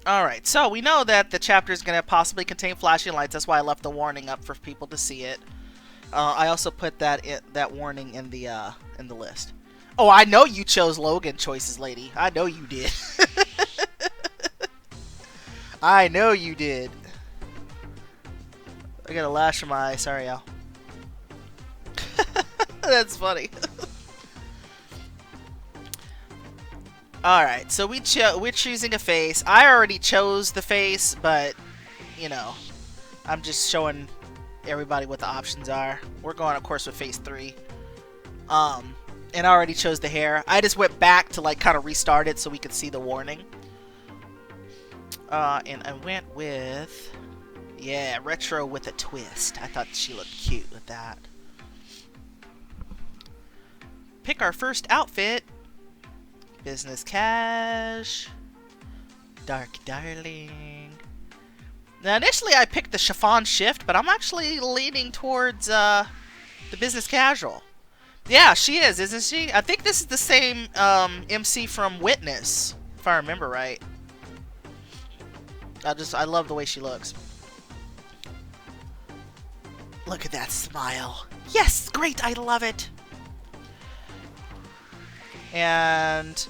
Alright, so we know that the chapter is going to possibly contain flashing lights. That's why I left the warning up for people to see it. I also put that warning in the list. Oh, I know you chose Logan choices, lady. I know you did. I know you did. I got a lash in my eye. Sorry, Al. That's funny. Alright, so we're choosing a face. I already chose the face, but, you know, I'm just showing everybody what the options are. We're going, of course, with face 3. And I already chose the hair. I just went back to, like, kind of restart it so we could see the warning. And I went with... yeah, retro with a twist. I thought she looked cute with that. Pick our first outfit. Business cash. Dark darling. Now, initially I picked the chiffon shift, but I'm actually leaning towards the business casual. Yeah, she is, isn't she? I think this is the same MC from Witness, if I remember right. I love the way she looks. Look at that smile. Yes, great, I love it. And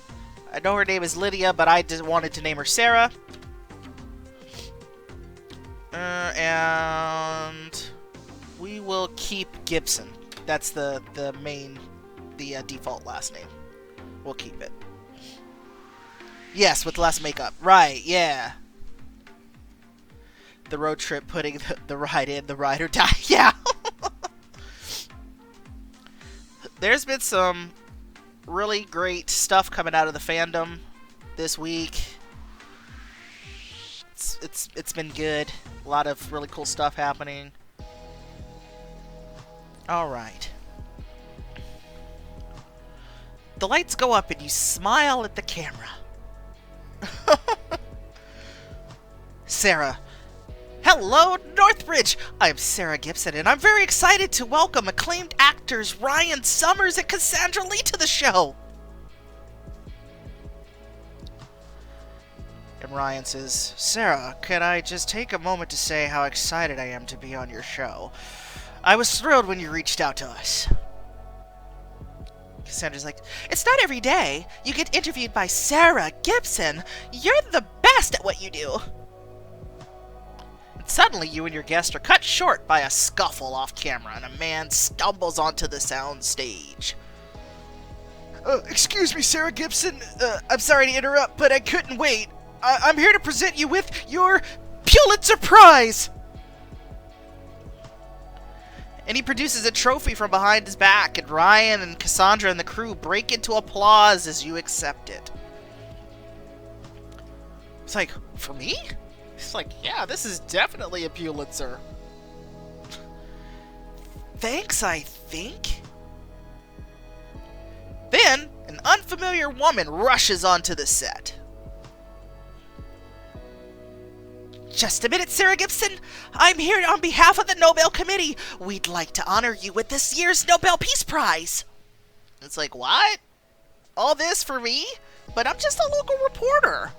I know her name is Lydia, but I just wanted to name her Sarah. And we will keep Gibson. That's the default last name. We'll keep it. Yes, with less makeup. Right, yeah. The road trip putting the ride in, the ride or die. Yeah. There's been some really great stuff coming out of the fandom this week. It's been good. A lot of really cool stuff happening. Alright. The lights go up and you smile at the camera. Sarah. Hello, Northbridge! I'm Sarah Gibson, and I'm very excited to welcome acclaimed actors Ryan Summers and Cassandra Lee to the show! And Ryan says, Sarah, can I just take a moment to say how excited I am to be on your show? I was thrilled when you reached out to us. Cassandra's like, it's not every day you get interviewed by Sarah Gibson. You're the best at what you do. And suddenly you and your guest are cut short by a scuffle off camera and a man stumbles onto the sound stage. Excuse me, Sarah Gibson. I'm sorry to interrupt, but I couldn't wait. I'm here to present you with your Pulitzer Prize! And he produces a trophy from behind his back, and Ryan and Cassandra and the crew break into applause as you accept it. It's like, for me? It's like, yeah, this is definitely a Pulitzer. Thanks, I think. Then, an unfamiliar woman rushes onto the set. Just a minute, Sarah Gibson. I'm here on behalf of the Nobel Committee. We'd like to honor you with this year's Nobel Peace Prize. It's like, what? All this for me? But I'm just a local reporter.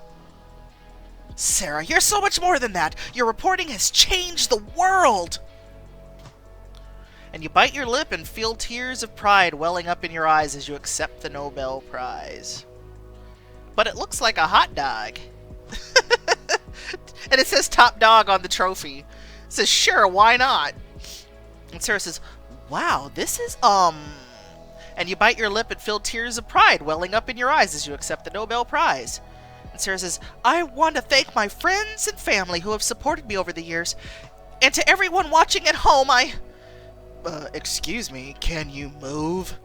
Sarah, you're so much more than that. Your reporting has changed the world. And you bite your lip and feel tears of pride welling up in your eyes as you accept the Nobel Prize. But it looks like a hot dog. And it says top dog on the trophy. It says, sure, why not? And Sarah says, wow, this is, And you bite your lip and feel tears of pride welling up in your eyes as you accept the Nobel Prize. And Sarah says, I want to thank my friends and family who have supported me over the years. And to everyone watching at home, excuse me, can you move?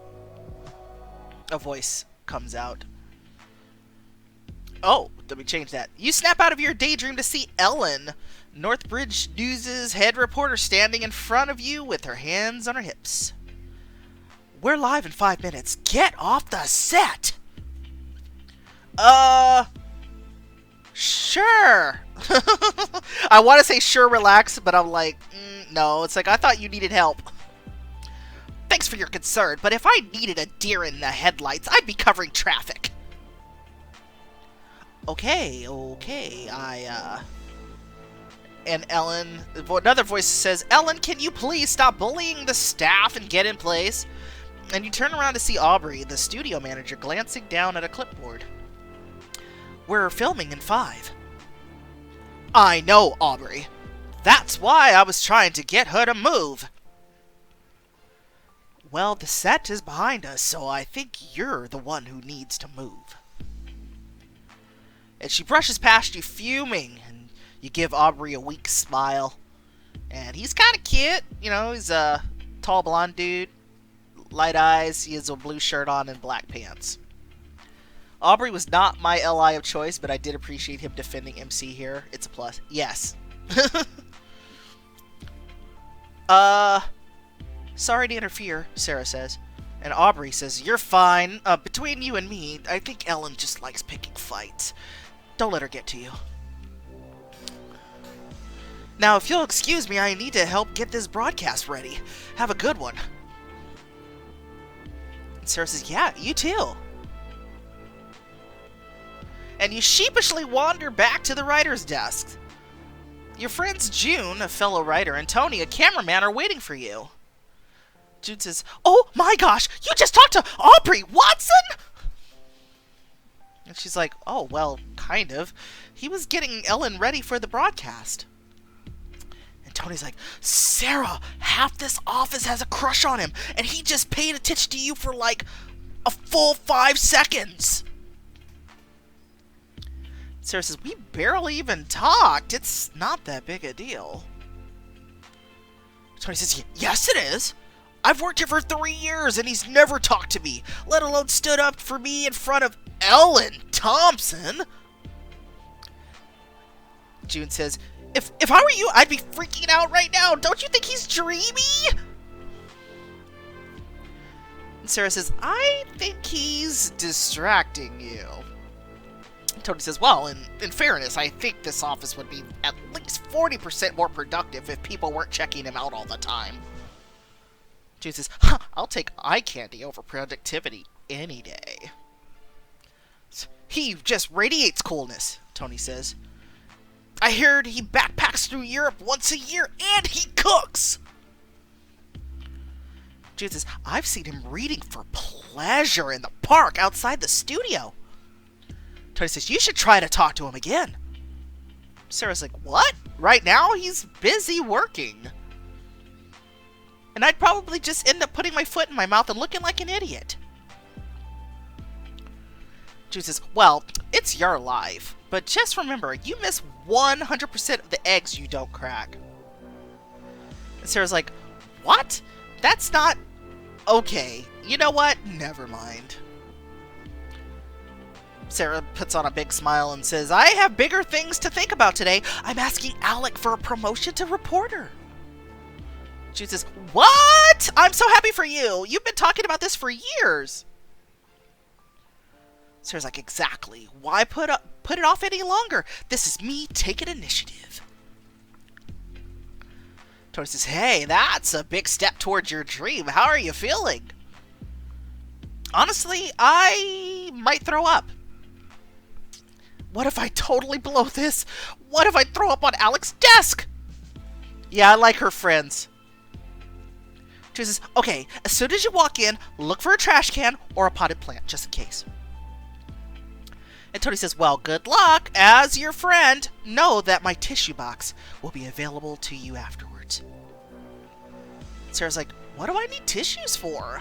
A voice comes out. Oh, let me change that. You snap out of your daydream to see Ellen, Northbridge News' head reporter, standing in front of you with her hands on her hips. We're live in 5 minutes. Get off the set! Sure. I want to say sure, relax, but I'm like, no. It's like, I thought you needed help. Thanks for your concern, but if I needed a deer in the headlights, I'd be covering traffic. Okay, And Ellen, another voice says, Ellen, can you please stop bullying the staff and get in place? And you turn around to see Aubrey, the studio manager, glancing down at a clipboard. We're filming in 5. I know, Aubrey. That's why I was trying to get her to move. Well, the set is behind us, so I think you're the one who needs to move. And she brushes past you, fuming, and you give Aubrey a weak smile. And he's kind of cute. You know, he's a tall blonde dude, light eyes, he has a blue shirt on and black pants. Aubrey was not my LI of choice, but I did appreciate him defending MC here. It's a plus. Yes. Sorry to interfere, Sarah says. And Aubrey says, you're fine. Between you and me, I think Ellen just likes picking fights. Don't let her get to you. Now, if you'll excuse me, I need to help get this broadcast ready. Have a good one. And Sarah says, yeah, you too. And you sheepishly wander back to the writer's desk. Your friends June, a fellow writer, and Tony, a cameraman, are waiting for you. June says, oh my gosh, you just talked to Aubrey Watson? And she's like, oh, well, kind of. He was getting Ellen ready for the broadcast. And Tony's like, Sarah, half this office has a crush on him, and he just paid attention to you for like a full 5 seconds. Sarah says, we barely even talked. It's not that big a deal. Tony says, yes it is. I've worked here for 3 years and he's never talked to me, let alone stood up for me in front of Ellen Thompson. June says, if I were you, I'd be freaking out right now. Don't you think he's dreamy? And Sarah says, I think he's distracting you. Tony says, well, in fairness, I think this office would be at least 40% more productive if people weren't checking him out all the time. June says, I'll take eye candy over productivity any day. He just radiates coolness, Tony says. I heard he backpacks through Europe once a year and he cooks. June says, I've seen him reading for pleasure in the park outside the studio. Tony says, you should try to talk to him again. Sarah's like, what? Right now? He's busy working. And I'd probably just end up putting my foot in my mouth and looking like an idiot. June says, well, it's your life. But just remember, you miss 100% of the eggs you don't crack. And Sarah's like, what? That's not... Okay, you know what? Never mind. Sarah puts on a big smile and says, I have bigger things to think about today. I'm asking Alec for a promotion to reporter. She says, what? I'm so happy for you. You've been talking about this for years. Sarah's like, exactly. Why put it off any longer? This is me taking initiative. Tony says, hey, that's a big step towards your dream. How are you feeling? Honestly, I might throw up. What if I totally blow this? What if I throw up on Alec's desk? Yeah, I like her friends. She says, okay, as soon as you walk in, look for a trash can or a potted plant, just in case. And Tony says, well, good luck. As your friend, know that my tissue box will be available to you afterwards. Sarah's like, what do I need tissues for?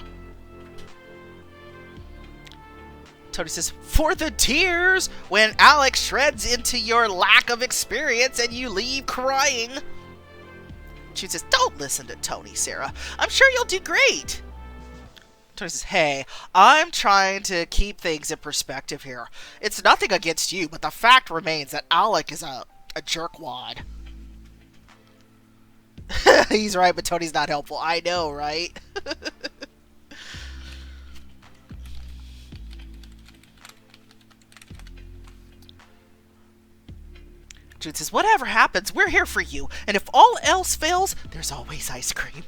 Tony says, for the tears when Alex shreds into your lack of experience and you leave crying. She says, don't listen to Tony, Sarah. I'm sure you'll do great. Tony says, hey, I'm trying to keep things in perspective here. It's nothing against you, but the fact remains that Alec is a jerkwad. He's right, but Tony's not helpful. I know, right? June says, whatever happens, we're here for you. And if all else fails, there's always ice cream.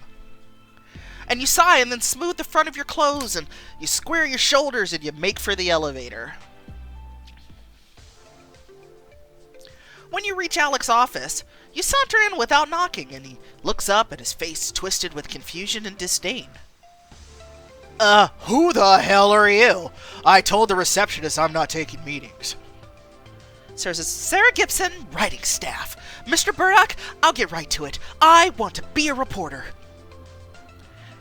And you sigh and then smooth the front of your clothes and you square your shoulders and you make for the elevator. When you reach Alex's office, you saunter in without knocking, and he looks up and his face twisted with confusion and disdain. Who the hell are you? I told the receptionist I'm not taking meetings. Sarah says, Sarah Gibson, writing staff. Mr. Burdock, I'll get right to it. I want to be a reporter.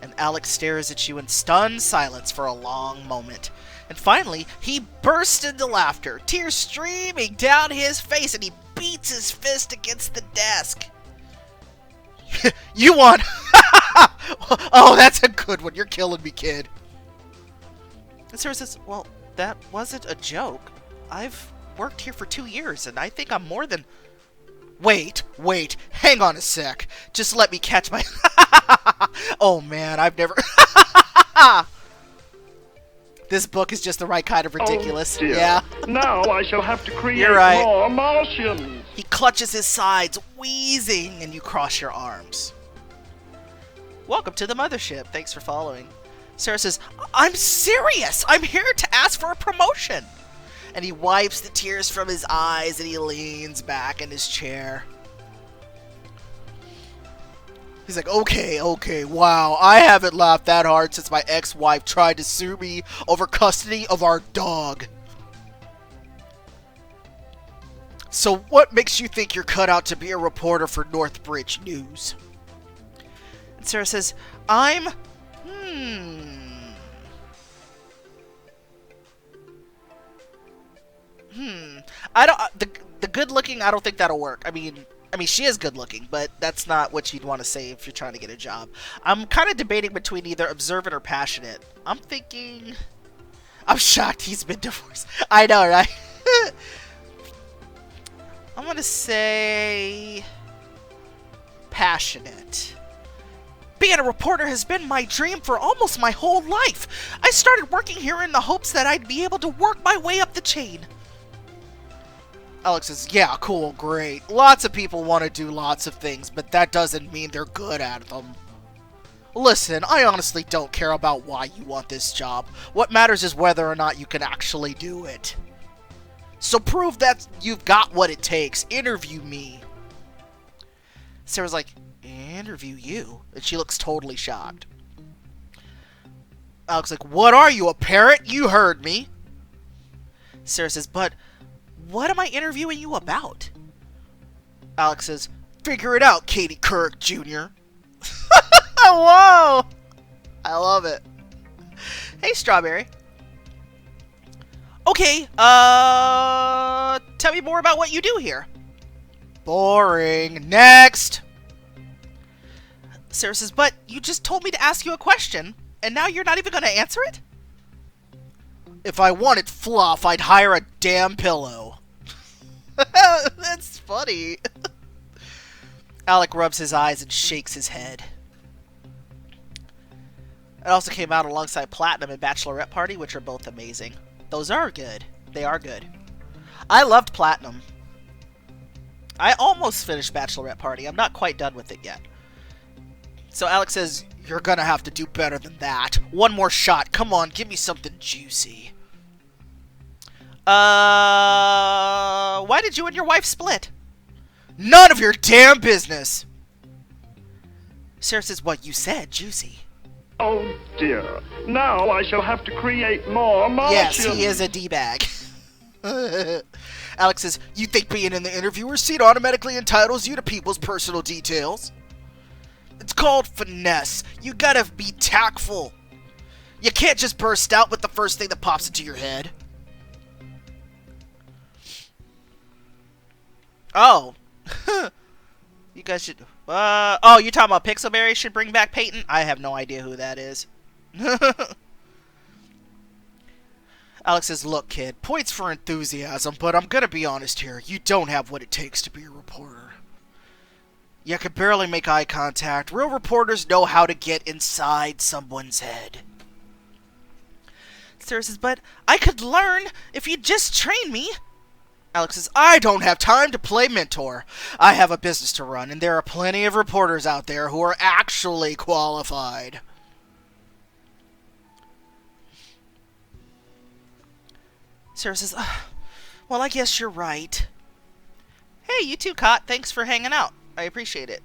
And Alex stares at you in stunned silence for a long moment. And finally, he bursts into laughter, tears streaming down his face, and he beats his fist against the desk. You won! Oh, that's a good one. You're killing me, kid. And Sarah says, well, that wasn't a joke. I've worked here for 2 years, and I think I'm more than... Wait, hang on a sec. Just let me catch my... Oh, man, I've never... This book is just the right kind of ridiculous. Oh, dear. Yeah. Now I shall have to create You're right. more Martians. He clutches his sides, wheezing, and you cross your arms. Welcome to the mothership. Thanks for following. Sarah says, I'm serious. I'm here to ask for a promotion. And he wipes the tears from his eyes and he leans back in his chair. He's like, okay, wow, I haven't laughed that hard since my ex-wife tried to sue me over custody of our dog. So what makes you think you're cut out to be a reporter for Northbridge News? And Sarah says, I'm... I don't... The good-looking, I don't think that'll work. I mean, she is good-looking, but that's not what you'd want to say if you're trying to get a job. I'm kind of debating between either observant or passionate. I'm thinking... I'm shocked he's been divorced. I know, right? I'm gonna say... passionate. Being a reporter has been my dream for almost my whole life. I started working here in the hopes that I'd be able to work my way up the chain. Alex says, yeah, cool, great. Lots of people want to do lots of things, but that doesn't mean they're good at them. Listen, I honestly don't care about why you want this job. What matters is whether or not you can actually do it. So prove that you've got what it takes. Interview me. Sarah's like, interview you? And she looks totally shocked. Alex like, what are you, a parrot? You heard me. Sarah says, but... what am I interviewing you about? Alex says, figure it out, Katie Couric Jr. Whoa! I love it. Hey, Strawberry. Okay, tell me more about what you do here. Boring. Next! Sarah says, but you just told me to ask you a question, and now you're not even going to answer it? If I wanted fluff, I'd hire a damn pillow. That's funny. Alec rubs his eyes and shakes his head. It also came out alongside Platinum and Bachelorette Party, which are both amazing. Those are good. They are good. I loved Platinum. I almost finished Bachelorette Party. I'm not quite done with it yet. So Alex says, you're gonna have to do better than that. One more shot. Come on, give me something juicy. Why did you and your wife split? None of your damn business. Sarah says, what you said, juicy. Oh dear. Now I shall have to create more Martians. Yes, he is a D-bag. Alex says, you think being in the interviewer seat automatically entitles you to people's personal details? It's called finesse. You gotta be tactful. You can't just burst out with the first thing that pops into your head. Oh. You guys should... oh, you're talking about Pixelberry should bring back Peyton? I have no idea who that is. Alex says, look, kid, points for enthusiasm, but I'm gonna be honest here. You don't have what it takes to be a reporter. You can barely make eye contact. Real reporters know how to get inside someone's head. Sarah says, but I could learn if you'd just train me. Alex says, I don't have time to play mentor. I have a business to run, and there are plenty of reporters out there who are actually qualified. Sarah says, well, I guess you're right. Hey, Hey, you too, Kot. Thanks for hanging out. I appreciate it.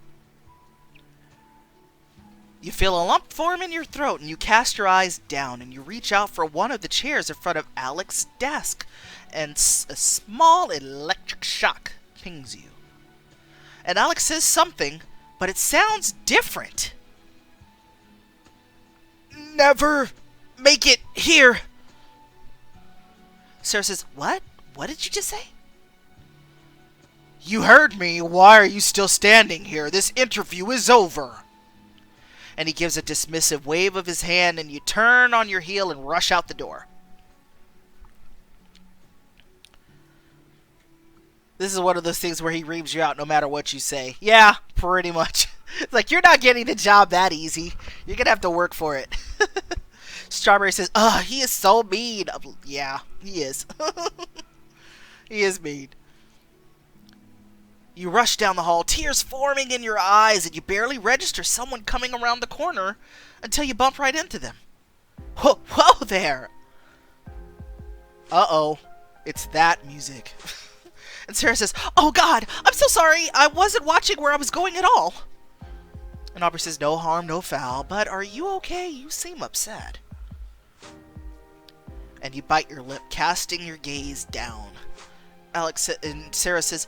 You feel a lump form in your throat, and you cast your eyes down, and you reach out for one of the chairs in front of Alex's desk, and a small electric shock pings you. And Alex says something, but it sounds different. Never make it here. Sarah says, what? What did you just say? You heard me. Why are you still standing here? This interview is over. And he gives a dismissive wave of his hand, and you turn on your heel and rush out the door. This is one of those things where he reams you out no matter what you say. Yeah, pretty much. It's like, you're not getting the job that easy. You're going to have to work for it. Strawberry says, he is so mean. Yeah, he is. He is mean. You rush down the hall, tears forming in your eyes, and you barely register someone coming around the corner until you bump right into them. Whoa there! Uh-oh. It's that music. And Sarah says, oh God, I'm so sorry. I wasn't watching where I was going at all. And Aubrey says, no harm, no foul, but are you okay? You seem upset. And you bite your lip, casting your gaze down. Alex and Sarah says,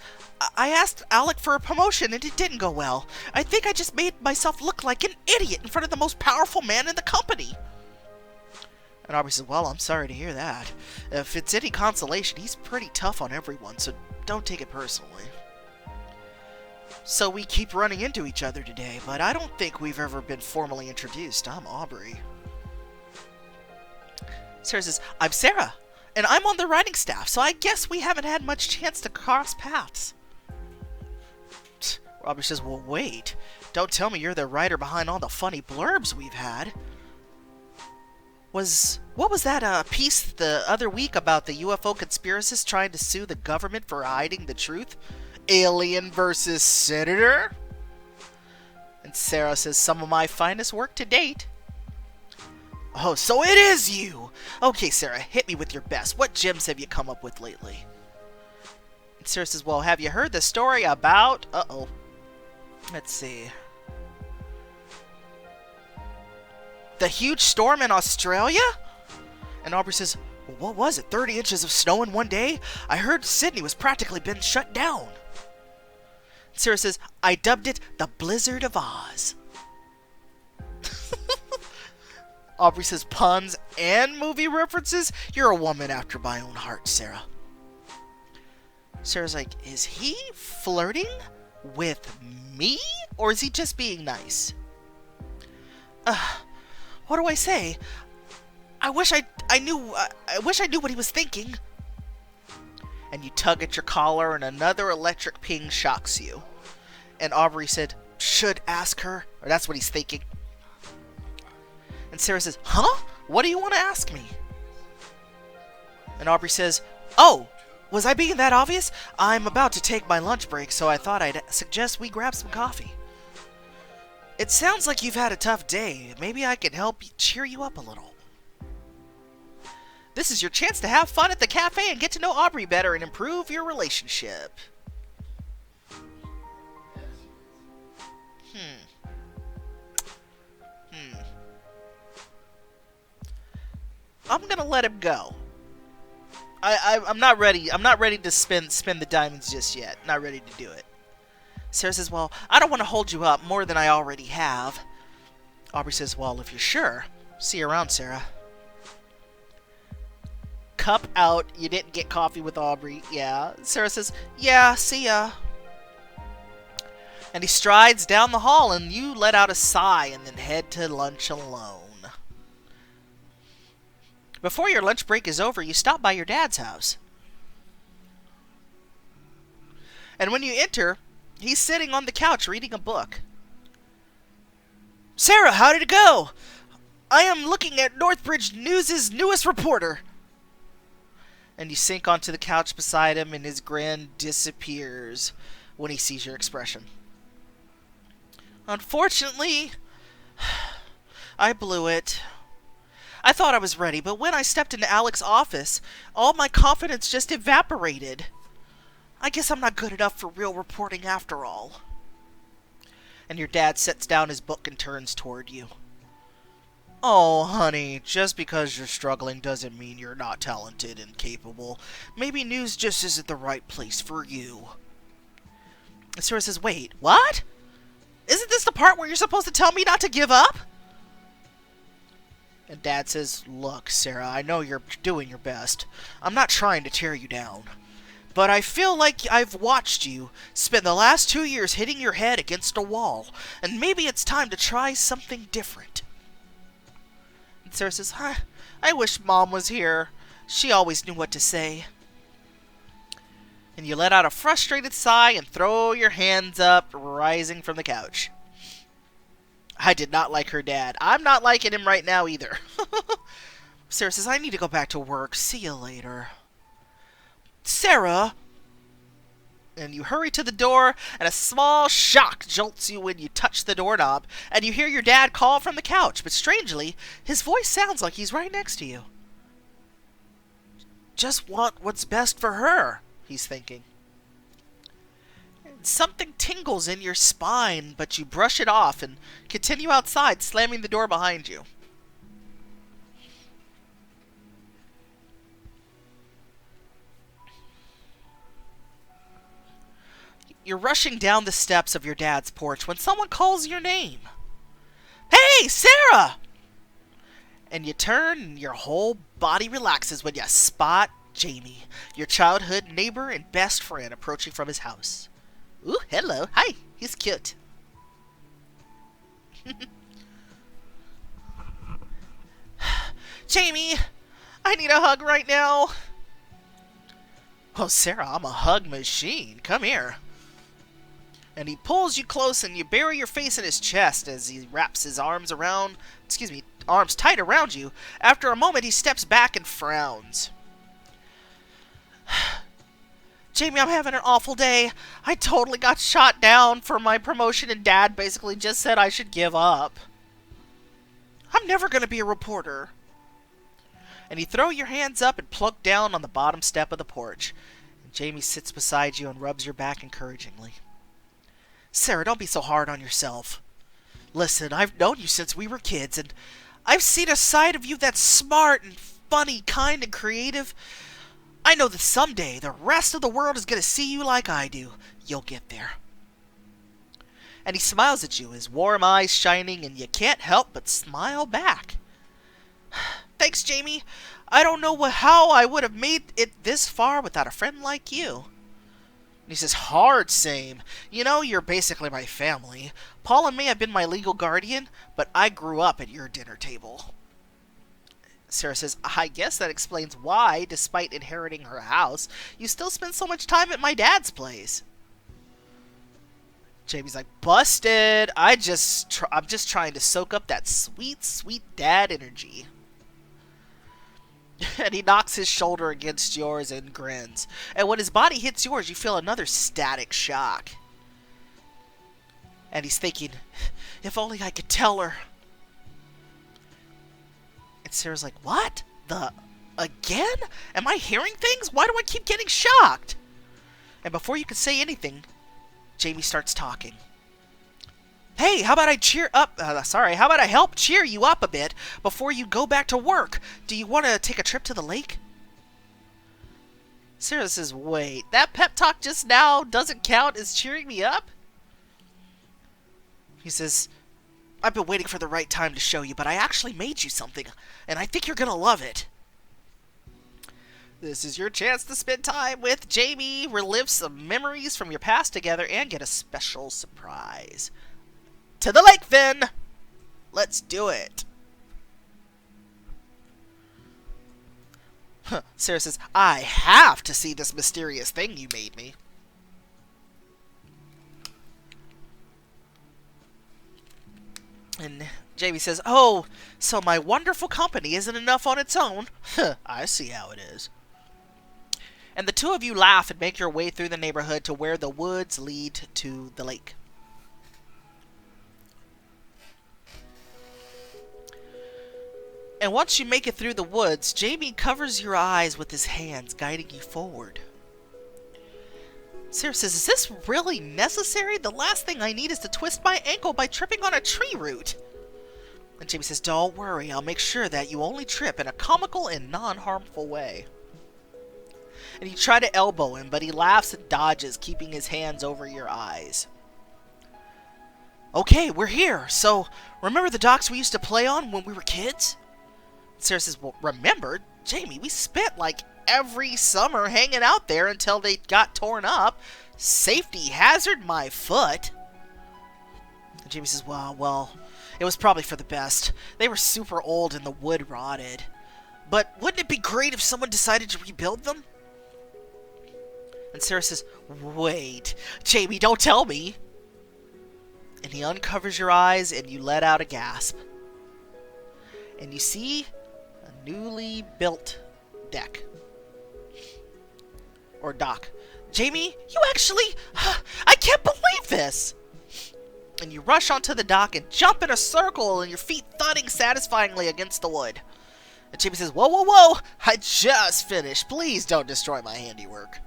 I asked Alec for a promotion and it didn't go well. I think I just made myself look like an idiot in front of the most powerful man in the company. And Aubrey says, well, I'm sorry to hear that. If it's any consolation, he's pretty tough on everyone, so don't take it personally. So we keep running into each other today, but I don't think we've ever been formally introduced. I'm Aubrey. Sarah says, I'm Sarah, and I'm on the writing staff, so I guess we haven't had much chance to cross paths. Aubrey says, well, wait. Don't tell me you're the writer behind all the funny blurbs we've had. What was that piece the other week about the UFO conspiracists trying to sue the government for hiding the truth? Alien versus Senator? And Sarah says, some of my finest work to date. Oh, so it is you! Okay, Sarah, hit me with your best. What gems have you come up with lately? And Sarah says, well, have you heard the story about... Uh-oh. Let's see. The huge storm in Australia? And Aubrey says, well, what was it? 30 inches of snow in one day? I heard Sydney was practically been shut down. Sarah says, I dubbed it the Blizzard of Oz. Aubrey says, puns and movie references? You're a woman after my own heart, Sarah. Sarah's like, is he flirting with me? Or is he just being nice? What do I say? I wish I knew what he was thinking. And you tug at your collar and another electric ping shocks you. And Aubrey said, should ask her. Or that's what he's thinking. And Sarah says, huh? What do you want to ask me? And Aubrey says, oh, was I being that obvious? I'm about to take my lunch break, so I thought I'd suggest we grab some coffee. It sounds like you've had a tough day. Maybe I can help cheer you up a little. This is your chance to have fun at the cafe and get to know Aubrey better and improve your relationship. I'm gonna let him go. I'm not ready. I'm not ready to spend the diamonds just yet. Not ready to do it. Sarah says, well, I don't want to hold you up more than I already have. Aubrey says, well, if you're sure. See you around, Sarah. Cup out. You didn't get coffee with Aubrey. Yeah. Sarah says, yeah, see ya. And he strides down the hall, and you let out a sigh and then head to lunch alone. Before your lunch break is over, you stop by your dad's house. And when you enter, he's sitting on the couch reading a book. Sarah, how did it go? I am looking at Northbridge News' newest reporter. And you sink onto the couch beside him, and his grin disappears when he sees your expression. Unfortunately, I blew it. I thought I was ready, but when I stepped into Alex's office, all my confidence just evaporated. I guess I'm not good enough for real reporting after all. And your dad sets down his book and turns toward you. Oh, honey, just because you're struggling doesn't mean you're not talented and capable. Maybe news just isn't the right place for you. And Sarah says, wait, what? Isn't this the part where you're supposed to tell me not to give up? And Dad says, look, Sarah, I know you're doing your best. I'm not trying to tear you down. But I feel like I've watched you spend the last 2 years hitting your head against a wall, and maybe it's time to try something different. And Sarah says, I wish Mom was here. She always knew what to say. And you let out a frustrated sigh and throw your hands up, rising from the couch. I did not like her dad. I'm not liking him right now either. Sarah says, I need to go back to work. See you later. Sarah! And you hurry to the door, and a small shock jolts you when you touch the doorknob, and you hear your dad call from the couch, but strangely, his voice sounds like he's right next to you. Just want what's best for her, he's thinking. And something tingles in your spine, but you brush it off and continue outside, slamming the door behind you. You're rushing down the steps of your dad's porch when someone calls your name. Hey, Sarah! And you turn and your whole body relaxes when you spot Jamie, your childhood neighbor and best friend, approaching from his house. Ooh, hello. Hi. He's cute. Jamie, I need a hug right now. Oh, Sarah, I'm a hug machine. Come here. And he pulls you close and you bury your face in his chest as he wraps his arms tight around you. After a moment, he steps back and frowns. Jamie, I'm having an awful day. I totally got shot down for my promotion and Dad basically just said I should give up. I'm never going to be a reporter. And you throw your hands up and plunk down on the bottom step of the porch. And Jamie sits beside you and rubs your back encouragingly. Sarah, don't be so hard on yourself. Listen, I've known you since we were kids, and I've seen a side of you that's smart and funny, kind and creative. I know that someday the rest of the world is going to see you like I do. You'll get there. And he smiles at you, his warm eyes shining, and you can't help but smile back. Thanks, Jamie. I don't know how I would have made it this far without a friend like you. He says, hard same. You know, you're basically my family. Paula may have been my legal guardian, but I grew up at your dinner table. Sarah says, I guess that explains why, despite inheriting her house, you still spend so much time at my dad's place. Jamie's like, busted. I'm just trying to soak up that sweet, sweet dad energy. And he knocks his shoulder against yours and grins. And when his body hits yours, you feel another static shock. And he's thinking, if only I could tell her. And Sarah's like, what? Again? Am I hearing things? Why do I keep getting shocked? And before you can say anything, Jamie starts talking. Hey, how about I help cheer you up a bit before you go back to work? Do you want to take a trip to the lake? Sarah says, wait, that pep talk just now doesn't count as cheering me up? He says, I've been waiting for the right time to show you, but I actually made you something, and I think you're going to love it. This is your chance to spend time with Jamie, relive some memories from your past together, and get a special surprise. To the lake, then! Let's do it. Sarah says, I have to see this mysterious thing you made me. And Jamie says, oh, so my wonderful company isn't enough on its own? I see how it is. And the two of you laugh and make your way through the neighborhood to where the woods lead to the lake. And once you make it through the woods, Jamie covers your eyes with his hands, guiding you forward. Sarah says, is this really necessary? The last thing I need is to twist my ankle by tripping on a tree root. And Jamie says, don't worry, I'll make sure that you only trip in a comical and non-harmful way. And you try to elbow him, but he laughs and dodges, keeping his hands over your eyes. Okay, we're here. So, remember the docks we used to play on when we were kids? Sarah says, well, remember? Jamie, we spent like every summer hanging out there until they got torn up. Safety hazard my foot. And Jamie says, well, it was probably for the best. They were super old and the wood rotted. But wouldn't it be great if someone decided to rebuild them? And Sarah says, wait, Jamie, don't tell me. And he uncovers your eyes and you let out a gasp. And you see a newly built deck. Or dock. Jamie, you actually... I can't believe this! And you rush onto the dock and jump in a circle and your feet thudding satisfyingly against the wood. And Jamie says, whoa, I just finished. Please don't destroy my handiwork.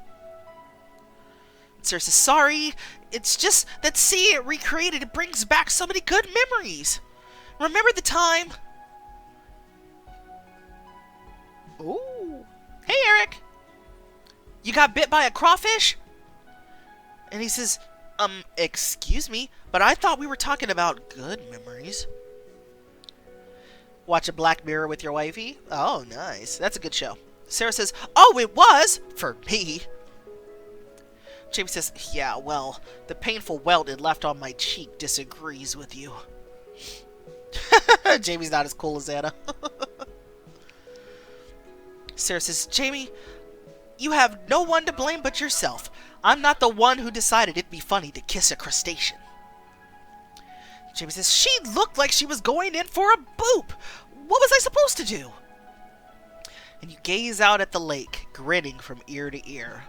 And Sarah says, sorry, it's just that seeing it recreated, it brings back so many good memories. Remember the time... Ooh. Hey, Eric. You got bit by a crawfish? And he says, excuse me, but I thought we were talking about good memories. Watch a Black Mirror with your wifey? Oh, nice. That's a good show. Sarah says, oh, it was? For me. Jamie says, yeah, well, the painful welt it left on my cheek disagrees with you. Jamie's not as cool as Anna. Sarah says, Jamie, you have no one to blame but yourself. I'm not the one who decided it'd be funny to kiss a crustacean. Jamie says, she looked like she was going in for a boop. What was I supposed to do? And you gaze out at the lake, grinning from ear to ear.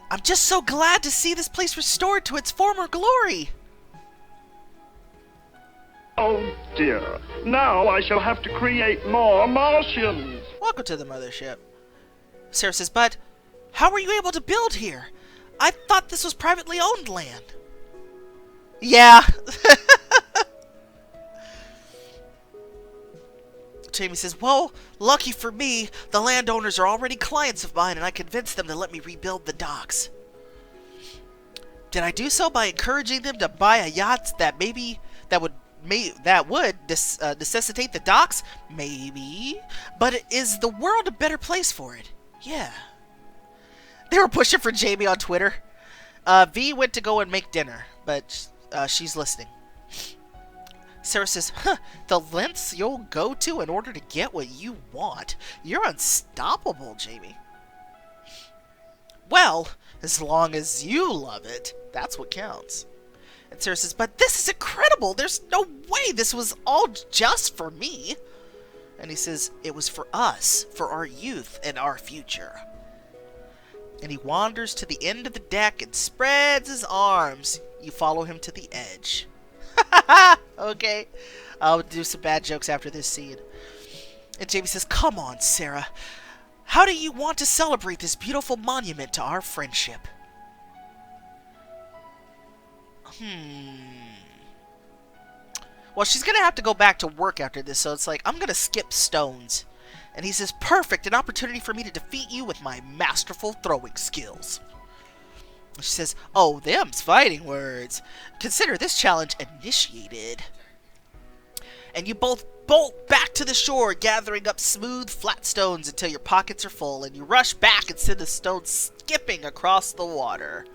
I'm just so glad to see this place restored to its former glory. Oh dear. Now I shall have to create more Martians. Welcome to the mothership. Sarah says, but how were you able to build here? I thought this was privately owned land. Yeah. Jamie says, well, lucky for me, the landowners are already clients of mine and I convinced them to let me rebuild the docks. Did I do so by encouraging them to buy a yacht that would necessitate the docks? Maybe. But is the world a better place for it? Yeah. They were pushing for Jamie on Twitter. V went to go and make dinner, but she's listening. Sarah says, the lengths you'll go to in order to get what you want. You're unstoppable, Jamie. Well, as long as you love it, that's what counts. And Sarah says, but this is incredible. There's no way this was all just for me. And he says, it was for us, for our youth and our future. And he wanders to the end of the deck and spreads his arms. You follow him to the edge. Okay. I'll do some bad jokes after this scene. And Jamie says, come on, Sarah. How do you want to celebrate this beautiful monument to our friendship? Well, she's going to have to go back to work after this, so it's like, I'm going to skip stones. And he says, perfect, an opportunity for me to defeat you with my masterful throwing skills. She says, oh, them's fighting words. Consider this challenge initiated. And you both bolt back to the shore, gathering up smooth, flat stones until your pockets are full, and you rush back and send the stones skipping across the water.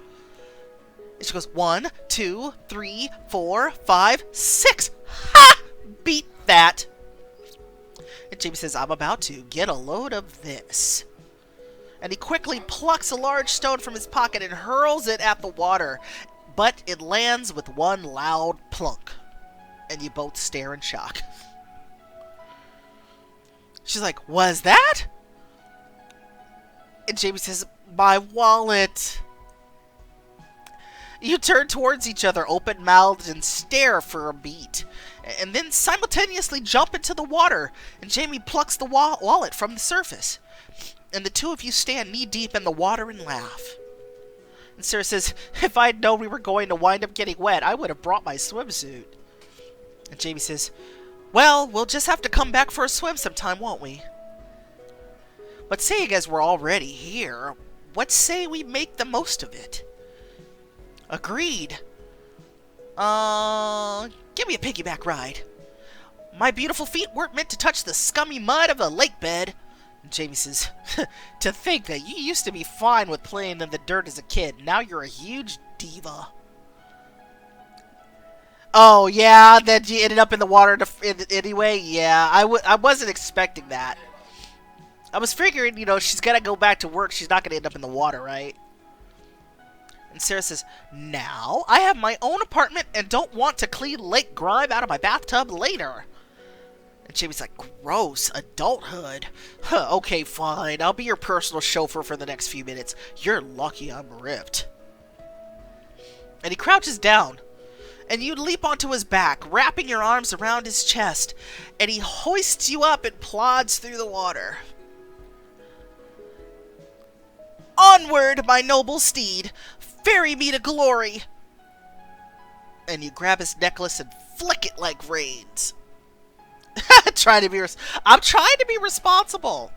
And she goes, 1, 2, 3, 4, 5, 6. Ha! Beat that. And Jamie says, I'm about to get a load of this. And he quickly plucks a large stone from his pocket and hurls it at the water. But it lands with one loud plunk. And you both stare in shock. She's like, was that? And Jamie says, my wallet. You turn towards each other, open-mouthed, and stare for a beat. And then simultaneously jump into the water. And Jamie plucks the wallet from the surface. and the two of you stand knee-deep in the water and laugh. And Sarah says, if I'd known we were going to wind up getting wet, I would have brought my swimsuit. And Jamie says, well, we'll just have to come back for a swim sometime, won't we? But seeing as we're already here, what say we make the most of it? Agreed. Give me a piggyback ride. My beautiful feet weren't meant to touch the scummy mud of a lake bed. And Jamie says, to think that you used to be fine with playing in the dirt as a kid. Now you're a huge diva. Oh, yeah, that you ended up in the water anyway? Yeah, I wasn't expecting that. I was figuring, she's got to go back to work. She's not going to end up in the water, right? And Sarah says, now I have my own apartment and don't want to clean lake grime out of my bathtub later. And Jamie's like, gross, adulthood. Huh, okay, fine. I'll be your personal chauffeur for the next few minutes. You're lucky I'm ripped. And he crouches down. And you leap onto his back, wrapping your arms around his chest. And he hoists you up and plods through the water. Onward, my noble steed. Ferry me to glory. And you grab his necklace and flick it like reins. I'm trying to be responsible.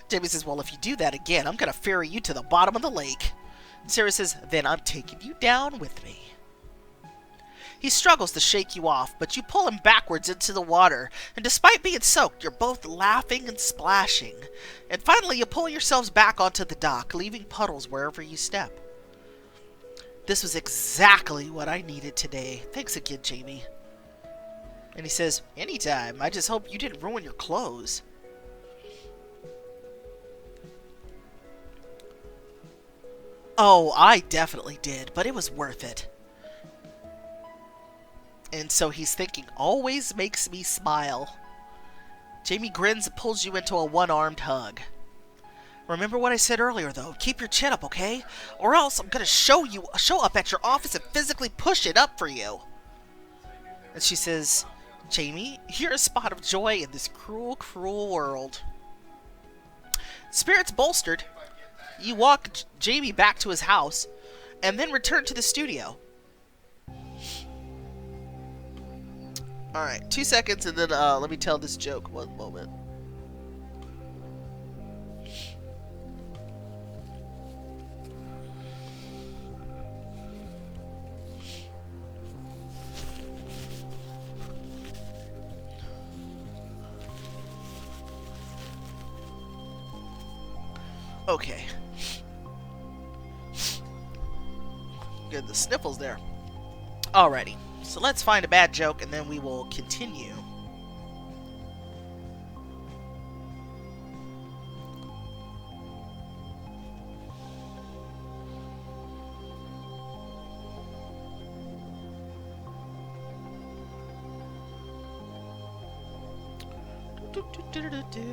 Jamie says, well, if you do that again, I'm going to ferry you to the bottom of the lake. And Sarah says, then I'm taking you down with me. He struggles to shake you off, but you pull him backwards into the water, and despite being soaked, you're both laughing and splashing. And finally, you pull yourselves back onto the dock, leaving puddles wherever you step. This was exactly what I needed today. Thanks again, Jamie. And he says, anytime. I just hope you didn't ruin your clothes. Oh, I definitely did, but it was worth it. And so he's thinking, always makes me smile. Jamie grins and pulls you into a one-armed hug. Remember what I said earlier, though. Keep your chin up, okay? Or else I'm going to show up at your office and physically push it up for you. And she says, Jamie, you're a spot of joy in this cruel, cruel world. Spirits bolstered, you walk Jamie back to his house and then return to the studio. Alright, 2 seconds and then let me tell this joke. One moment. Okay. Good, the sniffles there. Alrighty. So let's find a bad joke and then we will continue.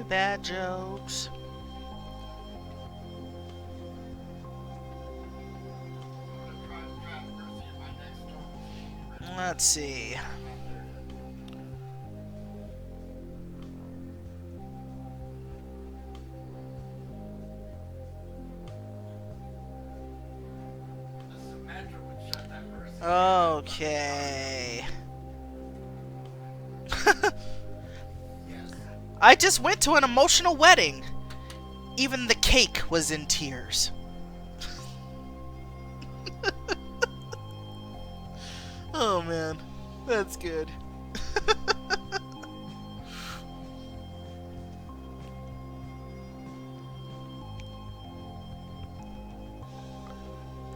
Bad jokes. Let's see. Okay. I just went to an emotional wedding. Even the cake was in tears. Oh man, that's good.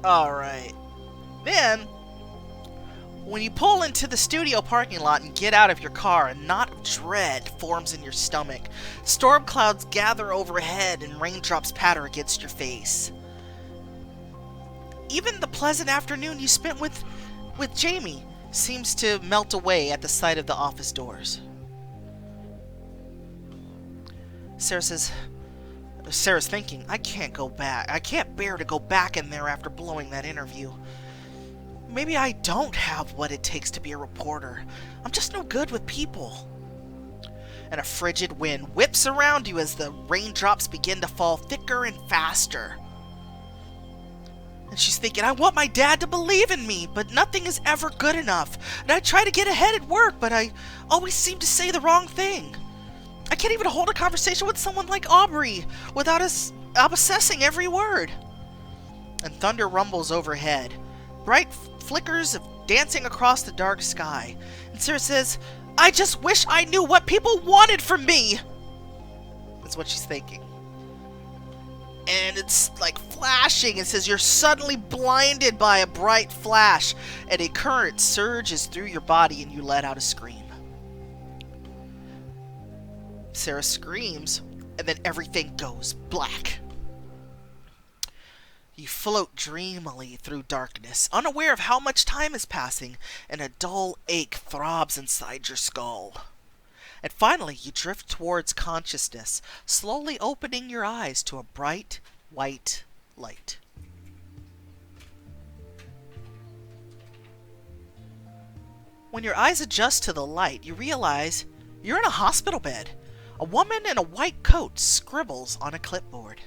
Alright. Then, when you pull into the studio parking lot and get out of your car, a knot of dread forms in your stomach. Storm clouds gather overhead and raindrops patter against your face. Even the pleasant afternoon you spent with Jamie seems to melt away at the sight of the office doors. Sarah's thinking, I can't go back. I can't bear to go back in there after blowing that interview. Maybe I don't have what it takes to be a reporter. I'm just no good with people. and a frigid wind whips around you as the raindrops begin to fall thicker and faster. And she's thinking, I want my dad to believe in me, but nothing is ever good enough. And I try to get ahead at work, but I always seem to say the wrong thing. I can't even hold a conversation with someone like Aubrey without us obsessing every word. And thunder rumbles overhead. Bright flickers of dancing across the dark sky. And Sarah says, I just wish I knew what people wanted from me. That's what she's thinking. And it's like flashing. It says you're suddenly blinded by a bright flash, and a current surges through your body, and you let out a scream. Sarah screams, and then everything goes black. You float dreamily through darkness, unaware of how much time is passing, and a dull ache throbs inside your skull. And finally, you drift towards consciousness, slowly opening your eyes to a bright, white light. When your eyes adjust to the light, you realize you're in a hospital bed. A woman in a white coat scribbles on a clipboard.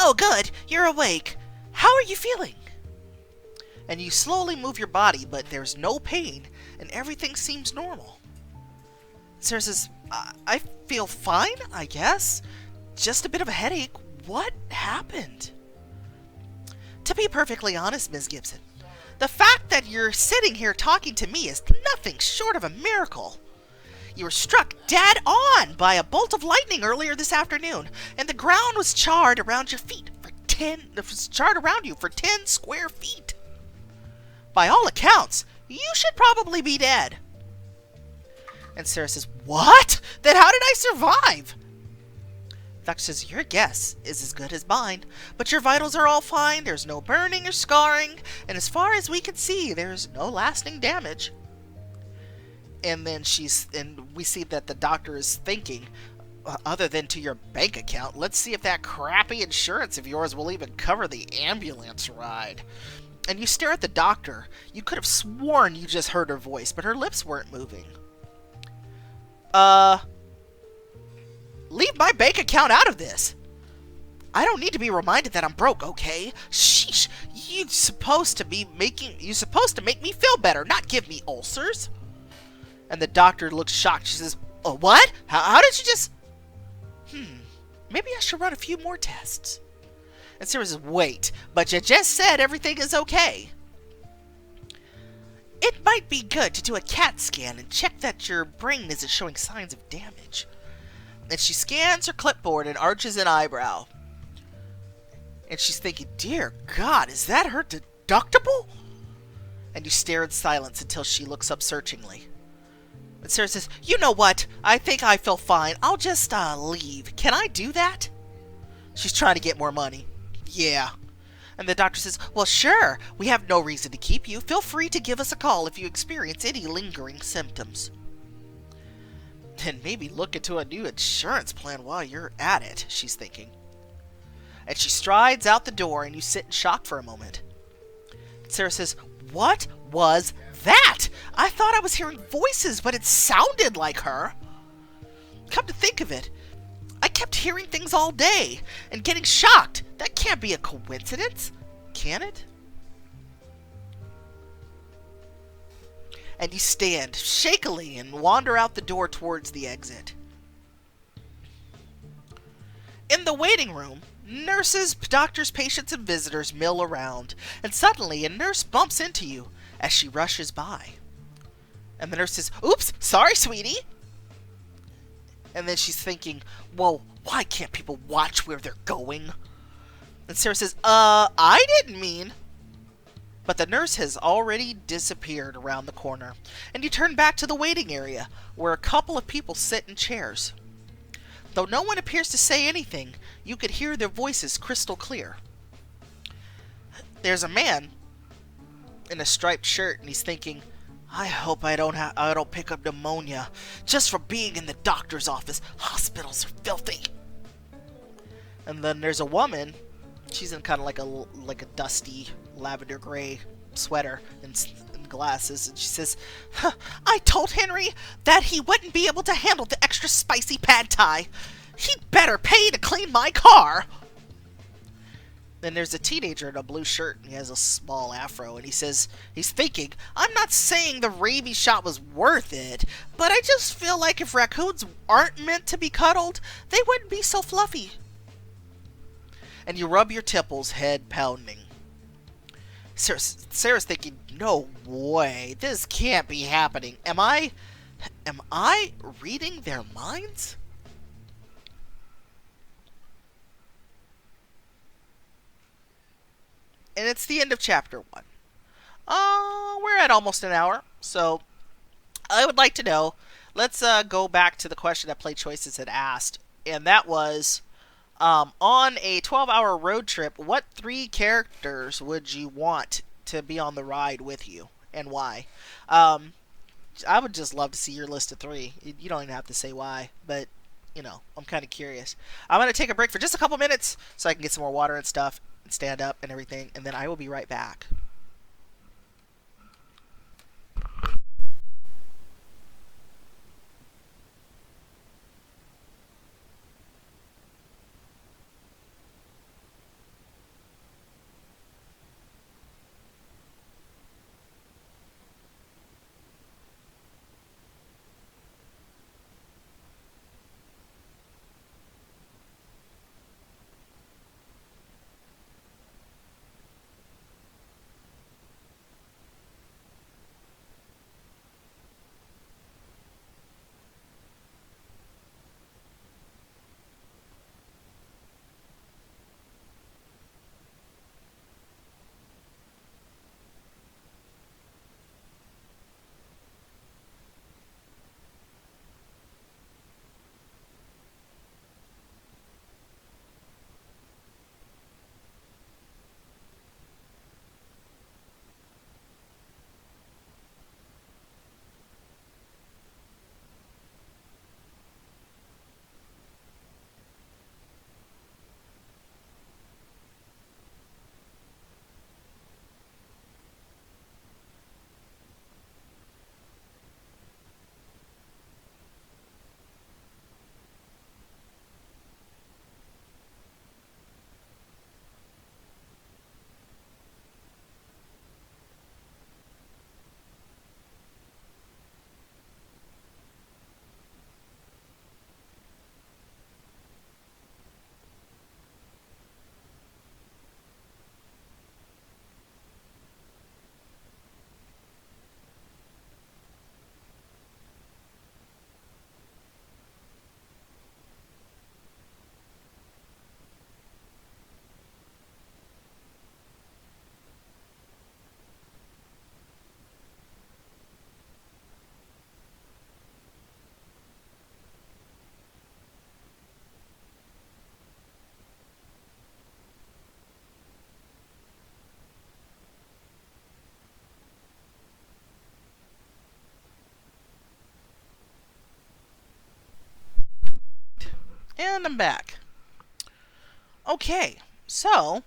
Oh, good, you're awake. How are you feeling? And you slowly move your body, but there's no pain, and everything seems normal. Sarah says, I feel fine, I guess. Just a bit of a headache. What happened? To be perfectly honest, Ms. Gibson, the fact that you're sitting here talking to me is nothing short of a miracle. You were struck dead on by a bolt of lightning earlier this afternoon, and the ground was charred around your feet for 10 square feet. By all accounts, you should probably be dead. And Sarah says, what? Then how did I survive? The doctor says, your guess is as good as mine, but your vitals are all fine, there's no burning or scarring, and as far as we can see, there's no lasting damage. And then we see that the doctor is thinking, other than to your bank account, let's see if that crappy insurance of yours will even cover the ambulance ride. And you stare at the doctor. You could have sworn you just heard her voice, but her lips weren't moving. Leave my bank account out of this. I don't need to be reminded that I'm broke, okay? Sheesh, you're supposed to make me feel better, not give me ulcers. And the doctor looks shocked. She says, oh, what? How did you just... Maybe I should run a few more tests. And Sarah says, wait, but you just said everything is okay. It might be good to do a CAT scan and check that your brain isn't showing signs of damage. And she scans her clipboard and arches an eyebrow. And she's thinking, dear God, is that her deductible? And you stare in silence until she looks up searchingly. And Sarah says, you know what? I think I feel fine. I'll just leave. Can I do that? She's trying to get more money. Yeah. And the doctor says, well, sure. We have no reason to keep you. Feel free to give us a call if you experience any lingering symptoms. And maybe look into a new insurance plan while you're at it, she's thinking. And she strides out the door, and you sit in shock for a moment. Sarah says, what was that? I thought I was hearing voices, but it sounded like her. Come to think of it, I kept hearing things all day and getting shocked. That can't be a coincidence, can it? And you stand shakily and wander out the door towards the exit. In the waiting room, nurses, doctors, patients, and visitors mill around, and suddenly a nurse bumps into you as she rushes by. And the nurse says, oops, sorry, sweetie. And then she's thinking, well, why can't people watch where they're going? And Sarah says, I didn't mean. But the nurse has already disappeared around the corner, and you turn back to the waiting area, where a couple of people sit in chairs. Though no one appears to say anything, you could hear their voices crystal clear. There's a man in a striped shirt, and he's thinking, I hope I don't pick up pneumonia just for being in the doctor's office. Hospitals are filthy. And then there's a woman. She's in kind of like a dusty lavender gray sweater and glasses, and she says, "Huh, I told Henry that he wouldn't be able to handle the extra spicy pad thai. He'd better pay to clean my car." Then there's a teenager in a blue shirt, and he has a small afro, and he says, he's thinking, "I'm not saying the rabies shot was worth it, but I just feel like if raccoons aren't meant to be cuddled, they wouldn't be so fluffy." And you rub your temples, head pounding. Sarah's thinking, "No way, this can't be happening. Am I reading their minds?" And it's the end of chapter 1. We're at almost an hour, so I would like to know, let's go back to the question that Play Choices had asked, and that was, on a 12-hour road trip, what 3 characters would you want to be on the ride with you, and why? I would just love to see your list of 3. You don't even have to say why, but, you know, I'm kind of curious. I'm going to take a break for just a couple minutes so I can get some more water and stuff, and stand up and everything, and then I will be right back. And I'm back. Okay, so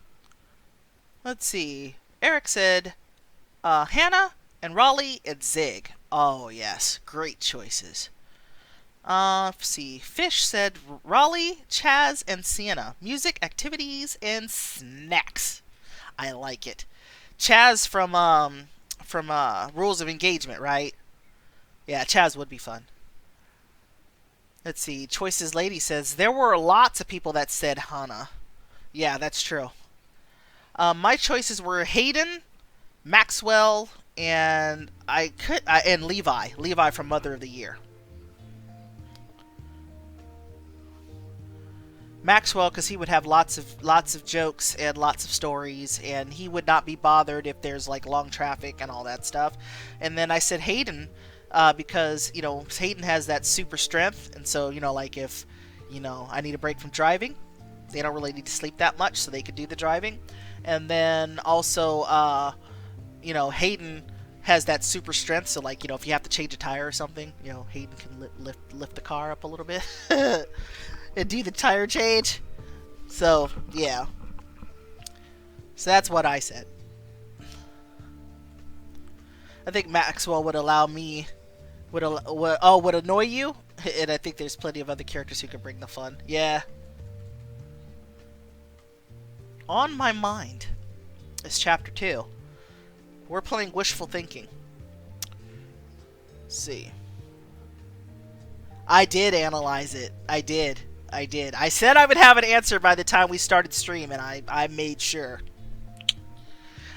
let's see. Eric said Hannah and Raleigh and Zig. Oh yes, great choices. Let's see. Fish said Raleigh, Chaz, and Sienna. Music, activities, and snacks. I like it. Chaz from Rules of Engagement, right? Yeah, Chaz would be fun. Let's see. Choices Lady says there were lots of people that said Hannah. Yeah, that's true. My choices were Hayden, Maxwell, and and Levi. Levi from Mother of the Year. Maxwell, because he would have lots of jokes and lots of stories, and he would not be bothered if there's like long traffic and all that stuff. And then I said Hayden, because Hayden has that super strength, and so like if I need a break from driving, they don't really need to sleep that much, so they could do the driving. And then also, Hayden has that super strength, so like if you have to change a tire or something, Hayden can lift the car up a little bit. And do the tire change. So, yeah. So that's what I said. I think Maxwell would allow me would annoy you, and I think there's plenty of other characters who can bring the fun. Yeah. On my mind is chapter 2. We're playing Wishful Thinking. Let's see. I did analyze it. I did. I said I would have an answer by the time we started stream, and I made sure.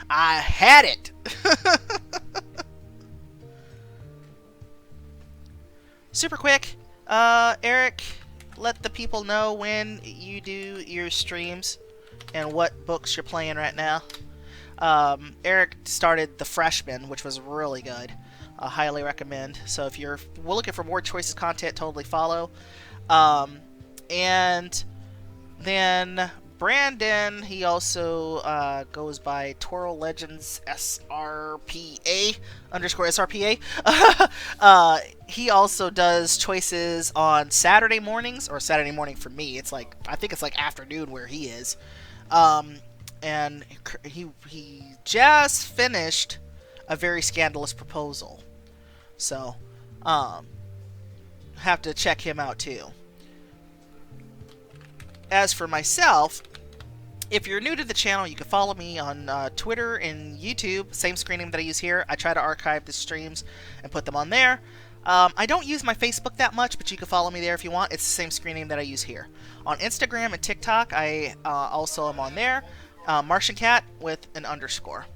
I had it. Super quick. Eric, let the people know when you do your streams and what books you're playing right now. Eric started The Freshman, which was really good. I highly recommend. So if you're looking for more choices content, totally follow. And then Brandon, he also goes by Toro Legends SRPA underscore SRPA. He also does choices on Saturday mornings, or Saturday morning for me. It's like, I think it's like afternoon where he is. And he just finished A Very Scandalous Proposal. So, have to check him out too. As for myself, if you're new to the channel, you can follow me on Twitter and YouTube, same screen name that I use here. I try to archive the streams and put them on there. I don't use my Facebook that much, but you can follow me there if you want. It's the same screen name that I use here. On Instagram and TikTok, I also am on there. MartianKat with an underscore.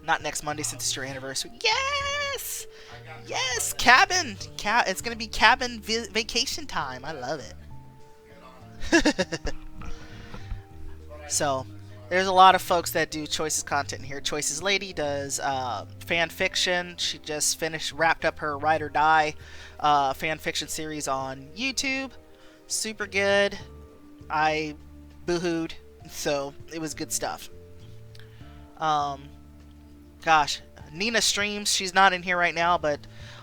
Not next Monday since it's your anniversary. Yes! Yes! Cabin! It's going to be cabin vacation time. I love it. So, there's a lot of folks that do Choices content here. Choices Lady does fan fiction. She just wrapped up her Ride or Die fan fiction series on YouTube. Super good. I boohooed, so it was good stuff. Gosh, Nina streams. She's not in here right now, but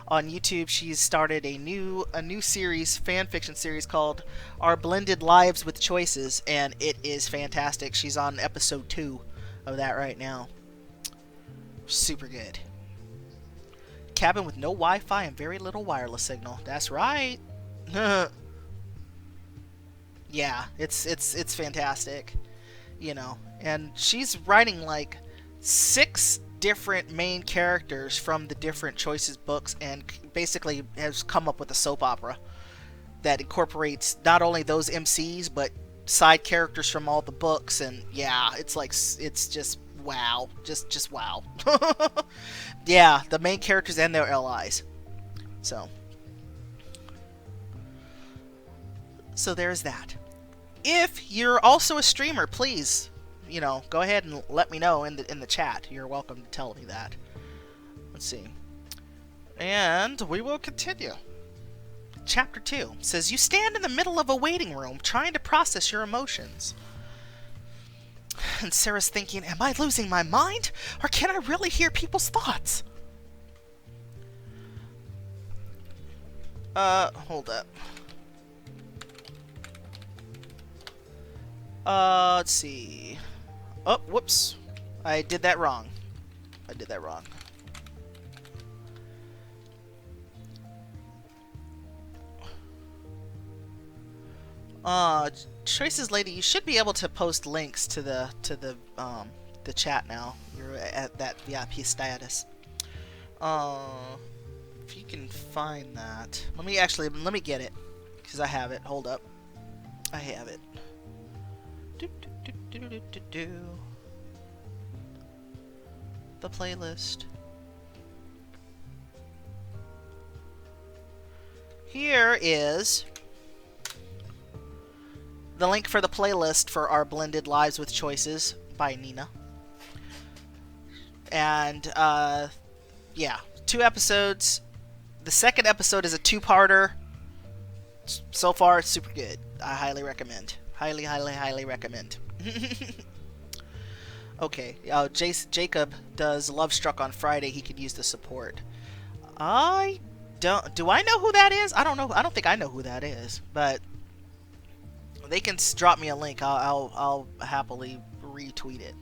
on YouTube she's started a new series, fan fiction series called Our Blended Lives with Choices, and it is fantastic. She's on episode 2 of that right now. Super good. Cabin with no Wi-Fi and very little wireless signal. That's right. Yeah, it's fantastic. You know, and she's writing like 6 different main characters from the different Choices books, and basically has come up with a soap opera that incorporates not only those MCs but side characters from all the books. And yeah, it's like, it's just wow, just wow. Yeah, the main characters and their allies. So there's that. If you're also a streamer, please, you know, go ahead and let me know in the chat. You're welcome to tell me that. Let's see. And we will continue. Chapter 2 says, you stand in the middle of a waiting room trying to process your emotions. And Sarah's thinking, am I losing my mind? Or can I really hear people's thoughts? Hold up. Let's see. Oh, whoops. I did that wrong. Choices Lady, you should be able to post links to the chat now. You're at that VIP status. If you can find that. Let me get it, because I have it. Hold up. I have it. The playlist. Here is the link for the playlist for Our Blended Lives with Choices by Nina. And, yeah, 2 episodes. The second episode is a 2-parter. So far, it's super good. I highly recommend. Highly recommend. Okay, Jacob does Love Struck on Friday. He could use the support. Do I know who that is? I don't know. I don't think I know who that is, but they can drop me a link. I'll happily retweet it.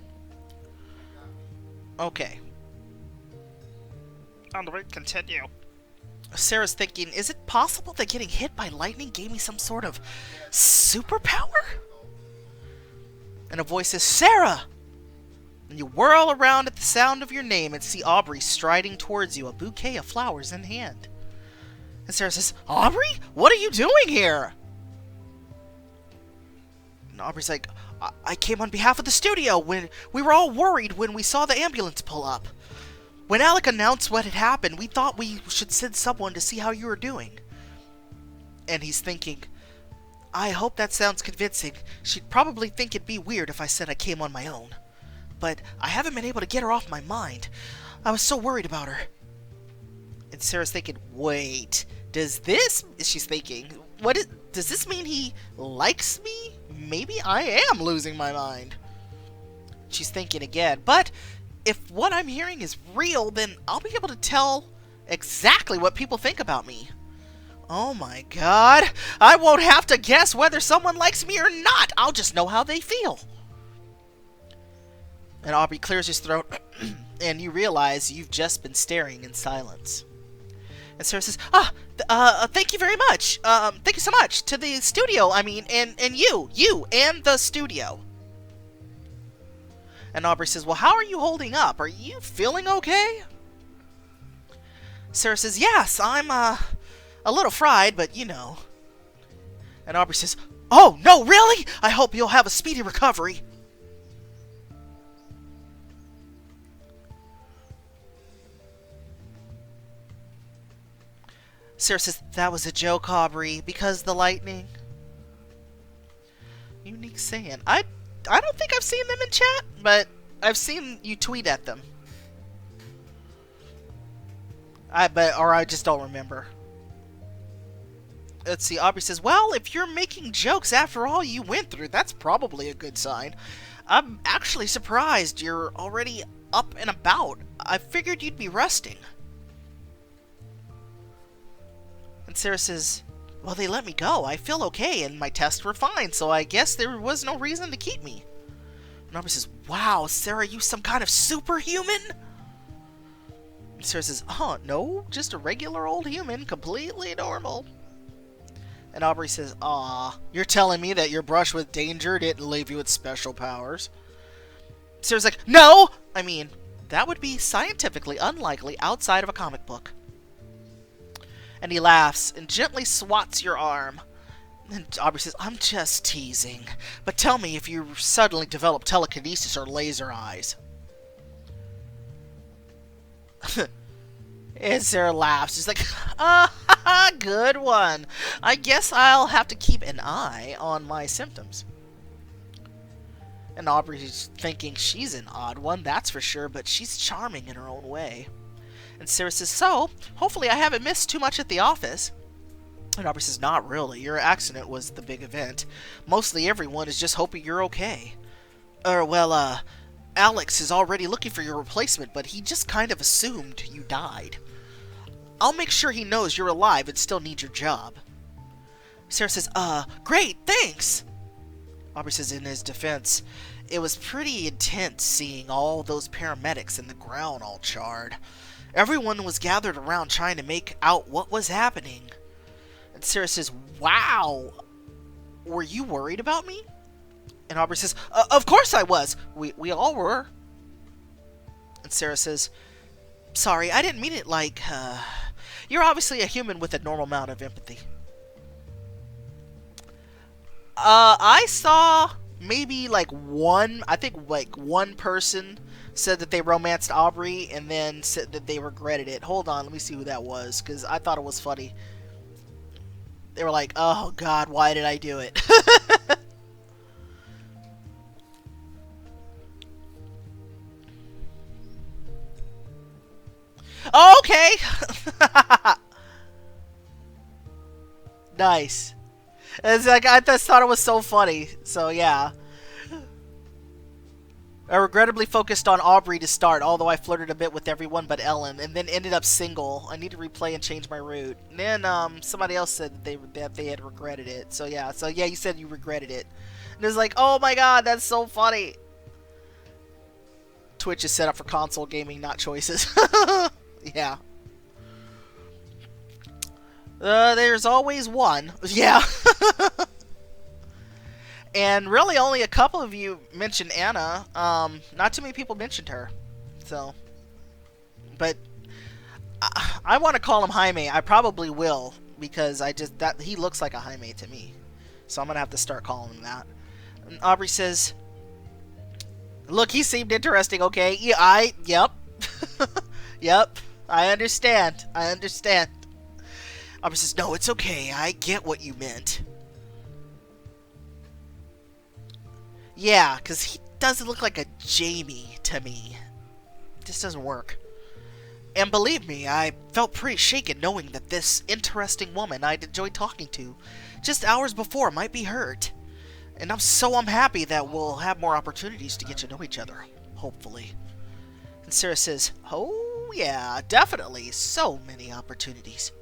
Okay. Andre, continue. Sarah's thinking, is it possible that getting hit by lightning gave me some sort of superpower? And a voice says, Sarah! And you whirl around at the sound of your name and see Aubrey striding towards you, a bouquet of flowers in hand. And Sarah says, Aubrey? What are you doing here? And Aubrey's like, I came on behalf of the studio when we were all worried when we saw the ambulance pull up. When Alec announced what had happened, we thought we should send someone to see how you were doing. And he's thinking, I hope that sounds convincing. She'd probably think it'd be weird if I said I came on my own. But I haven't been able to get her off my mind. I was so worried about her. And Sarah's thinking, wait, she's thinking, does this mean he likes me? Maybe I am losing my mind. She's thinking again, but if what I'm hearing is real, then I'll be able to tell exactly what people think about me. Oh my god, I won't have to guess whether someone likes me or not. I'll just know how they feel. And Aubrey clears his throat, and you realize you've just been staring in silence. And Sarah says, thank you very much. Thank you so much to the studio, and you, and the studio. And Aubrey says, well, how are you holding up? Are you feeling okay? Sarah says, yes, I'm, a little fried, but you know. And Aubrey says, oh, no, really? I hope you'll have a speedy recovery. Sarah says, that was a joke, Aubrey, because the lightning. Unique saying. I don't think I've seen them in chat, but I've seen you tweet at them. Or I just don't remember. Let's see, Aubrey says, well, if you're making jokes after all you went through, that's probably a good sign. I'm actually surprised you're already up and about. I figured you'd be resting. And Sarah says, well, they let me go. I feel okay, and my tests were fine, so I guess there was no reason to keep me. And Aubrey says, wow, Sarah, you some kind of superhuman? And Sarah says, oh, no, just a regular old human, completely normal. And Aubrey says, aw, you're telling me that your brush with danger didn't leave you with special powers? Sarah's like, no! That would be scientifically unlikely outside of a comic book. And he laughs and gently swats your arm. And Aubrey says, I'm just teasing. But tell me if you suddenly develop telekinesis or laser eyes. And Sarah laughs. She's like, good one. I guess I'll have to keep an eye on my symptoms. And Aubrey's thinking she's an odd one, that's for sure, but she's charming in her own way. And Sarah says, so, hopefully I haven't missed too much at the office. And Aubrey says, not really. Your accident was the big event. Mostly everyone is just hoping you're okay. Alex is already looking for your replacement, but he just kind of assumed you died. I'll make sure he knows you're alive and still need your job. Sarah says, great, thanks. Aubrey says in his defense, it was pretty intense seeing all those paramedics and the ground all charred. Everyone was gathered around trying to make out what was happening. And Sarah says, wow, were you worried about me? And Aubrey says, of course I was. We all were. And Sarah says, sorry, I didn't mean it like, you're obviously a human with a normal amount of empathy. I saw maybe one person said that they romanced Aubrey and then said that they regretted it. Hold on, let me see who that was, because I thought it was funny. They were like, oh god, why did I do it? Okay! Nice. It's like, I just thought it was so funny, so yeah. I regrettably focused on Aubrey to start, although I flirted a bit with everyone but Ellen, and then ended up single. I need to replay and change my route. And then somebody else said that they had regretted it. So yeah, you said you regretted it. And it was like, oh my god, that's so funny. Twitch is set up for console gaming, not choices. Yeah. There's always one. Yeah. And really only a couple of you mentioned Anna. Not too many people mentioned her. So, but I want to call him Jaime. I probably will, because he looks like a Jaime to me. So I'm going to have to start calling him that. And Aubrey says, look, he seemed interesting, okay? Yeah, yep. Yep. I understand. Aubrey says, no, it's okay. I get what you meant. Yeah, because he doesn't look like a Jamie to me. This doesn't work. And believe me, I felt pretty shaken knowing that this interesting woman I'd enjoyed talking to just hours before might be hurt. And I'm happy that we'll have more opportunities to get to know each other. Hopefully. And Sarah says, oh yeah, definitely. So many opportunities.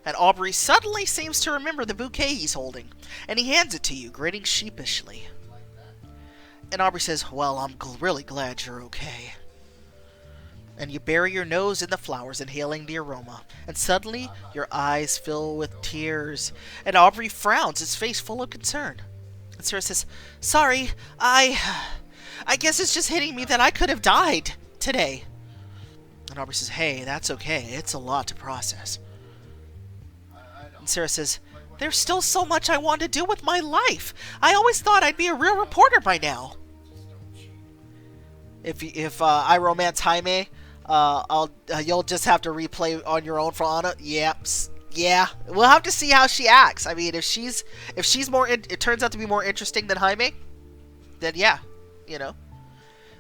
And Aubrey suddenly seems to remember the bouquet he's holding, and he hands it to you, grinning sheepishly. And Aubrey says, well, I'm really glad you're okay. And you bury your nose in the flowers, inhaling the aroma, and suddenly your eyes fill with tears, and Aubrey frowns, his face full of concern. And Sarah says, sorry, I guess it's just hitting me that I could have died today. And Aubrey says, hey, that's okay, it's a lot to process. And Sarah says, there's still so much I want to do with my life. I always thought I'd be a real reporter by now. If I romance Jaime, you'll just have to replay on your own for Anna. Yep. Yeah. We'll have to see how she acts. I mean, if she's more, it turns out to be more interesting than Jaime, then yeah, you know.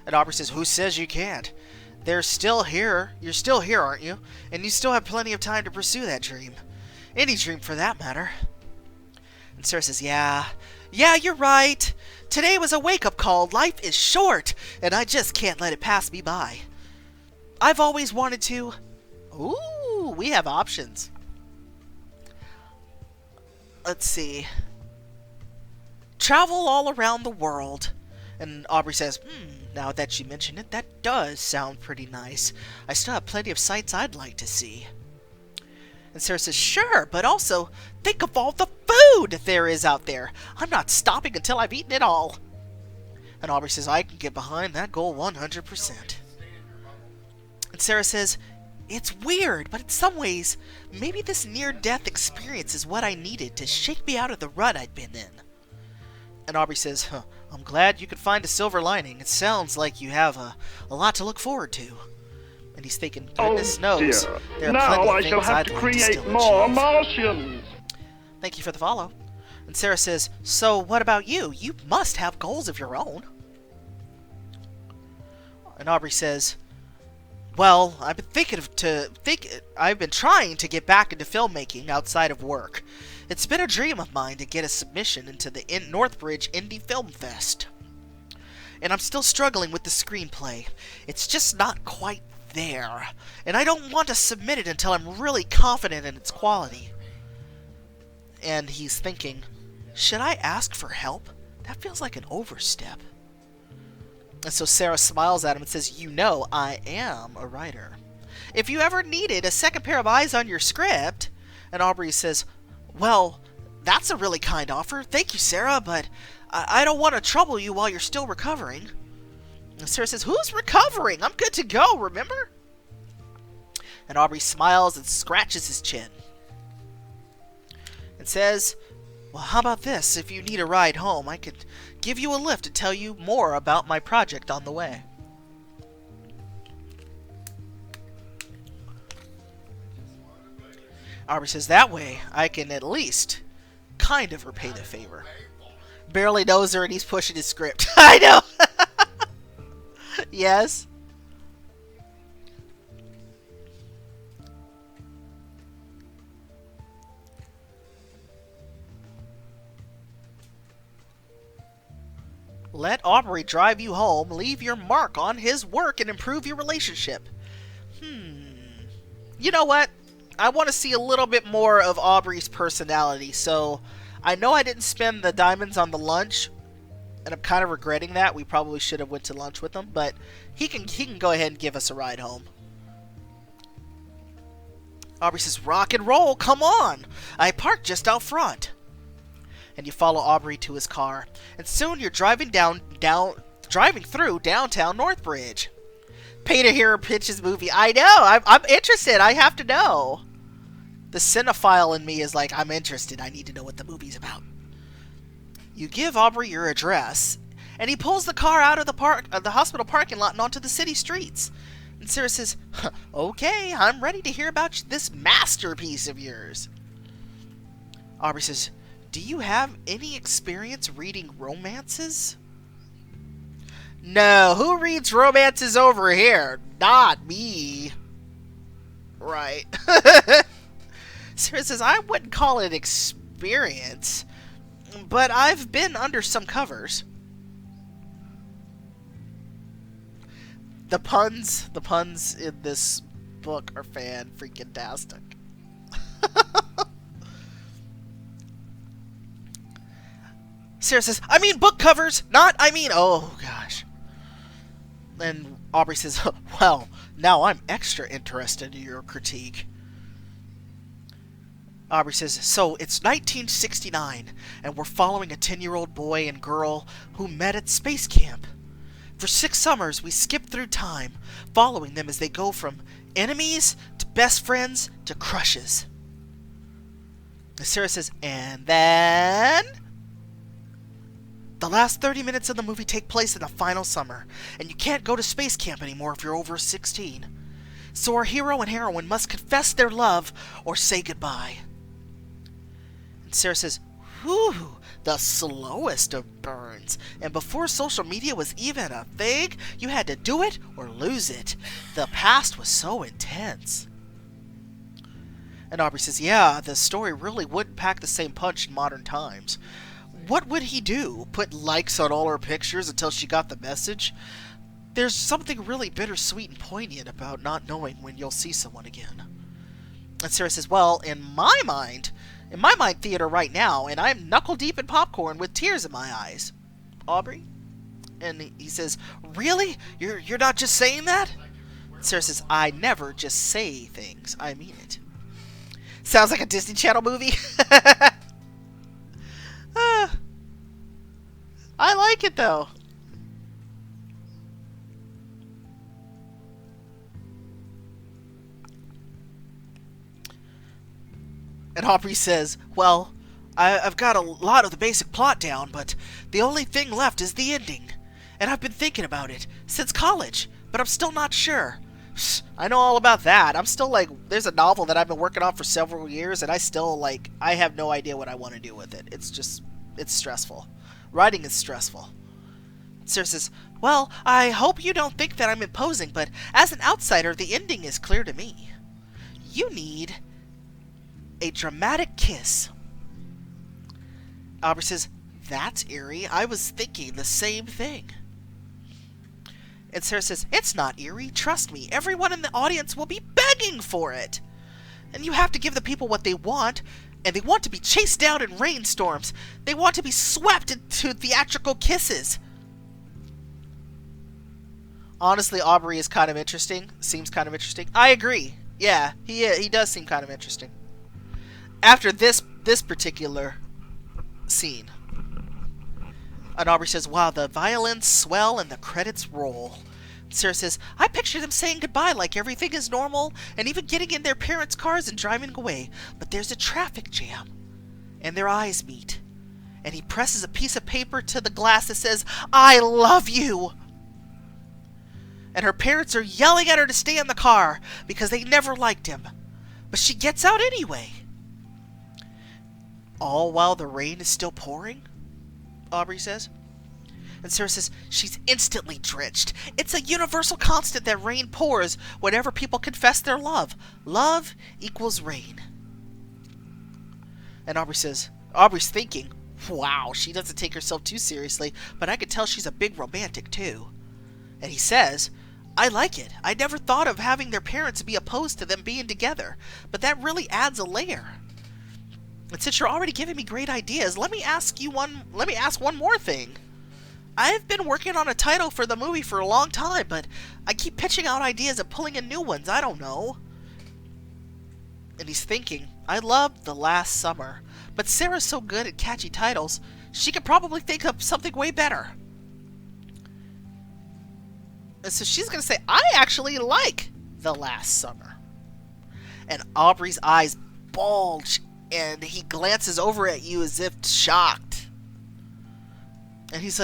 And Aubrey says, who says you can't? They're still here. You're still here, aren't you? And you still have plenty of time to pursue that dream. Any dream for that matter. And Sarah says, yeah, you're right. Today was a wake-up call. Life is short, and I just can't let it pass me by. I've always wanted to... Ooh, we have options. Let's see. Travel all around the world. And Aubrey says, now that you mention it, that does sound pretty nice. I still have plenty of sights I'd like to see. And Sarah says, sure, but also think of all the food there is out there. I'm not stopping until I've eaten it all. And Aubrey says, I can get behind that goal 100%. And Sarah says, it's weird, but in some ways, maybe this near-death experience is what I needed to shake me out of the rut I'd been in. And Aubrey says, I'm glad you could find a silver lining. It sounds like you have a lot to look forward to. And he's thinking, goodness knows, dear. There are now plenty of I things shall have I'd to like create still more achieve. Martians. Thank you for the follow. And Sarah says, so what about you? You must have goals of your own. And Aubrey says, well, I've been trying to get back into filmmaking outside of work. It's been a dream of mine to get a submission into the Northbridge Indie Film Fest. And I'm still struggling with the screenplay. It's just not quite there. And I don't want to submit it until I'm really confident in its quality. And he's thinking, should I ask for help? That feels like an overstep. And so Sarah smiles at him and says, you know, I am a writer. If you ever needed a second pair of eyes on your script. And Aubrey says, well, that's a really kind offer. Thank you, Sarah, but I don't want to trouble you while you're still recovering. And Sarah says, who's recovering? I'm good to go, remember? And Aubrey smiles and scratches his chin. And says, well, how about this? If you need a ride home, I could give you a lift and tell you more about my project on the way. Aubrey says, that way, I can at least kind of repay the favor. Barely knows her and he's pushing his script. I know! Yes? Let Aubrey drive you home, leave your mark on his work, and improve your relationship. You know what? I want to see a little bit more of Aubrey's personality, so I know I didn't spend the diamonds on the lunch, and I'm kind of regretting that. We probably should have went to lunch with him, but he can go ahead and give us a ride home. Aubrey says, rock and roll, come on. I parked just out front. And you follow Aubrey to his car. And soon you're driving through downtown Northbridge. Peter here pitches movie. I know, I'm interested. I have to know. The cinephile in me is like, I'm interested. I need to know what the movie's about. You give Aubrey your address, and he pulls the car out of the hospital parking lot and onto the city streets. And Sarah says, okay, I'm ready to hear about this masterpiece of yours. Aubrey says, do you have any experience reading romances? No, who reads romances over here? Not me. Right. Sarah says, I wouldn't call it experience, but I've been under some covers. The puns in this book are fan-freaking-tastic. Sarah says, I mean book covers, oh gosh. And Aubrey says, well, now I'm extra interested in your critique. Aubrey says, so it's 1969, and we're following a 10-year-old boy and girl who met at space camp. For 6 summers, we skip through time, following them as they go from enemies to best friends to crushes. And Sarah says, and then... The last 30 minutes of the movie take place in the final summer, and you can't go to space camp anymore if you're over 16. So our hero and heroine must confess their love or say goodbye. And Sarah says, whew, the slowest of burns. And before social media was even a thing, you had to do it or lose it. The past was so intense. And Aubrey says, yeah, the story really wouldn't pack the same punch in modern times. What would he do? Put likes on all her pictures until she got the message? There's something really bittersweet and poignant about not knowing when you'll see someone again. And Sarah says, well, in my mind theater right now, and I'm knuckle deep in popcorn with tears in my eyes. Aubrey? And he says, really? You're not just saying that? Sarah says, I never just say things. I mean it. Sounds like a Disney Channel movie. I like it, though. And Aubrey says, well, I've got a lot of the basic plot down, but the only thing left is the ending. And I've been thinking about it since college, but I'm still not sure. I know all about that. I'm still like, there's a novel that I've been working on for several years, and I still, I have no idea what I want to do with it. It's stressful. Writing is stressful. Sarah says, well, I hope you don't think that I'm imposing, but as an outsider, the ending is clear to me. You need a dramatic kiss. Aubrey says, that's eerie. I was thinking the same thing. And Sarah says, it's not eerie. Trust me. Everyone in the audience will be begging for it. And you have to give the people what they want. And they want to be chased down in rainstorms. They want to be swept into theatrical kisses. Honestly, Aubrey is kind of interesting. Seems kind of interesting. I agree. Yeah, he does seem kind of interesting. After this particular scene. And Aubrey says, wow, the violins swell and the credits roll. Sarah says, I picture them saying goodbye like everything is normal and even getting in their parents' cars and driving away. But there's a traffic jam. And their eyes meet. And he presses a piece of paper to the glass that says, I love you. And her parents are yelling at her to stay in the car because they never liked him. But she gets out anyway. All while the rain is still pouring? Aubrey says. And Sarah says, she's instantly drenched. It's a universal constant that rain pours whenever people confess their love. Love equals rain. And Aubrey says, Aubrey's thinking, wow, she doesn't take herself too seriously, but I could tell she's a big romantic too. And he says, I like it. I never thought of having their parents be opposed to them being together, but that really adds a layer. And since you're already giving me great ideas, let me ask one more thing. I've been working on a title for the movie for a long time, but I keep pitching out ideas and pulling in new ones. I don't know. And he's thinking, I loved The Last Summer, but Sarah's so good at catchy titles, she could probably think of something way better. And so she's going to say, I actually like The Last Summer. And Aubrey's eyes bulge, and he glances over at you as if shocked. And he's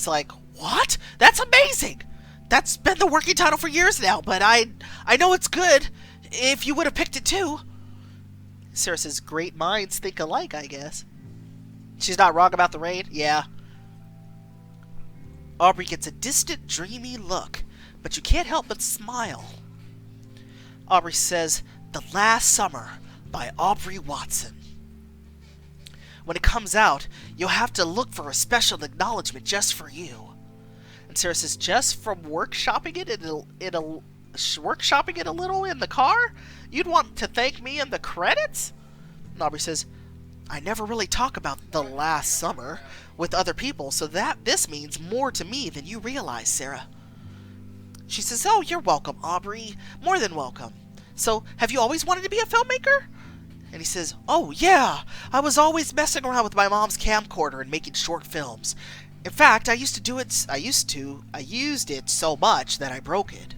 like, what? That's amazing! That's been the working title for years now, but I know it's good if you would have picked it too. Sarah says, great minds think alike, I guess. She's not wrong about the rain? Yeah. Aubrey gets a distant, dreamy look, but you can't help but smile. Aubrey says, The Last Summer by Aubrey Watson. When it comes out, you'll have to look for a special acknowledgement just for you. And Sarah says, just from workshopping it a little in the car? You'd want to thank me in the credits? And Aubrey says, I never really talk about The Last Summer with other people, so this means more to me than you realize, Sarah. She says, oh, you're welcome, Aubrey. More than welcome. So, have you always wanted to be a filmmaker? And he says, oh, yeah. I was always messing around with my mom's camcorder and making short films. In fact, I used it so much that I broke it.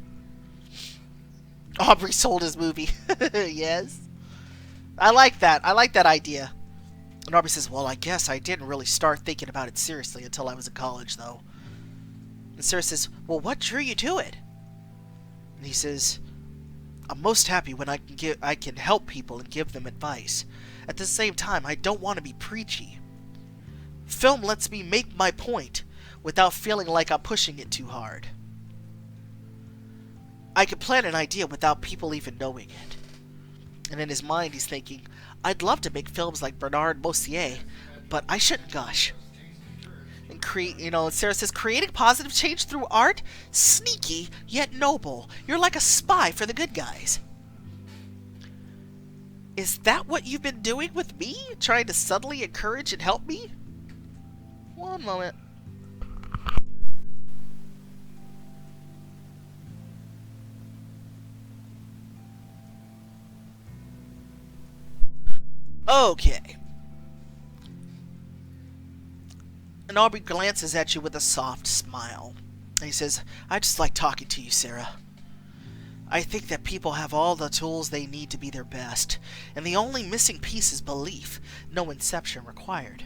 Aubrey sold his movie. Yes. I like that. I like that idea. And Aubrey says, well, I guess I didn't really start thinking about it seriously until I was in college, though. And Sarah says, well, what drew you to it? And he says, I'm most happy when I can help people and give them advice. At the same time, I don't want to be preachy. Film lets me make my point without feeling like I'm pushing it too hard. I can plan an idea without people even knowing it. And in his mind, he's thinking, I'd love to make films like Bernard Mossier, but I shouldn't gush. And Sarah says, creating positive change through art? Sneaky, yet noble. You're like a spy for the good guys. Is that what you've been doing with me? Trying to subtly encourage and help me? One moment. Okay. And Aubrey glances at you with a soft smile. And he says, I just like talking to you, Sarah. I think that people have all the tools they need to be their best, and the only missing piece is belief, no inception required.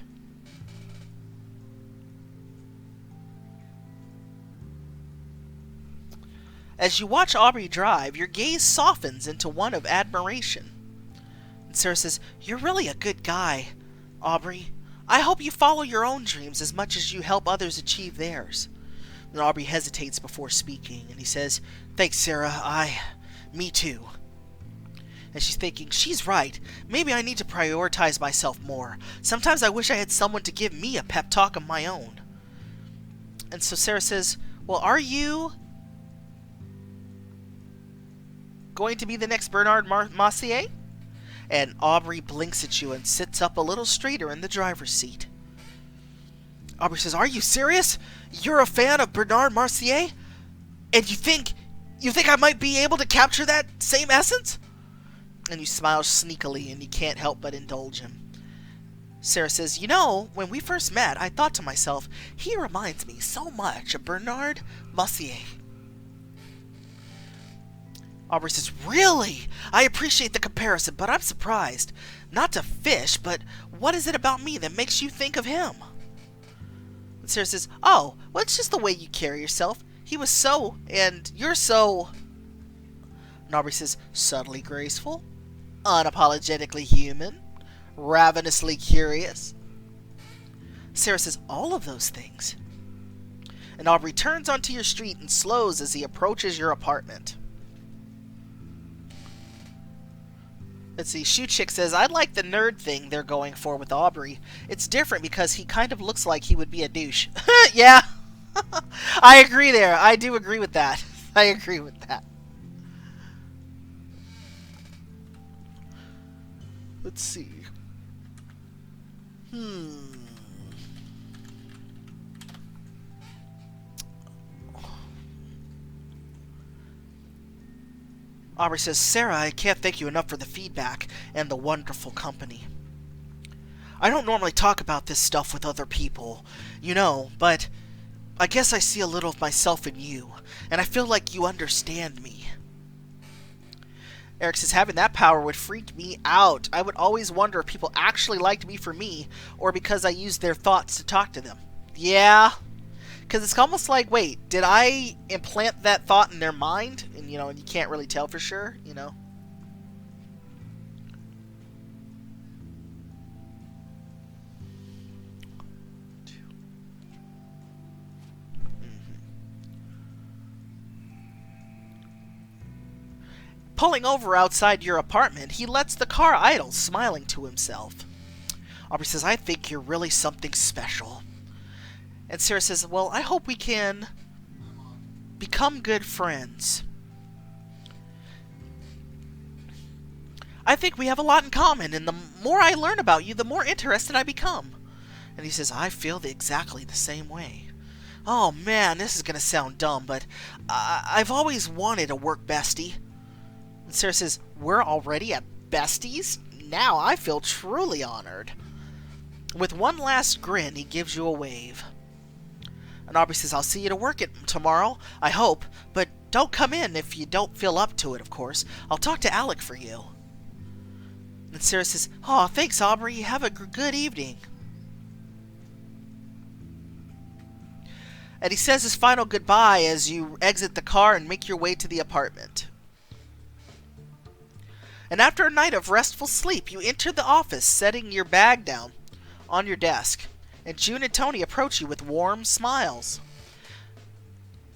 As you watch Aubrey drive, your gaze softens into one of admiration. And Sarah says, you're really a good guy, Aubrey. I hope you follow your own dreams as much as you help others achieve theirs. And Aubrey hesitates before speaking, and he says, thanks, Sarah. Me too. And she's thinking, she's right. Maybe I need to prioritize myself more. Sometimes I wish I had someone to give me a pep talk of my own. And so Sarah says, well, are you going to be the next Bernard Mossier? And Aubrey blinks at you and sits up a little straighter in the driver's seat. Aubrey says, are you serious? You're a fan of Bernard Mossier? And you think I might be able to capture that same essence? And you smile sneakily, and you can't help but indulge him. Sarah says, when we first met, I thought to myself, he reminds me so much of Bernard Mossier. Aubrey says, really? I appreciate the comparison, but I'm surprised. Not to fish, but what is it about me that makes you think of him? And Sarah says, oh, well, it's just the way you carry yourself. He was so, and you're so... And Aubrey says, subtly graceful, unapologetically human, ravenously curious. Sarah says, all of those things. And Aubrey turns onto your street and slows as he approaches your apartment. Let's see, Shoe Chick says, I like the nerd thing they're going for with Aubrey. It's different because he kind of looks like he would be a douche. Yeah, I agree there. I do agree with that. I agree with that. Let's see. Aubrey says, Sarah, I can't thank you enough for the feedback and the wonderful company. I don't normally talk about this stuff with other people, but I guess I see a little of myself in you, and I feel like you understand me. Eric says, having that power would freak me out. I would always wonder if people actually liked me for me, or because I used their thoughts to talk to them. Yeah, because it's almost like, wait, did I implant that thought in their mind? And, and you can't really tell for sure, Pulling over outside your apartment, he lets the car idle, smiling to himself. Aubrey says, I think you're really something special. And Sarah says, well, I hope we can become good friends. I think we have a lot in common, and the more I learn about you, the more interested I become. And he says, I feel exactly the same way. Oh man, this is going to sound dumb, but I've always wanted a work bestie. And Sarah says, we're already at besties? Now I feel truly honored. With one last grin, he gives you a wave. And Aubrey says, I'll see you to work tomorrow, I hope, but don't come in if you don't feel up to it, of course. I'll talk to Alec for you. And Sarah says, oh, thanks, Aubrey. Have a good evening. And he says his final goodbye as you exit the car and make your way to the apartment. And after a night of restful sleep, you enter the office, setting your bag down on your desk. And June and Tony approach you with warm smiles.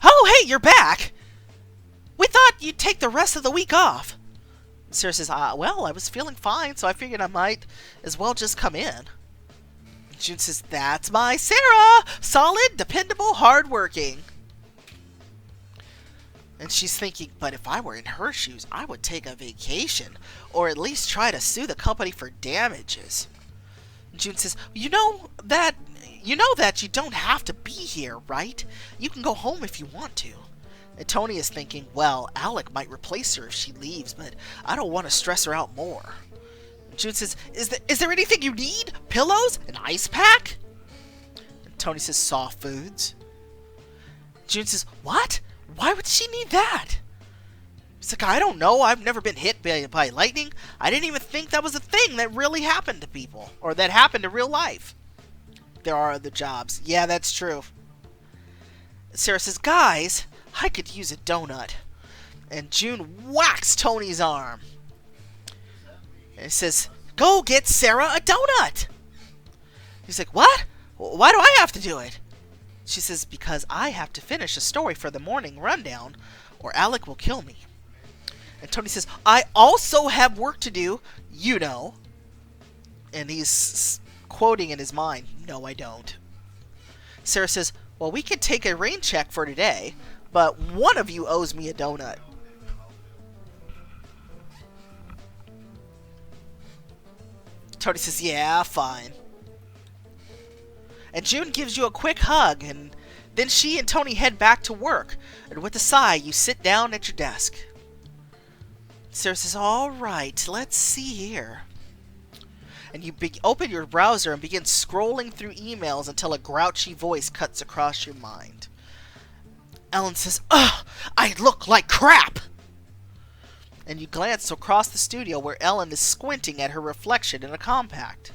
Oh, hey, you're back! We thought you'd take the rest of the week off. And Sarah says, well, I was feeling fine, so I figured I might as well just come in. And June says, that's my Sarah! Solid, dependable, hardworking. And she's thinking, but if I were in her shoes, I would take a vacation, or at least try to sue the company for damages. And June says, you know that you don't have to be here, right? You can go home if you want to. And Tony is thinking, well, Alec might replace her if she leaves, but I don't want to stress her out more. And June says, is there anything you need? Pillows? An ice pack? And Tony says, soft foods. June says, what? Why would she need that? He's like, I don't know. I've never been hit by lightning. I didn't even think that was a thing that really happened to people. Or that happened in real life. There are other jobs. Yeah, that's true. Sarah says, guys, I could use a donut. And June whacks Tony's arm. And he says, go get Sarah a donut. He's like, what? Why do I have to do it? She says, because I have to finish a story for the morning rundown, or Alec will kill me. And Tony says, I also have work to do, And he's quoting in his mind, no, I don't. Sarah says, well, we can take a rain check for today, but one of you owes me a donut. Tony says, yeah, fine. And June gives you a quick hug, and then she and Tony head back to work. And with a sigh, you sit down at your desk. Sarah says, all right, let's see here. And you open your browser and begin scrolling through emails until a grouchy voice cuts across your mind. Ellen says, ugh, I look like crap! And you glance across the studio where Ellen is squinting at her reflection in a compact.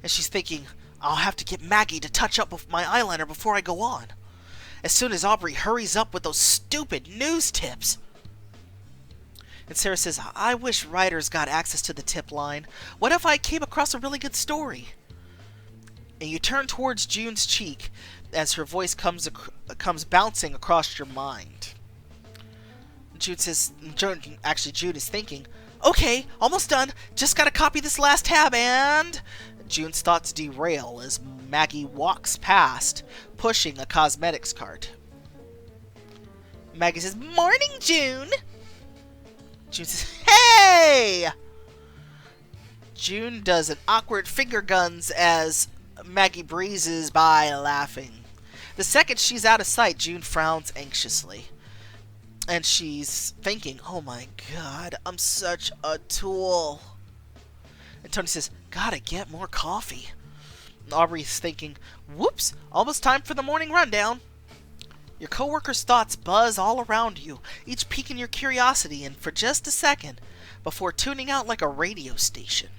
And she's thinking, I'll have to get Maggie to touch up with my eyeliner before I go on. As soon as Aubrey hurries up with those stupid news tips. And Sarah says, I wish writers got access to the tip line. What if I came across a really good story? And you turn towards June's cheek as her voice comes bouncing across your mind. June is thinking, okay, almost done. Just gotta copy this last tab and... June's thoughts derail as Maggie walks past, pushing a cosmetics cart. Maggie says, morning, June! June says, hey! June does an awkward finger guns as Maggie breezes by laughing. The second she's out of sight, June frowns anxiously. And she's thinking, oh my god, I'm such a tool. And Tony says, gotta get more coffee. And Aubrey's thinking, whoops, almost time for the morning rundown. Your coworkers' thoughts buzz all around you, each piquing your curiosity, and for just a second, before tuning out like a radio station.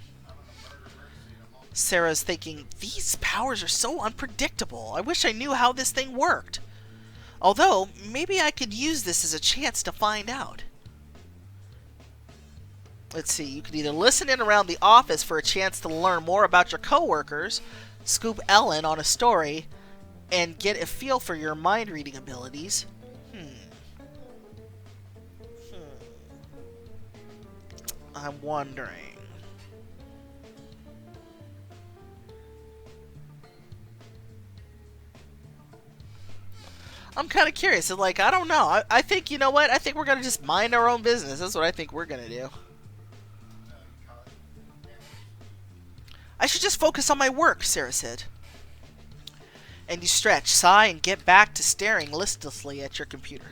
Sarah's thinking, these powers are so unpredictable. I wish I knew how this thing worked. Although, maybe I could use this as a chance to find out. Let's see, you can either listen in around the office for a chance to learn more about your coworkers, scoop Ellen on a story, and get a feel for your mind-reading abilities. I'm wondering. I'm kind of curious. Like, I don't know. I think, you know what? I think we're going to just mind our own business. That's what I think we're going to do. I should just focus on my work, Sarah said. And you stretch, sigh, and get back to staring listlessly at your computer.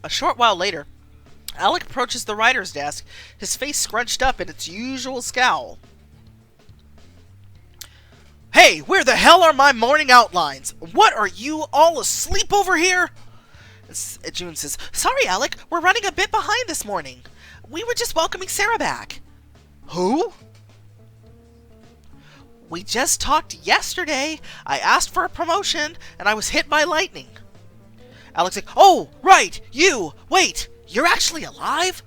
A short while later, Alec approaches the writer's desk, his face scrunched up in its usual scowl. Hey, where the hell are my morning outlines? What, are you all asleep over here? June says, sorry, Alec, we're running a bit behind this morning. We were just welcoming Sarah back. Who? We just talked yesterday. I asked for a promotion, and I was hit by lightning. Alec's like, oh, right, you. Wait, you're actually alive?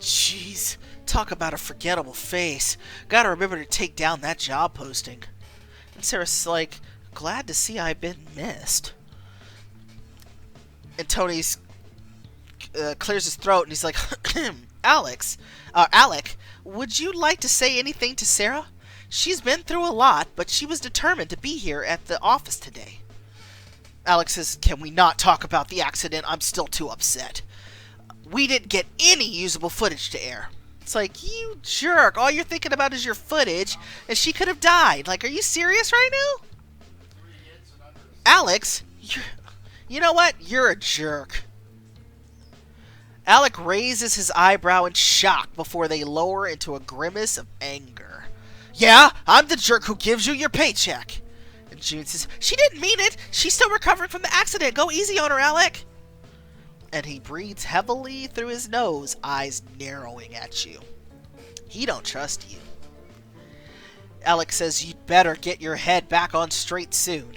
Jeez, talk about a forgettable face. Gotta remember to take down that job posting. And Sarah's like, glad to see I've been missed. And Tony's clears his throat, and he's like, Alec, would you like to say anything to Sarah? She's been through a lot, but she was determined to be here at the office today. Alex says, can we not talk about the accident? I'm still too upset. We didn't get any usable footage to air. It's like, you jerk. All you're thinking about is your footage, and she could have died. Like, are you serious right now? Alex, you know what? You're a jerk. Alec raises his eyebrow in shock before they lower into a grimace of anger. Yeah, I'm the jerk who gives you your paycheck. And June says, she didn't mean it. She's still recovering from the accident. Go easy on her, Alec. And he breathes heavily through his nose, eyes narrowing at you. He don't trust you. Alec says, you'd better get your head back on straight soon.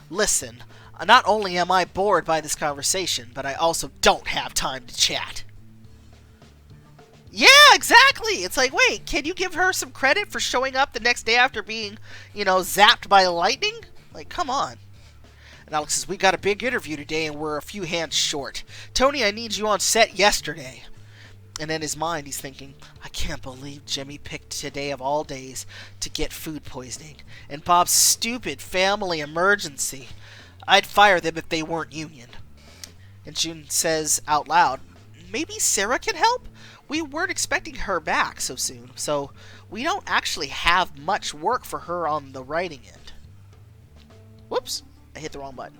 Listen, not only am I bored by this conversation, but I also don't have time to chat. Yeah, exactly. It's like, wait, can you give her some credit for showing up the next day after being, zapped by lightning? Like, come on. And Alex says, we got a big interview today and we're a few hands short. Tony, I need you on set yesterday. And in his mind, he's thinking, I can't believe Jimmy picked today of all days to get food poisoning. And Bob's stupid family emergency. I'd fire them if they weren't union. And June says out loud, maybe Sarah can help? We weren't expecting her back so soon, so we don't actually have much work for her on the writing end. Whoops, I hit the wrong button.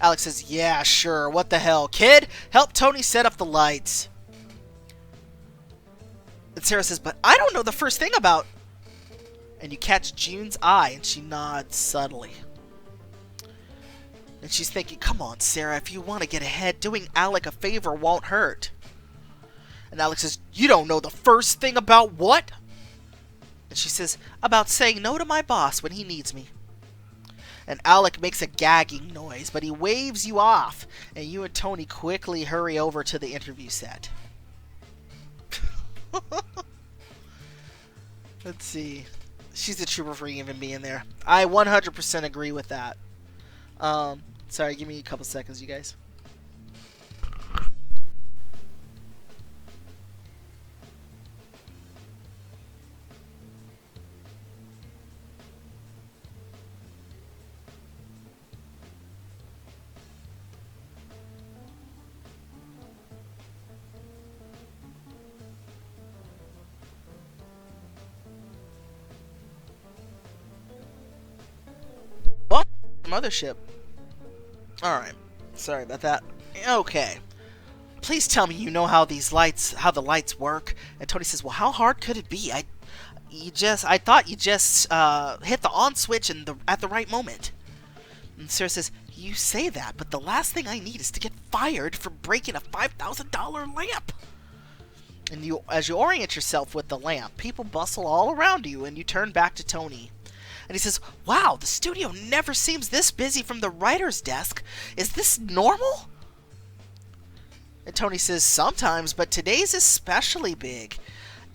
Alex says, yeah, sure, what the hell. Kid, help Tony set up the lights. And Sarah says, but I don't know the first thing about... And you catch June's eye, and she nods subtly. And she's thinking, come on, Sarah, if you want to get ahead, doing Alec a favor won't hurt. And Alex says, you don't know the first thing about what? And she says, about saying no to my boss when he needs me. And Alec makes a gagging noise, but he waves you off, and you and Tony quickly hurry over to the interview set. Let's see. She's a trooper for even being there. I 100% agree with that. Sorry, give me a couple seconds, you guys. mothership. Alright. Sorry about that. Okay. Please tell me you know how the lights work. And Tony says, well, how hard could it be? I thought you just hit the on switch at the right moment. And Sarah says, you say that, but the last thing I need is to get fired for breaking a $5,000 lamp. And as you orient yourself with the lamp, people bustle all around you, and you turn back to Tony. And he says, wow, the studio never seems this busy from the writer's desk. Is this normal? And Tony says, sometimes, but today's especially big.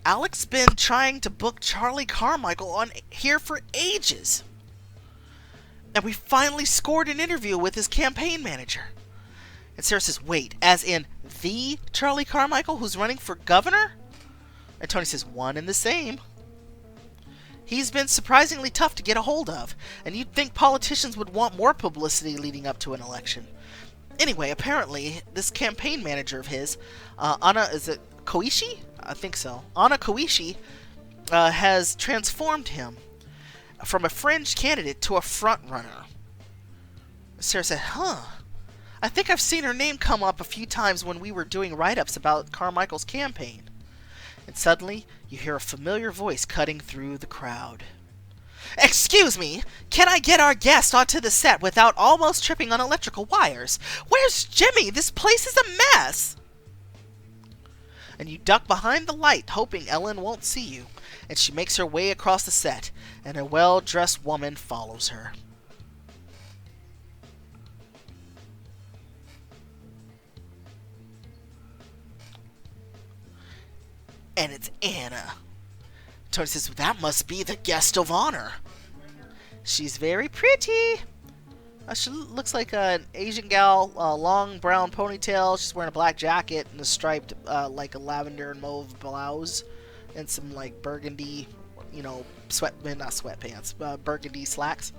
Alec's been trying to book Charlie Carmichael on here for ages. And we finally scored an interview with his campaign manager. And Sarah says, wait, as in the Charlie Carmichael who's running for governor? And Tony says, one and the same. He's been surprisingly tough to get a hold of, and you'd think politicians would want more publicity leading up to an election. Anyway, apparently, this campaign manager of his, Anna, is it Koishi? I think so. Anna Koishi has transformed him from a fringe candidate to a front runner. Sarah said, I think I've seen her name come up a few times when we were doing write-ups about Carmichael's campaign. And suddenly, you hear a familiar voice cutting through the crowd. Excuse me, can I get our guest onto the set without almost tripping on electrical wires? Where's Jimmy? This place is a mess! And you duck behind the light, hoping Ellen won't see you, and she makes her way across the set, and a well-dressed woman follows her. And it's Anna. Tony says, that must be the guest of honor. She's very pretty. She looks like an Asian gal, long brown ponytail. She's wearing a black jacket and a striped, like a lavender and mauve blouse, and some like burgundy, not sweatpants, burgundy slacks.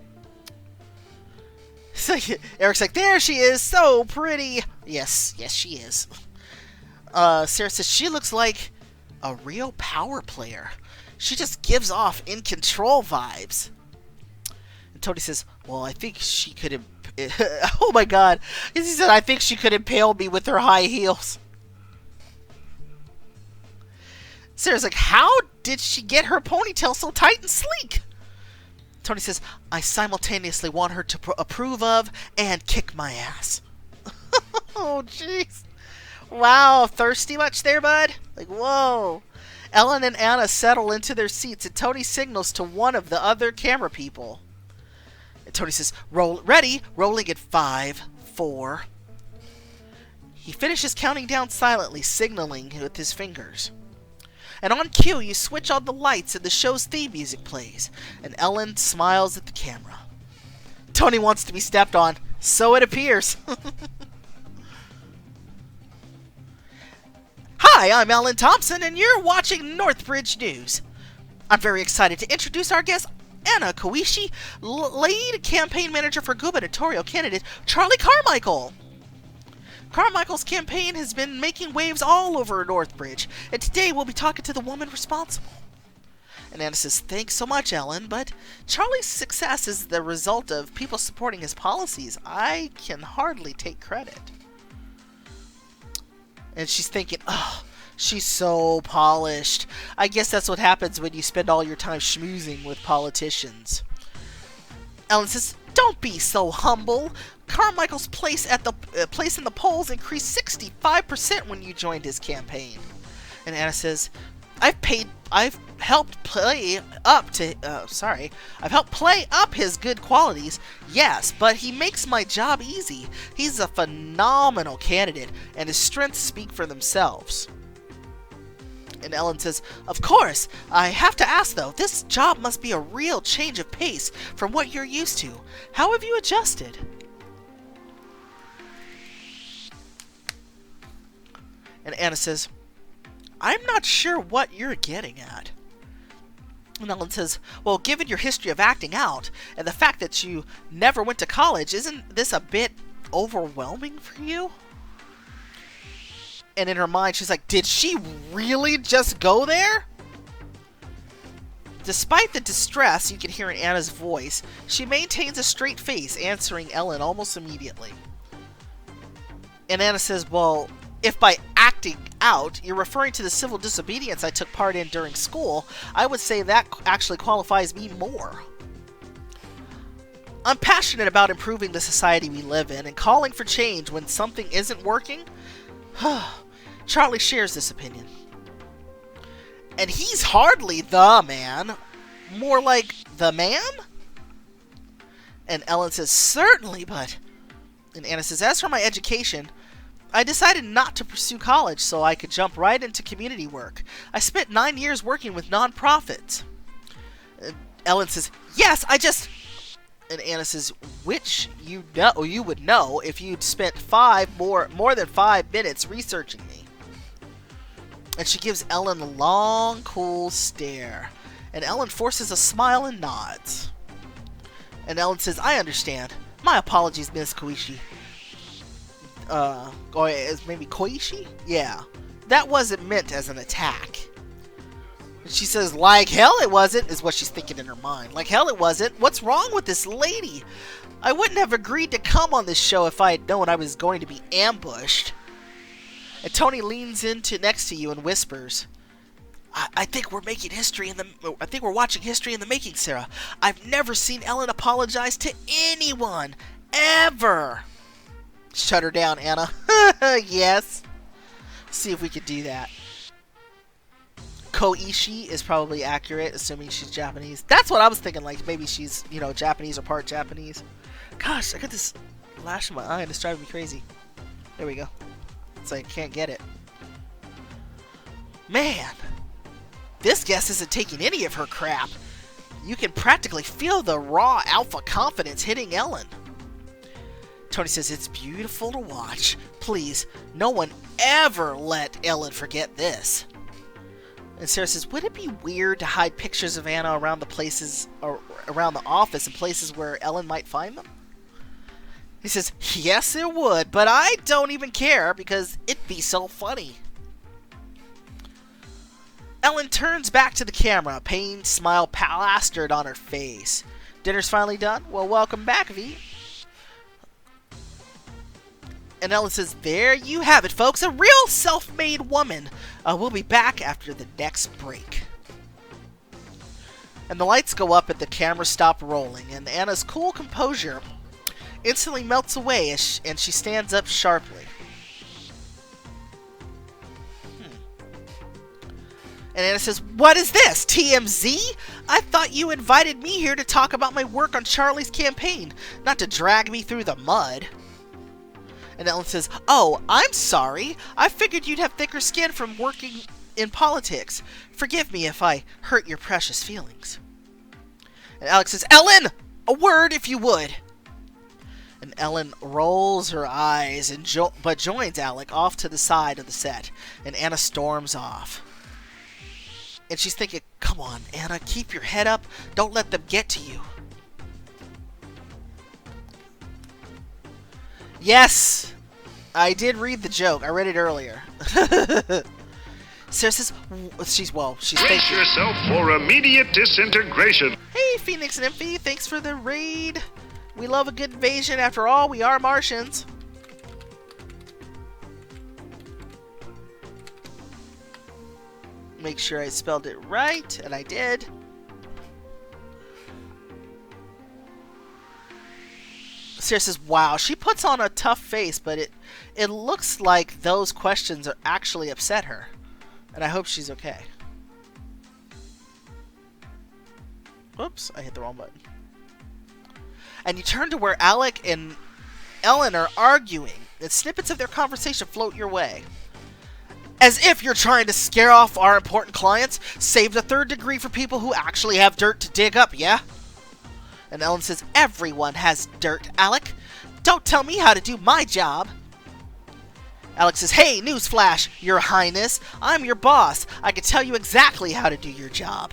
So Eric's like, there she is, so pretty. Yes, she is. Sarah says she looks like a real power player. She just gives off in control vibes. And Tony says, well, I think she could oh my god. He said, I think she could impale me with her high heels. Sarah's like, how did she get her ponytail so tight and sleek? Tony says, I simultaneously want her to approve of and kick my ass. Oh, jeez. Wow, thirsty much there, bud? Like, whoa. Ellen and Anna settle into their seats, and Tony signals to one of the other camera people. And Tony says, ready, rolling at 5, 4. He finishes counting down silently, signaling with his fingers. And on cue, you switch on the lights and the show's theme music plays, and Ellen smiles at the camera. Tony wants to be stepped on, so it appears. Hi, I'm Alan Thompson, and you're watching Northbridge News. I'm very excited to introduce our guest, Anna Koishi, lead campaign manager for gubernatorial candidate Charlie Carmichael. Carmichael's campaign has been making waves all over Northbridge, and today we'll be talking to the woman responsible. And Anna says, thanks so much, Ellen, but Charlie's success is the result of people supporting his policies. I can hardly take credit. And she's thinking, oh, she's so polished. I guess that's what happens when you spend all your time schmoozing with politicians. Ellen says, don't be so humble. Carmichael's place in the polls increased 65% when you joined his campaign. And Anna says, I've helped play up his good qualities, yes, but he makes my job easy. He's a phenomenal candidate, and his strengths speak for themselves. And Ellen says, of course, I have to ask though, this job must be a real change of pace from what you're used to. How have you adjusted? And Anna says, I'm not sure what you're getting at. And Ellen says, well, given your history of acting out, and the fact that you never went to college, isn't this a bit overwhelming for you? And in her mind, she's like, did she really just go there? Despite the distress you can hear in Anna's voice, she maintains a straight face, answering Ellen almost immediately. And Anna says, well, if by acting out you're referring to the civil disobedience I took part in during school, I would say that actually qualifies me more. I'm passionate about improving the society we live in and calling for change when something isn't working. Charlie shares this opinion. And he's hardly the man. More like the man? And Ellen says, certainly, but... And Anna says, as for my education, I decided not to pursue college so I could jump right into community work. I spent 9 years working with nonprofits. And Ellen says, yes, I just... And Anna says, which you would know if you'd spent more than 5 minutes researching me. And she gives Ellen a long, cool stare. And Ellen forces a smile and nods. And Ellen says, I understand. My apologies, Miss Koichi. Or maybe Koichi? Yeah. That wasn't meant as an attack. And she says, like hell it wasn't, is what she's thinking in her mind. Like hell it wasn't. What's wrong with this lady? I wouldn't have agreed to come on this show if I had known I was going to be ambushed. And Tony leans next to you and whispers, I think we're making history I think we're watching history in the making, Sarah. I've never seen Ellen apologize to anyone. Ever. Shut her down, Anna. Yes. See if we could do that. Koichi is probably accurate, assuming she's Japanese. That's what I was thinking, like maybe she's, Japanese or part Japanese. Gosh, I got this lash in my eye and it's driving me crazy. There we go. It's like I can't get it. Man, this guest isn't taking any of her crap. You can practically feel the raw alpha confidence hitting Ellen. Tony says, it's beautiful to watch. Please, no one ever let Ellen forget this. And Sarah says, would it be weird to hide pictures of Anna around around the office in places where Ellen might find them? He says, yes it would, but I don't even care because it'd be so funny. Ellen turns back to the camera, a pained smile plastered on her face. Dinner's finally done? Well, welcome back, V. And Ellen says, there you have it, folks. A real self-made woman. We'll be back after the next break. And the lights go up and the camera stop rolling, and Anna's cool composure instantly melts away and she stands up sharply. And Anna says, what is this, TMZ? I thought you invited me here to talk about my work on Charlie's campaign, not to drag me through the mud. And Ellen says, oh, I'm sorry. I figured you'd have thicker skin from working in politics. Forgive me if I hurt your precious feelings. And Alex says, Ellen, a word if you would. And Ellen rolls her eyes but joins Alec off to the side of the set. And Anna storms off. And she's thinking, come on, Anna, keep your head up. Don't let them get to you. Yes, I did read the joke. I read it earlier. Sarah says, she's Brace thinking. yourself for immediate disintegration. Hey, Phoenix and Nymphy, thanks for the raid. We love a good invasion. After all, we are Martians. Make sure I spelled it right, and I did. Sarah says, wow, she puts on a tough face, but it looks like those questions are actually upset her. And I hope she's okay. Whoops, I hit the wrong button. And you turn to where Alec and Ellen are arguing, and snippets of their conversation float your way. As if you're trying to scare off our important clients, save the third degree for people who actually have dirt to dig up, yeah? And Ellen says, everyone has dirt, Alec. Don't tell me how to do my job. Alex says, hey, newsflash, your highness. I'm your boss. I can tell you exactly how to do your job.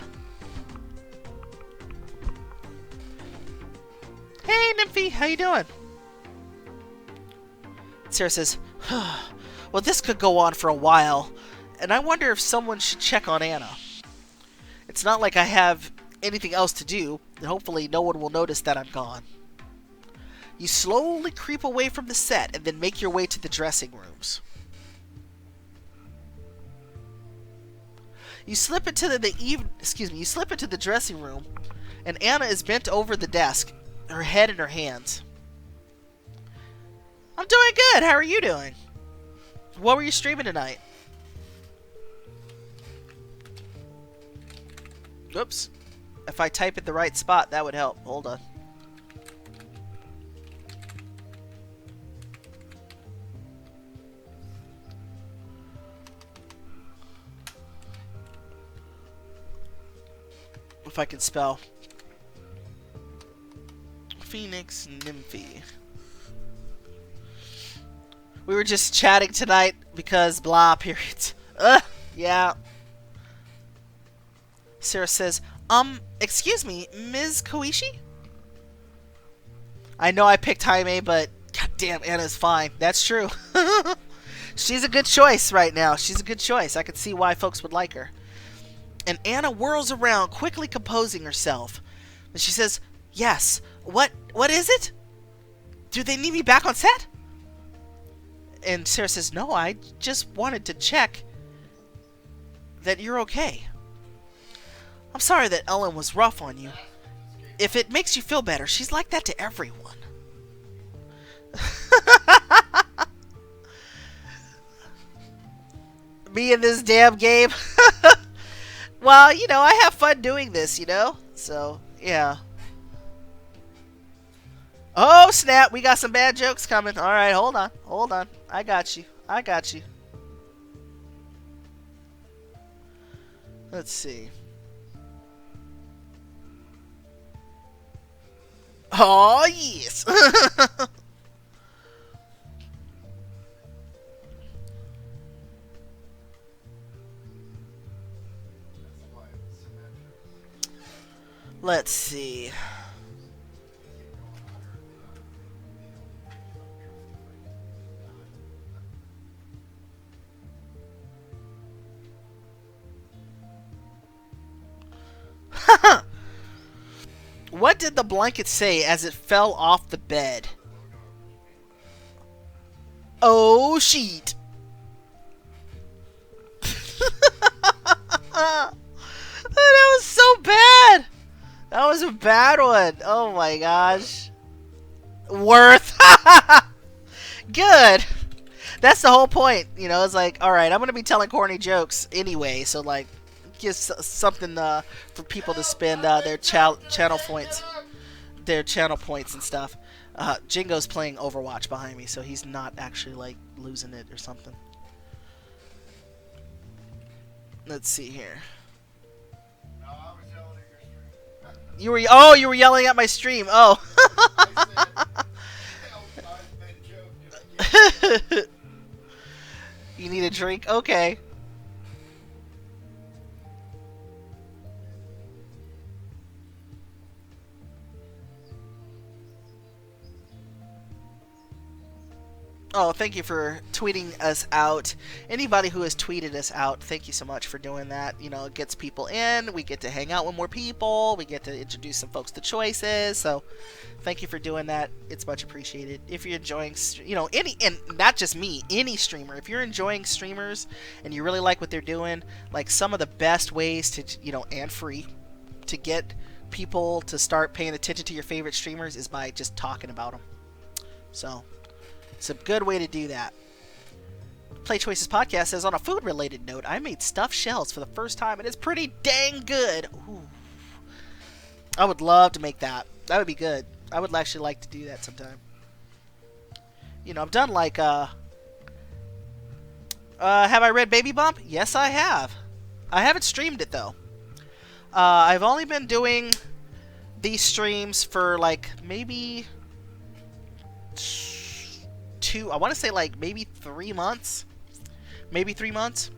Hey, Nymphy, how you doing? Sarah says, well, this could go on for a while, and I wonder if someone should check on Anna. It's not like I have anything else to do, and hopefully no one will notice that I'm gone. You slowly creep away from the set and then make your way to the dressing rooms. You slip into you slip into the dressing room, and Anna is bent over the desk, her head in her hands. I'm doing good. How are you doing? What were you streaming tonight? Oops. If I type at the right spot, that would help. Hold on. If I can spell. Phoenix Nymphy. We were just chatting tonight because blah, periods. Yeah. Sarah says, excuse me, Ms. Koishi? I know I picked Jaime, but goddamn, Anna's fine. That's true. She's a good choice right now. She's a good choice. I could see why folks would like her. And Anna whirls around, quickly composing herself. And she says, yes, what is it? Do they need me back on set? And Sarah says, no, I just wanted to check that you're okay. I'm sorry that Ellen was rough on you. If it makes you feel better, she's like that to everyone. Me in this damn game. Well, you know, I have fun doing this, you know? So, yeah. Oh, snap. We got some bad jokes coming. All right, hold on. Hold on. I got you. I got you. Let's see. Oh, yes. Let's see. What did the blanket say as it fell off the bed? Oh, sheet. That was so bad. That was a bad one. Oh my gosh. Worth. Good. That's the whole point. You know, it's like, alright, I'm going to be telling corny jokes anyway. So, like, give something for people to spend their channel points. Their channel points and stuff. Jingo's playing Overwatch behind me, so he's not actually, like, losing it or something. Let's see here. You were yelling at my stream. Oh. You need a drink? Okay. Oh, thank you for tweeting us out. Anybody who has tweeted us out, thank you so much for doing that. You know, it gets people in. We get to hang out with more people. We get to introduce some folks to choices. So, thank you for doing that. It's much appreciated. If you're enjoying, you know, and not just me, any streamer. If you're enjoying streamers and you really like what they're doing, like some of the best ways to, you know, and free, to get people to start paying attention to your favorite streamers is by just talking about them. So, it's a good way to do that. Play Choices Podcast says, on a food-related note, I made stuffed shells for the first time, and it's pretty dang good. Ooh. I would love to make that. That would be good. I would actually like to do that sometime. You know, I've done like, have I read Baby Bump? Yes, I have. I haven't streamed it, though. I've only been doing these streams for, like, maybe I want to say like maybe 3 months. Maybe 3 months.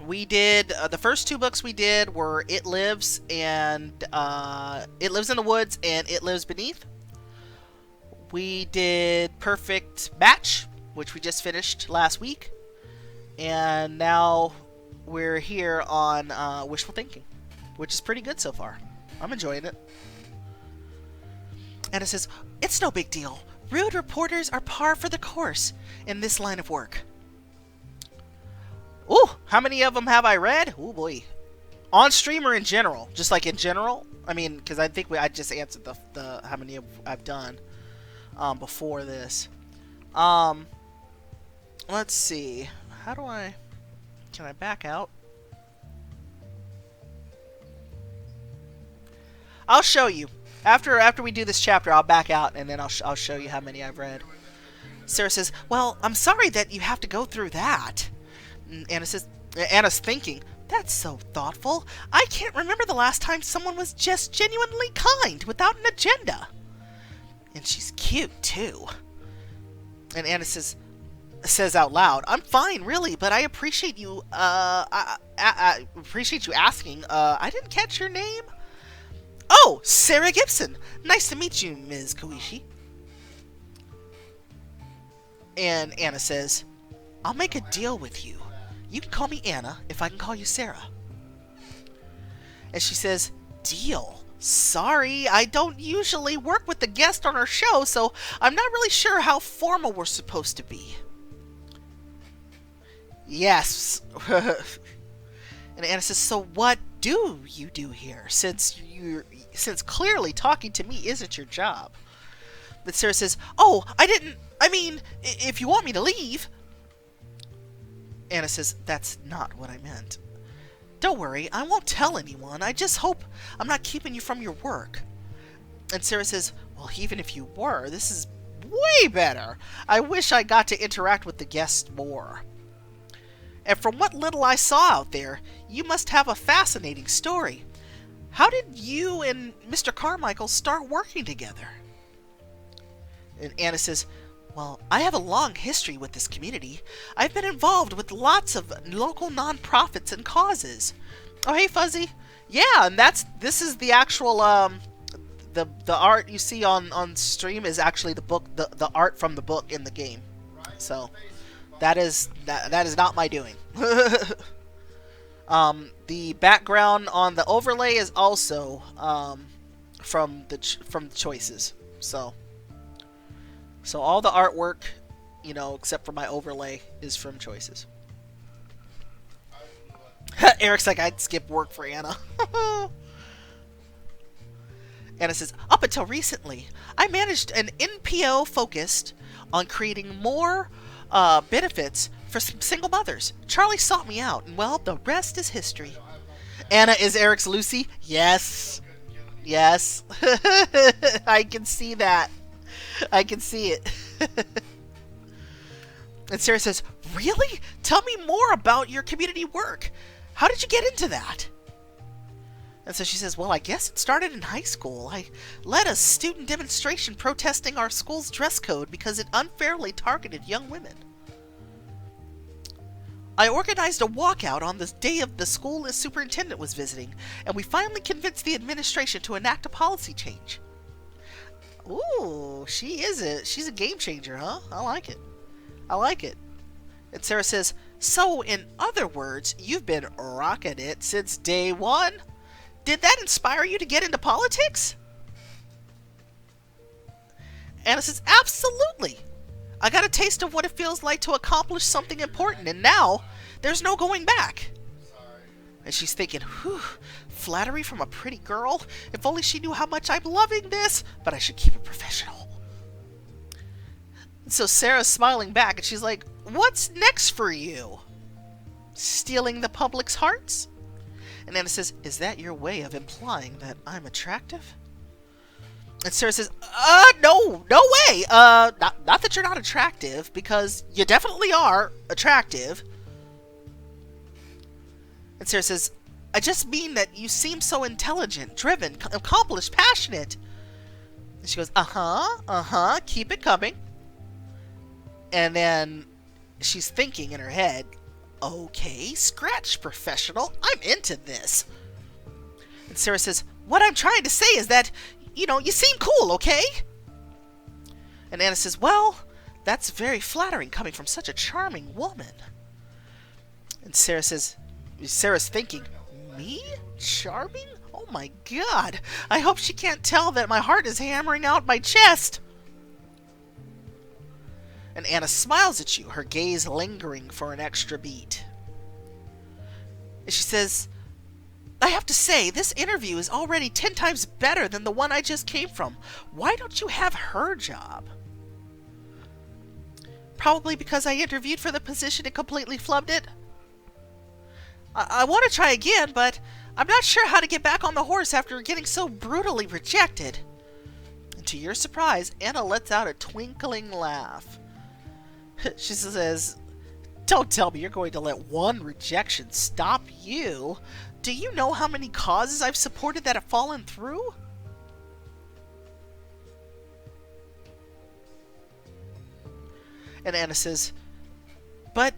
We did the first 2 books we did were It Lives and It Lives in the Woods and It Lives Beneath. We did Perfect Match, which we just finished last week. And now we're here on Wishful Thinking, which is pretty good so far. I'm enjoying it. And it says, it's no big deal. Rude reporters are par for the course in this line of work. Ooh, how many of them have I read? Ooh, boy. On stream or in general? Just like in general? I mean, because I think I just answered the how many I've done before this. Let's see. How do I... Can I back out? I'll show you. After we do this chapter, I'll back out, and then I'll show you how many I've read. Sarah says, well, I'm sorry that you have to go through that. And Anna's thinking, that's so thoughtful. I can't remember the last time someone was just genuinely kind without an agenda. And she's cute, too. And Anna says out loud, I'm fine, really, but I appreciate you, I appreciate you asking. I didn't catch your name. Oh, Sarah Gibson. Nice to meet you, Ms. Koishi. And Anna says, I'll make a deal with you. You can call me Anna if I can call you Sarah. And she says, deal. Sorry, I don't usually work with the guest on our show, so I'm not really sure how formal we're supposed to be. Yes. And Anna says, so what do you do here, since clearly talking to me isn't your job? But Sarah says, oh, I mean, if you want me to leave. Anna says, that's not what I meant. Don't worry, I won't tell anyone. I just hope I'm not keeping you from your work. And Sarah says, well, even if you were, this is way better. I wish I got to interact with the guests more. And from what little I saw out there, you must have a fascinating story. How did you and Mr. Carmichael start working together? And Anna says, well, I have a long history with this community. I've been involved with lots of local nonprofits and causes. Oh, hey, Fuzzy. Yeah, and this is the actual, the art you see on stream is actually the book, the art from the book in the game. So, that is not my doing. The background on the overlay is also from the choices. So all the artwork, you know, except for my overlay, is from choices. Eric's like, I'd skip work for Anna. Anna says, up until recently, I managed an NPO focused on creating more benefits for some single mothers. Charlie sought me out, and well, the rest is history. Anna is Eric's Lucy? Yes. Yes. I can see that. I can see it. And Sarah says, really? Tell me more about your community work. How did you get into that? And so she says, well, I guess it started in high school. I led a student demonstration protesting our school's dress code because it unfairly targeted young women. I organized a walkout on the day of the school superintendent was visiting, and we finally convinced the administration to enact a policy change. Ooh, she's a game changer, huh? I like it. I like it. And Sarah says, so in other words, you've been rocking it since day one? Did that inspire you to get into politics? Anna says, absolutely. I got a taste of what it feels like to accomplish something important, and now there's no going back. And she's thinking, whew, flattery from a pretty girl? If only she knew how much I'm loving this, but I should keep it professional. And so Sarah's smiling back, and she's like, what's next for you? Stealing the public's hearts? And Anna says, is that your way of implying that I'm attractive? And Sarah says, no way. Not that you're not attractive, because you definitely are attractive. And Sarah says, I just mean that you seem so intelligent, driven, accomplished, passionate. And she goes, keep it coming. And then she's thinking in her head, okay, scratch professional, I'm into this. And Sarah says, what I'm trying to say is that, you know, you seem cool, okay? And Anna says, well, that's very flattering coming from such a charming woman. And Sarah says, Sarah's thinking, me? Charming? Oh my god. I hope she can't tell that my heart is hammering out my chest. And Anna smiles at you, her gaze lingering for an extra beat. And she says, I have to say, this interview is already 10 times better than the one I just came from. Why don't you have her job? Probably because I interviewed for the position and completely flubbed it. I want to try again, but I'm not sure how to get back on the horse after getting so brutally rejected. And to your surprise, Anna lets out a twinkling laugh. She says, don't tell me you're going to let one rejection stop you. Do you know how many causes I've supported that have fallen through? And Anna says, but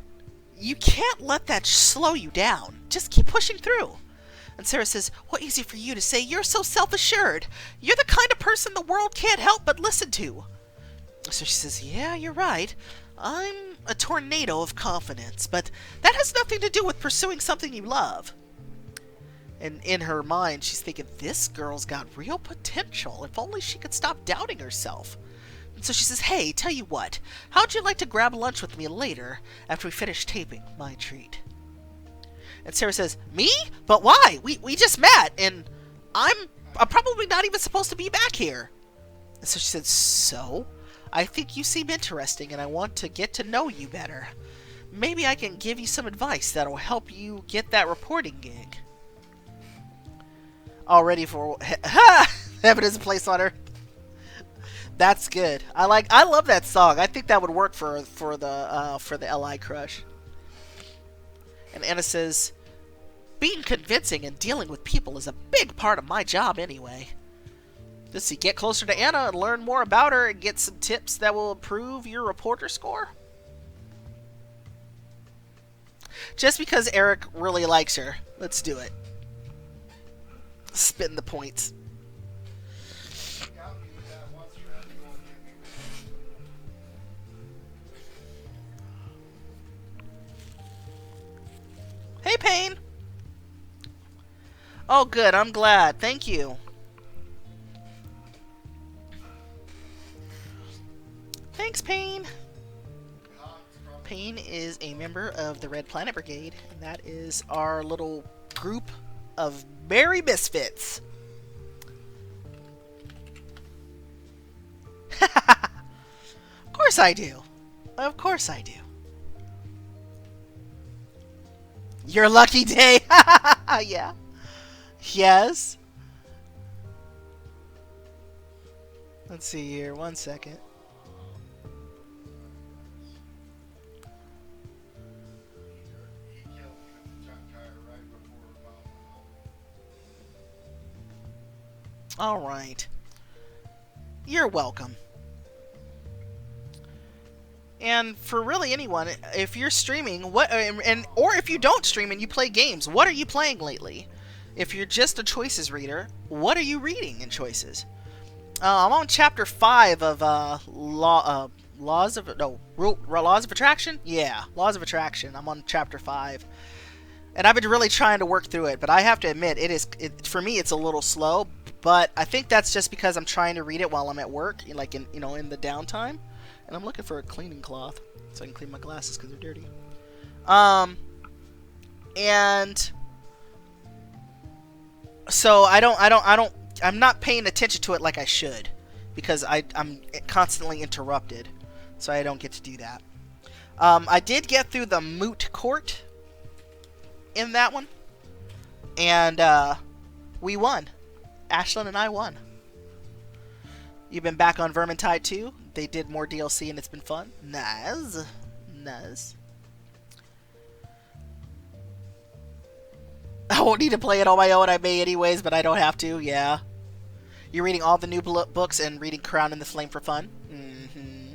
you can't let that slow you down. Just keep pushing through. And Sarah says, what easy for you to say. You're so self-assured. You're the kind of person the world can't help but listen to. So she says, yeah, you're right. I'm a tornado of confidence, but that has nothing to do with pursuing something you love. And in her mind, she's thinking, this girl's got real potential. If only she could stop doubting herself. And so she says, hey, tell you what, how'd you like to grab lunch with me later after we finish taping my treat? And Sarah says, me? But why? We just met, and I'm probably not even supposed to be back here. And so she said, so? I think you seem interesting, and I want to get to know you better. Maybe I can give you some advice that'll help you get that reporting gig. All ready for Heaven is a Place on Earth. That's good. I love that song. I think that would work for the LI crush. And Anna says, being convincing and dealing with people is a big part of my job anyway. Let's see, get closer to Anna and learn more about her and get some tips that will improve your reporter score. Just because Eric really likes her, let's do it. Spitting the points. Hey, Payne. Oh, good. I'm glad. Thank you. Thanks, Payne. Payne is a member of the Red Planet Brigade, and that is our little group of merry misfits. Of course I do. Of course I do. Your lucky day. Yeah. Yes. Let's see here. 1 second. All right. You're welcome. And for really anyone, if you're streaming, or if you don't stream and you play games, what are you playing lately? If you're just a Choices reader, what are you reading in Choices? I'm on chapter 5 of Laws of Attraction. Yeah, Laws of Attraction. I'm on chapter 5, and I've been really trying to work through it. But I have to admit, for me, it's a little slow. But I think that's just because I'm trying to read it while I'm at work, like in the downtime. And I'm looking for a cleaning cloth so I can clean my glasses because they're dirty. And so I'm not paying attention to it like I should because I'm constantly interrupted, so I don't get to do that. I did get through the moot court in that one, and we won. Ashlyn and I won. You've been back on Vermintide 2. They did more DLC and it's been fun. Nice. Nice. I won't need to play it on my own. I may anyways, but I don't have to. Yeah. You're reading all the new books and reading Crown in the Flame for fun. Mm-hmm.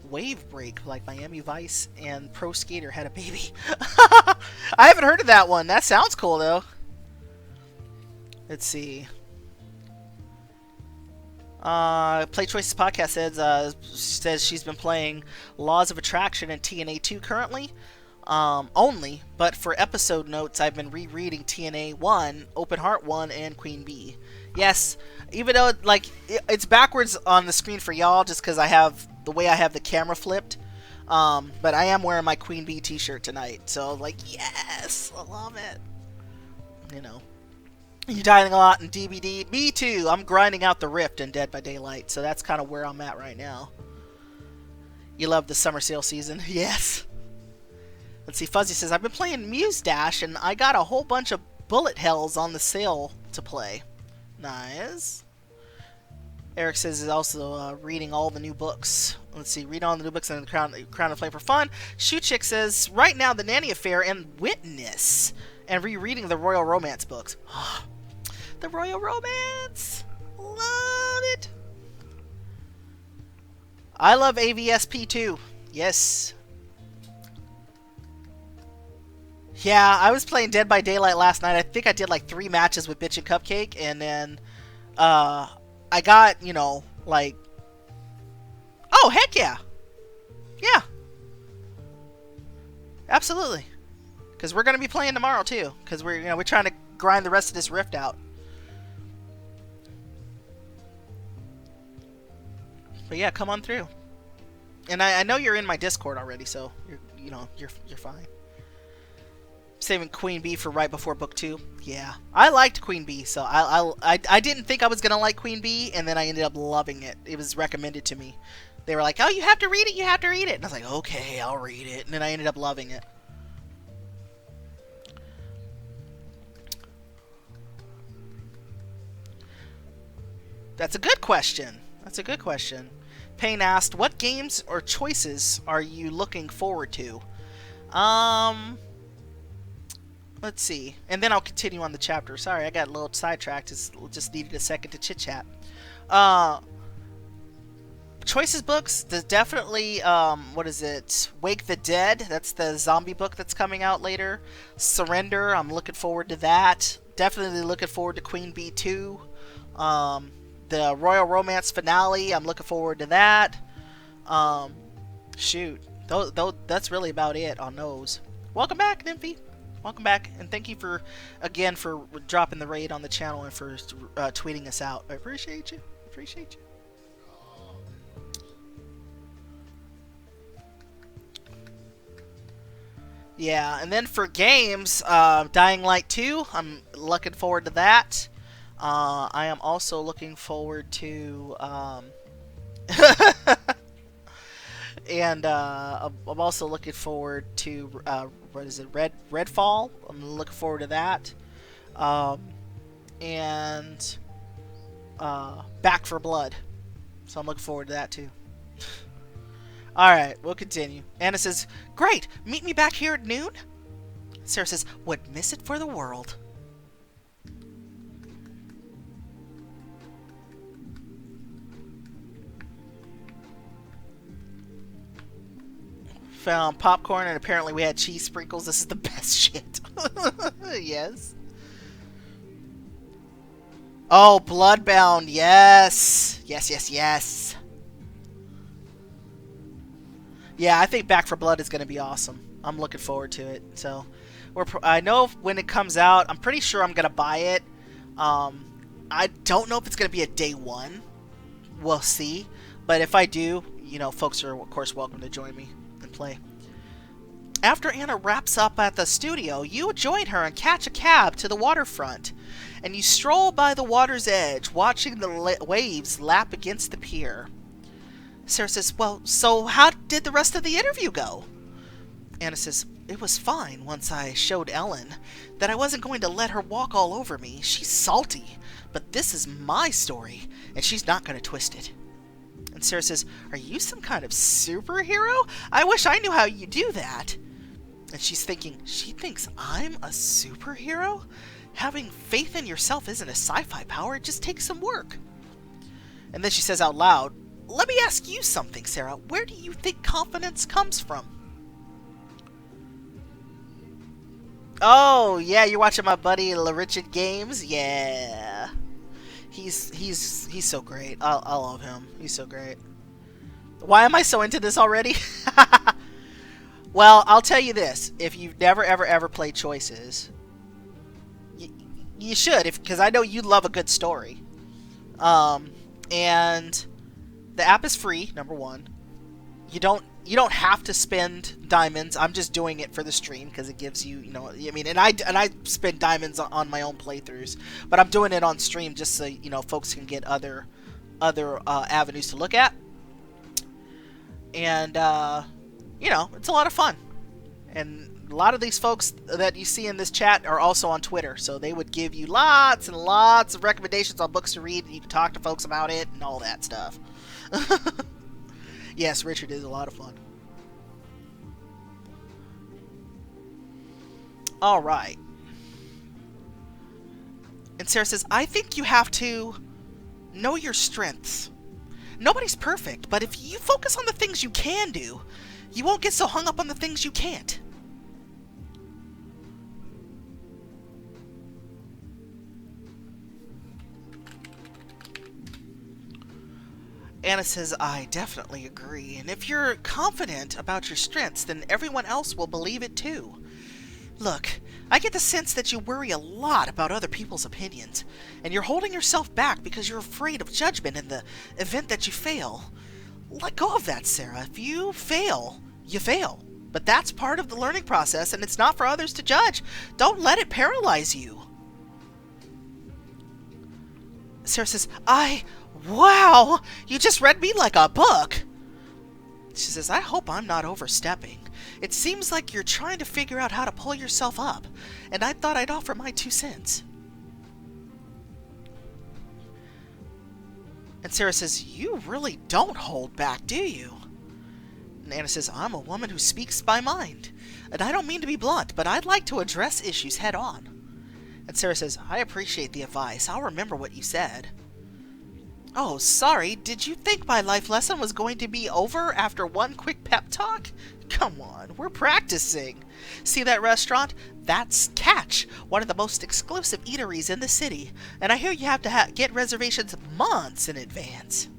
Wave Break, like Miami Vice and Pro Skater had a baby. I haven't heard of that one. That sounds cool, though. Let's see. Play Choices Podcast says she's been playing Laws of Attraction and TNA 2 currently. only, but for episode notes, I've been rereading TNA 1, Open Heart 1, and Queen Bee. Yes, even though like it's backwards on the screen for y'all, just because I have the way I have the camera flipped. But I am wearing my Queen Bee t-shirt tonight, so like, yes, I love it. You know, you dying a lot in DBD. Me too. I'm grinding out the Rift in Dead by Daylight, so that's kind of where I'm at right now. You love the summer sale season? Yes. Let's see, Fuzzy says, I've been playing Muse Dash, and I got a whole bunch of bullet hells on the sale to play. Nice. Eric says he's also reading all the new books. Let's see, read all the new books and Crown of Flame for fun. Shoe Chick says, right now, The Nanny Affair and Witness, and rereading the Royal Romance books. The Royal Romance! Love it! I love AVSP too. Yes. Yeah, I was playing Dead by Daylight last night. I think I did like 3 matches with Bitch and Cupcake, and then I got, you know, like, oh, heck yeah. Yeah. Absolutely. Because we're going to be playing tomorrow too, because we're trying to grind the rest of this Rift out. But yeah, come on through. And I know you're in my Discord already, so you're fine. Saving Queen Bee for right before book 2. Yeah, I liked Queen Bee, so I didn't think I was gonna like Queen Bee, and then I ended up loving it. It was recommended to me. They were like, "Oh, you have to read it. You have to read it." And I was like, "Okay, I'll read it." And then I ended up loving it. That's a good question. That's a good question. Payne asked, "What games or choices are you looking forward to?" Let's see. And then I'll continue on the chapter. Sorry, I got a little sidetracked. Just needed a second to chit-chat. Choices books, there's definitely, what is it? Wake the Dead. That's the zombie book that's coming out later. Surrender, I'm looking forward to that. Definitely looking forward to Queen Bee 2. The Royal Romance finale, I'm looking forward to that. Shoot. That's really about it on those. Welcome back, Nymphy. Welcome back, and thank you again for dropping the raid on the channel and for tweeting us out. I appreciate you. Appreciate you. Yeah, and then for games, Dying Light 2, I'm looking forward to that. I am also looking forward to... and I'm also looking forward to what is it? Redfall. I'm looking forward to that. And Back for Blood. So I'm looking forward to that too. All right, we'll continue. Anna says, "Great, meet me back here at noon." Sarah says, "Would miss it for the world." Found popcorn, and apparently we had cheese sprinkles. This is the best shit. Yes. Oh, Bloodbound. Yes. Yes. Yeah, I think Back for Blood is going to be awesome. I'm looking forward to it. So, I know when it comes out, I'm pretty sure I'm going to buy it. I don't know if it's going to be a day one. We'll see. But if I do, folks are, of course, welcome to join me and play. After Anna wraps up at the studio, you join her and catch a cab to the waterfront. And you stroll by the water's edge, watching the waves lap against the pier. Sarah says, "Well, so how did the rest of the interview go?" Anna says, "It was fine once I showed Ellen that I wasn't going to let her walk all over me. She's salty, but this is my story, and she's not going to twist it." And Sarah says, "Are you some kind of superhero? I wish I knew how you do that." And she's thinking, she thinks I'm a superhero? Having faith in yourself isn't a sci-fi power, it just takes some work. And then she says out loud, "Let me ask you something, Sarah. Where do you think confidence comes from?" Oh, yeah, you're watching my buddy LaRichard Games? Yeah. He's so great. I love him. He's so great. Why am I so into this already? Well, I'll tell you this: if you've never, ever played Choices, you should, because I know you love a good story. And the app is free. Number one, you don't have to spend diamonds. I'm just doing it for the stream because it gives you, I mean, and I spend diamonds on my own playthroughs, but I'm doing it on stream just so folks can get other avenues to look at. And it's a lot of fun. And a lot of these folks that you see in this chat are also on Twitter, so they would give you lots and lots of recommendations on books to read, and you can talk to folks about it and all that stuff. Yes, Richard is a lot of fun. All right. And Sarah says, I think you have to know your strengths. Nobody's perfect, but if you focus on the things you can do, you won't get so hung up on the things you can't. Anna says, I definitely agree. And if you're confident about your strengths, then everyone else will believe it too. Look, I get the sense that you worry a lot about other people's opinions, and you're holding yourself back because you're afraid of judgment in the event that you fail. Let go of that, Sarah. If you fail, you fail. But that's part of the learning process, and it's not for others to judge. Don't let it paralyze you. Sarah says, wow, you just read me like a book. She says, I hope I'm not overstepping. It seems like you're trying to figure out how to pull yourself up, and I thought I'd offer my 2 cents. And Sarah says, you really don't hold back, do you? And Anna says, I'm a woman who speaks my mind, and I don't mean to be blunt, but I'd like to address issues head on. And Sarah says, I appreciate the advice. I'll remember what you said. Oh, sorry. Did you think my life lesson was going to be over after one quick pep talk? Come on, we're practicing. See that restaurant? That's Catch, one of the most exclusive eateries in the city. And I hear you have to get reservations months in advance.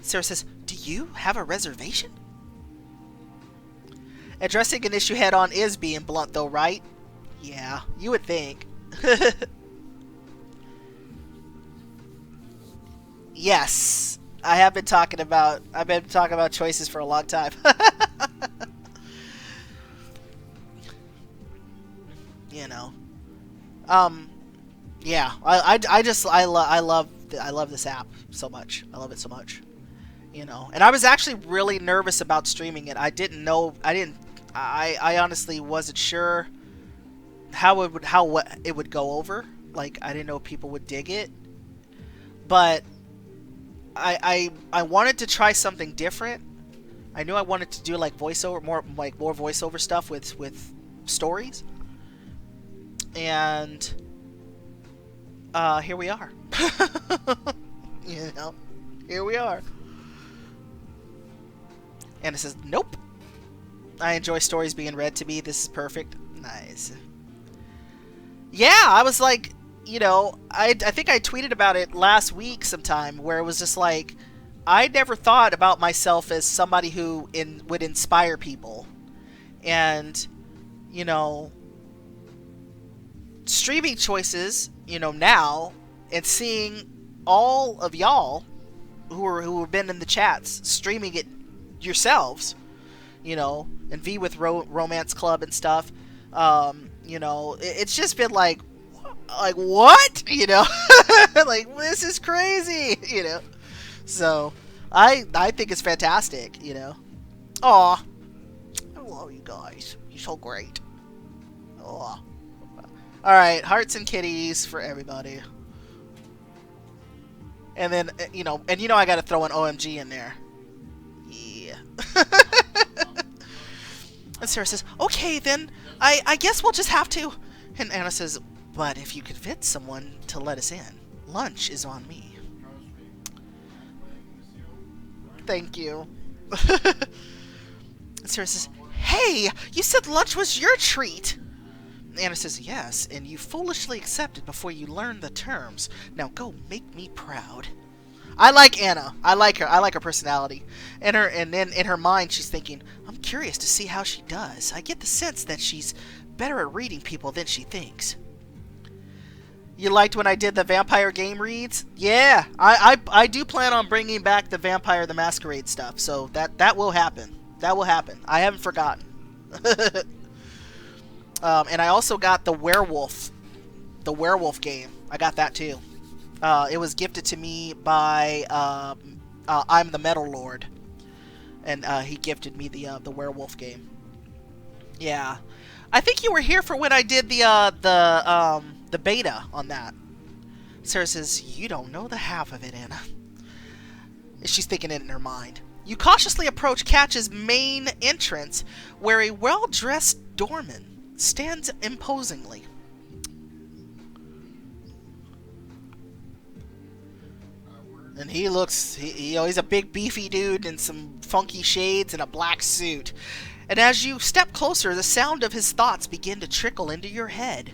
Sarah says, do you have a reservation? Addressing an issue head on is being blunt though, right? Yeah, you would think. Yes, I've been talking about choices for a long time. Yeah, I love this app so much. I love it so much. And I was actually really nervous about streaming it. I honestly wasn't sure how it would go over. Like, I didn't know if people would dig it. But I wanted to try something different. I knew I wanted to do like voiceover, more voiceover stuff with stories. And here we are. Here we are. And it says, nope. I enjoy stories being read to me. This is perfect. Nice. Yeah, I was like, I think I tweeted about it last week sometime, where it was just like, I never thought about myself as somebody who would inspire people. And, streaming choices, now, and seeing all of y'all who have been in the chats streaming it yourselves, and V with Romance Club and stuff, it's just been like what? Like, this is crazy, So, I think it's fantastic, Aw. I love you guys. You're so great. Aw. Alright, hearts and kitties for everybody. And then, I gotta throw an OMG in there. Yeah. And Sarah says, okay, then, I guess we'll just have to. And Anna says, but if you convince someone to let us in, lunch is on me. Thank you. And Sarah says, hey, you said lunch was your treat. Anna says, yes, and you foolishly accepted before you learned the terms. Now go make me proud. I like Anna. I like her. I like her personality. And then in her mind, she's thinking, I'm curious to see how she does. I get the sense that she's better at reading people than she thinks. You liked when I did the vampire game reads? Yeah, I do plan on bringing back the Vampire the Masquerade stuff, so that will happen. That will happen. I haven't forgotten. And I also got the werewolf game. I got that too. It was gifted to me by I'm the Metal Lord, and he gifted me the werewolf game. Yeah, I think you were here for when I did the beta on that. Sarah says, "You don't know the half of it, Anna." She's thinking it in her mind. You cautiously approach Catch's main entrance, where a well-dressed doorman stands imposingly. And he looks, he's a big beefy dude in some funky shades and a black suit. And as you step closer, the sound of his thoughts begin to trickle into your head.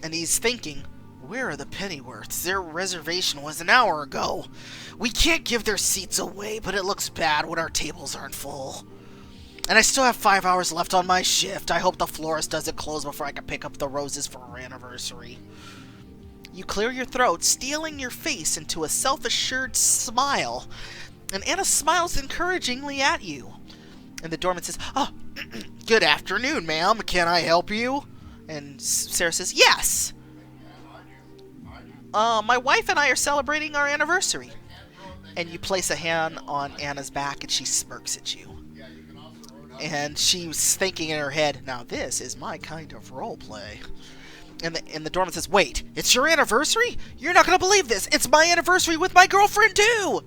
And he's thinking, where are the Pennyworths? Their reservation was an hour ago. We can't give their seats away, but it looks bad when our tables aren't full. And I still have 5 hours left on my shift. I hope the florist doesn't close before I can pick up the roses for our anniversary. You clear your throat, steeling your face into a self-assured smile. And Anna smiles encouragingly at you. And the doorman says, "Oh, good afternoon, ma'am. Can I help you?" And Sarah says, "Yes. My wife and I are celebrating our anniversary." And you place a hand on Anna's back and she smirks at you. And she's thinking in her head, now this is my kind of role play. And the doorman says, "Wait, it's your anniversary? You're not going to believe this. It's my anniversary with my girlfriend too."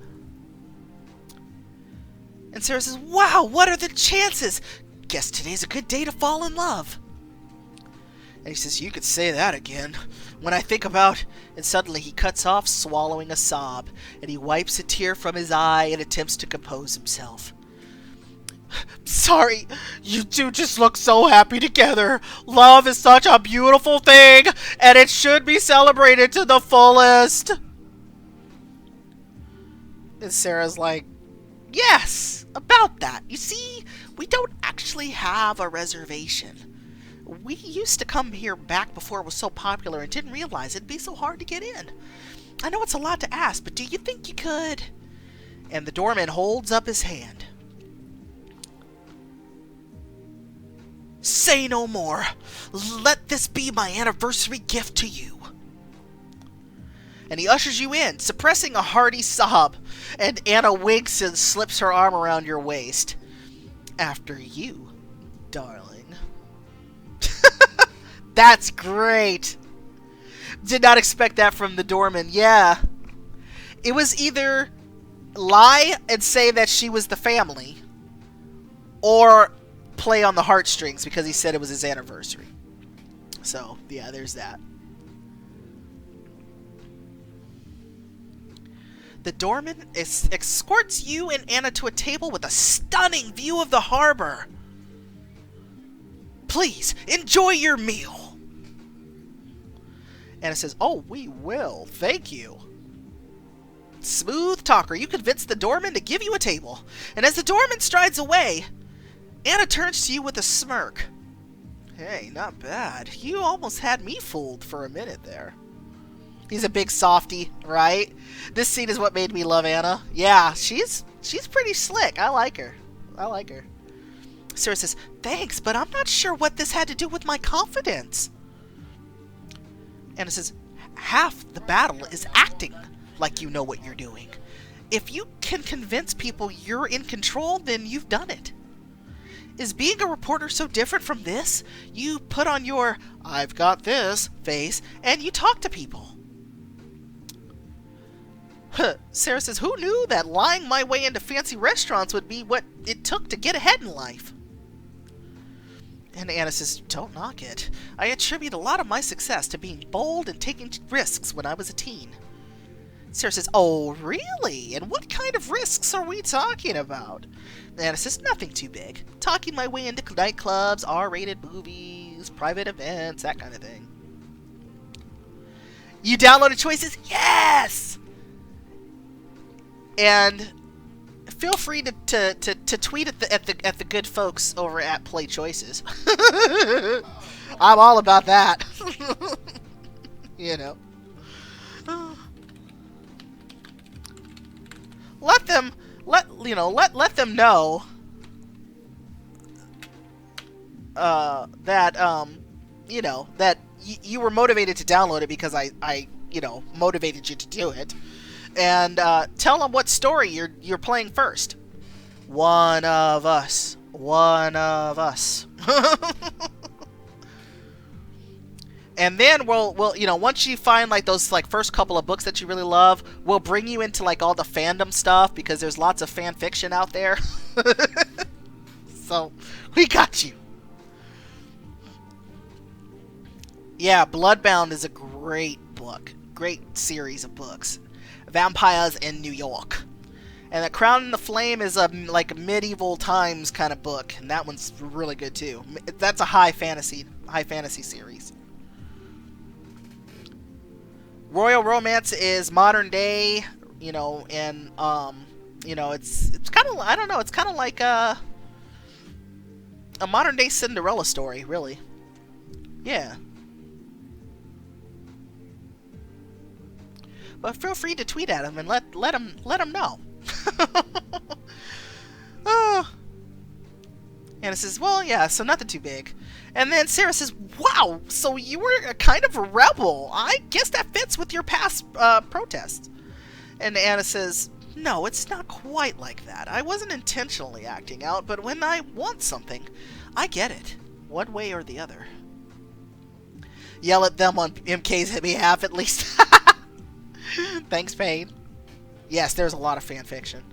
And Sarah says, "Wow, what are the chances? Guess today's a good day to fall in love." And he says, "You could say that again. When I think about..." And suddenly he cuts off, swallowing a sob, and he wipes a tear from his eye and attempts to compose himself. "Sorry, you two just look so happy together. Love is such a beautiful thing, and it should be celebrated to the fullest." And Sarah's like, "Yes, about that. You see, we don't actually have a reservation. We used to come here back before it was so popular and didn't realize it'd be so hard to get in. I know it's a lot to ask, but do you think you could?" And the doorman holds up his hand. "Say no more. Let this be my anniversary gift to you." And he ushers you in, suppressing a hearty sob, and Anna winks and slips her arm around your waist. "After you, darling." That's great. Did not expect that from the doorman. Yeah. It was either lie and say that she was the family, or play on the heartstrings because he said it was his anniversary. So, yeah, there's that. The doorman escorts you and Anna to a table with a stunning view of the harbor. "Please, enjoy your meal." Anna says, "Oh, we will. Thank you." Smooth talker, you convince the doorman to give you a table. And as the doorman strides away, Anna turns to you with a smirk. "Hey, not bad. You almost had me fooled for a minute there." He's a big softy, right? This scene is what made me love Anna. Yeah, she's pretty slick. I like her. Sarah says, "Thanks, but I'm not sure what this had to do with my confidence." Anna says, "Half the battle is acting like you know what you're doing. If you can convince people you're in control, then you've done it. Is being a reporter so different from this? You put on your 'I've got this' face, and you talk to people." Sarah says, "Who knew that lying my way into fancy restaurants would be what it took to get ahead in life?" And Anna says, "Don't knock it. I attribute a lot of my success to being bold and taking risks when I was a teen." Sarah says, "Oh, really? And what kind of risks are we talking about?" And Anna says, "Nothing too big. Talking my way into nightclubs, R-rated movies, private events, that kind of thing." You downloaded choices? Yes! And feel free to tweet at the good folks over at Play Choices. I'm all about that. You know. Let them know that that you were motivated to download it because I motivated you to do it, and tell them what story you're playing first. One of us. And then we'll once you find like those like first couple of books that you really love, we'll bring you into like all the fandom stuff because there's lots of fan fiction out there. So we got you. Yeah, Bloodbound is a great book. Great series of books. Vampires in New York. And The Crown and the Flame is a like medieval times kind of book, and that one's really good too. That's a high fantasy series. Royal Romance is modern day, and it's kind of, I don't know, it's kind of like a modern day Cinderella story, really. Yeah. But feel free to tweet at him and let him know. Oh. And it says, well, yeah, so nothing too big. And then Sarah says, wow, so you were a kind of a rebel. I guess that fits with your past protests. And Anna says, no, it's not quite like that. I wasn't intentionally acting out, but when I want something, I get it, one way or the other. Yell at them on MK's behalf, at least. Thanks, Payne. Yes, there's a lot of fan fiction.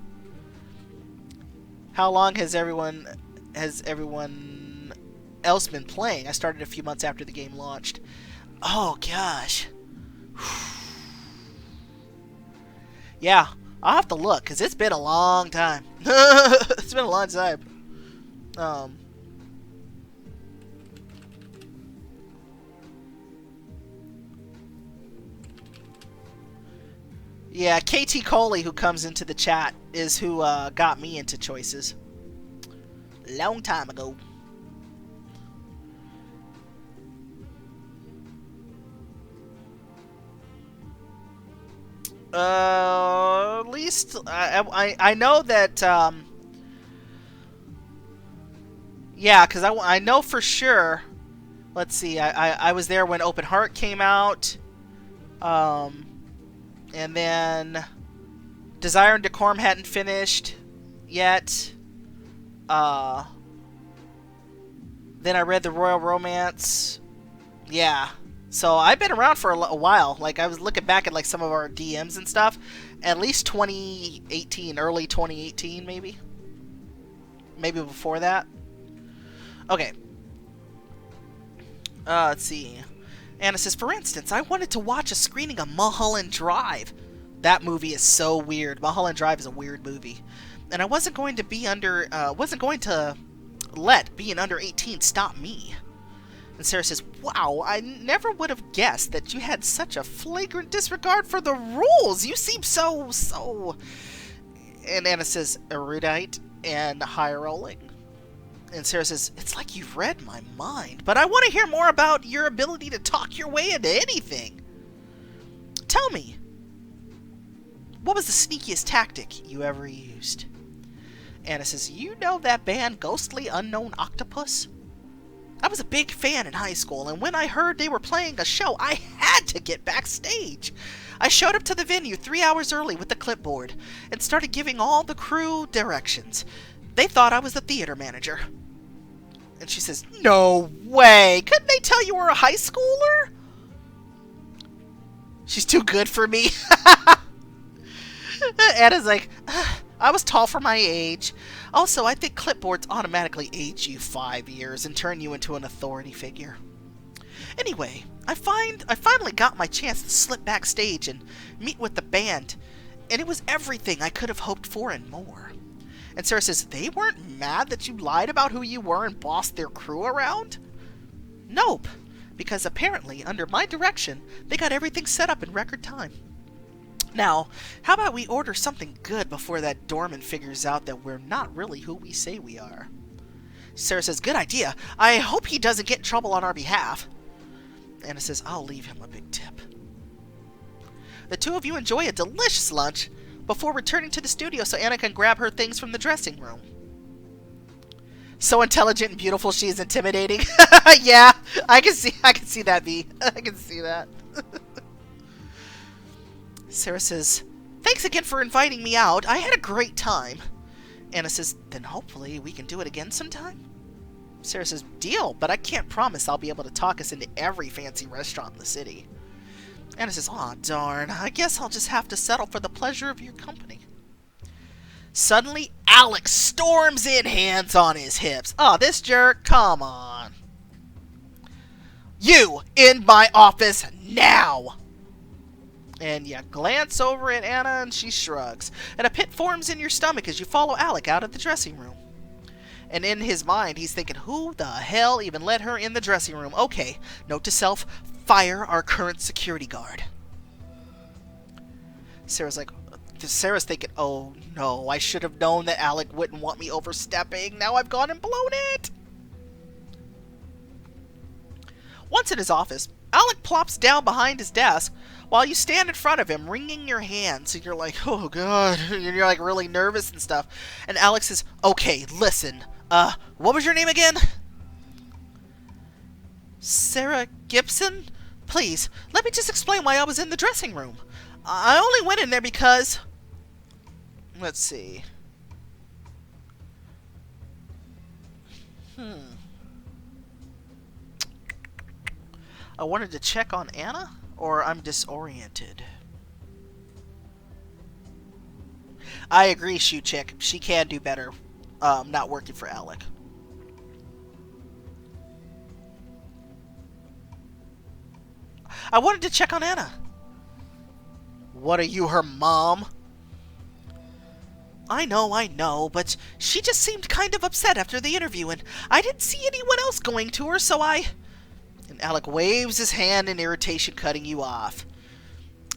How long has everyone else been playing? I started a few months after the game launched. Oh gosh. Yeah, I'll have to look because it's been a long time. It's been a long time. Yeah, KT Coley, who comes into the chat, is who got me into Choices. Long time ago. At least I know that. Yeah, because I know for sure. Let's see. I was there when Open Heart came out. And then Desire and Decorum hadn't finished yet. Then I read the Royal Romance. Yeah. So I've been around for a while. Like, I was looking back at like some of our DMs and stuff. At least 2018, early 2018 maybe. Maybe before that. Okay. Let's see. Anna says, for instance, I wanted to watch a screening of Mulholland Drive. That movie is so weird. Mulholland Drive is a weird movie. And I wasn't going to let being under 18 stop me. And Sarah says, wow, I never would have guessed that you had such a flagrant disregard for the rules. You seem so... And Anna says, erudite and high rolling. And Sarah says, it's like you've read my mind, but I want to hear more about your ability to talk your way into anything. Tell me, what was the sneakiest tactic you ever used? Anna says, you know that band Ghostly Unknown Octopus? I was a big fan in high school, and when I heard they were playing a show, I had to get backstage. I showed up to the venue 3 hours early with the clipboard and started giving all the crew directions. They thought I was the theater manager. And she says, no way! Couldn't they tell you were a high schooler? She's too good for me. Anna's like, I was tall for my age. Also, I think clipboards automatically age you 5 years and turn you into an authority figure. Anyway, I finally got my chance to slip backstage and meet with the band, and it was everything I could have hoped for and more. And Sarah says, they weren't mad that you lied about who you were and bossed their crew around? Nope, because apparently, under my direction, they got everything set up in record time. Now, how about we order something good before that doorman figures out that we're not really who we say we are? Sarah says, good idea. I hope he doesn't get in trouble on our behalf. Anna says, I'll leave him a big tip. The two of you enjoy a delicious lunch before returning to the studio so Anna can grab her things from the dressing room. So intelligent and beautiful, she is intimidating. Yeah, I can see that, V. I can see that. Sarah says, thanks again for inviting me out. I had a great time. Anna says, then hopefully we can do it again sometime. Sarah says, deal, but I can't promise I'll be able to talk us into every fancy restaurant in the city. Anna says, aw, darn, I guess I'll just have to settle for the pleasure of your company. Suddenly, Alex storms in, hands on his hips. Oh, this jerk, come on. You, in my office, now! And you glance over at Anna and she shrugs. And a pit forms in your stomach as you follow Alec out of the dressing room. And in his mind, he's thinking, who the hell even let her in the dressing room? Okay, note to self, fire our current security guard. Sarah's thinking, oh no, I should have known that Alec wouldn't want me overstepping. Now I've gone and blown it. Once in his office, Alec plops down behind his desk while you stand in front of him, wringing your hands. And you're like, oh god, and you're like really nervous and stuff. And Alex says, okay, listen, what was your name again? Sarah Gibson? Please, let me just explain why I was in the dressing room. I only went in there because... Let's see. I wanted to check on Anna, or I'm disoriented. I agree, Shoe Chick. She can do better not working for Alec. I wanted to check on Anna. What are you, her mom? I know, but she just seemed kind of upset after the interview, and I didn't see anyone else going to her, so I... And Alec waves his hand in irritation, cutting you off.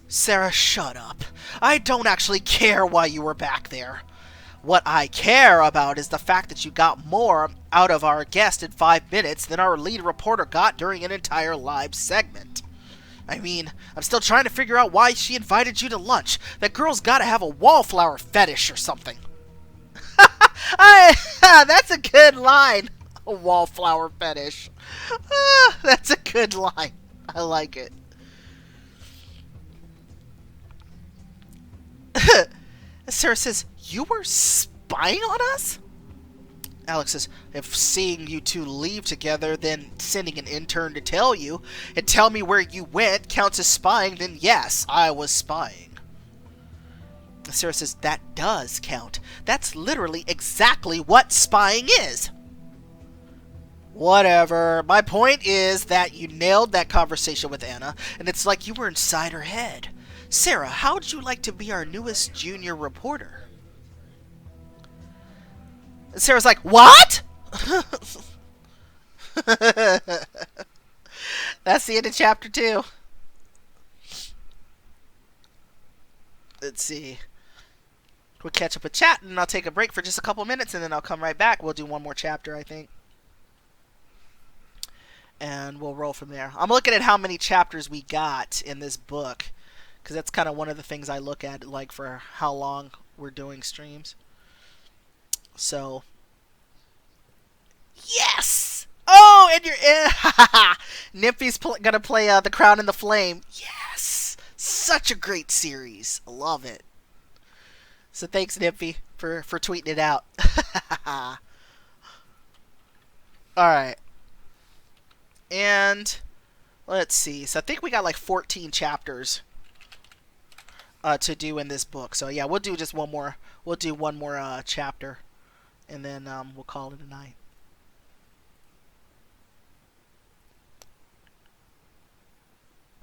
Sarah, shut up. I don't actually care why you were back there. What I care about is the fact that you got more out of our guest in 5 minutes than our lead reporter got during an entire live segment. I mean, I'm still trying to figure out why she invited you to lunch. That girl's gotta have a wallflower fetish or something. That's a good line. A wallflower fetish. That's a good line. I like it. Sarah says, you were spying on us? Alex says, if seeing you two leave together, then sending an intern to tell you, and tell me where you went counts as spying, then yes, I was spying. Sarah says, that does count. That's literally exactly what spying is. Whatever. My point is that you nailed that conversation with Anna, and it's like you were inside her head. Sarah, how would you like to be our newest junior reporter? And Sarah's like, what? That's the end of chapter 2. Let's see. We'll catch up with chat, and I'll take a break for just a couple minutes, and then I'll come right back. We'll do one more chapter, I think. And we'll roll from there. I'm looking at how many chapters we got in this book, because that's kind of one of the things I look at, like, for how long we're doing streams. So, yes! Oh, and you're Nymphie's gonna play The Crown and the Flame. Yes! Such a great series. I love it. So thanks, Nymphy, for tweeting it out. Alright. And let's see. So I think we got like 14 chapters to do in this book. So yeah, we'll do just one more. We'll do one more chapter, and then we'll call it a night.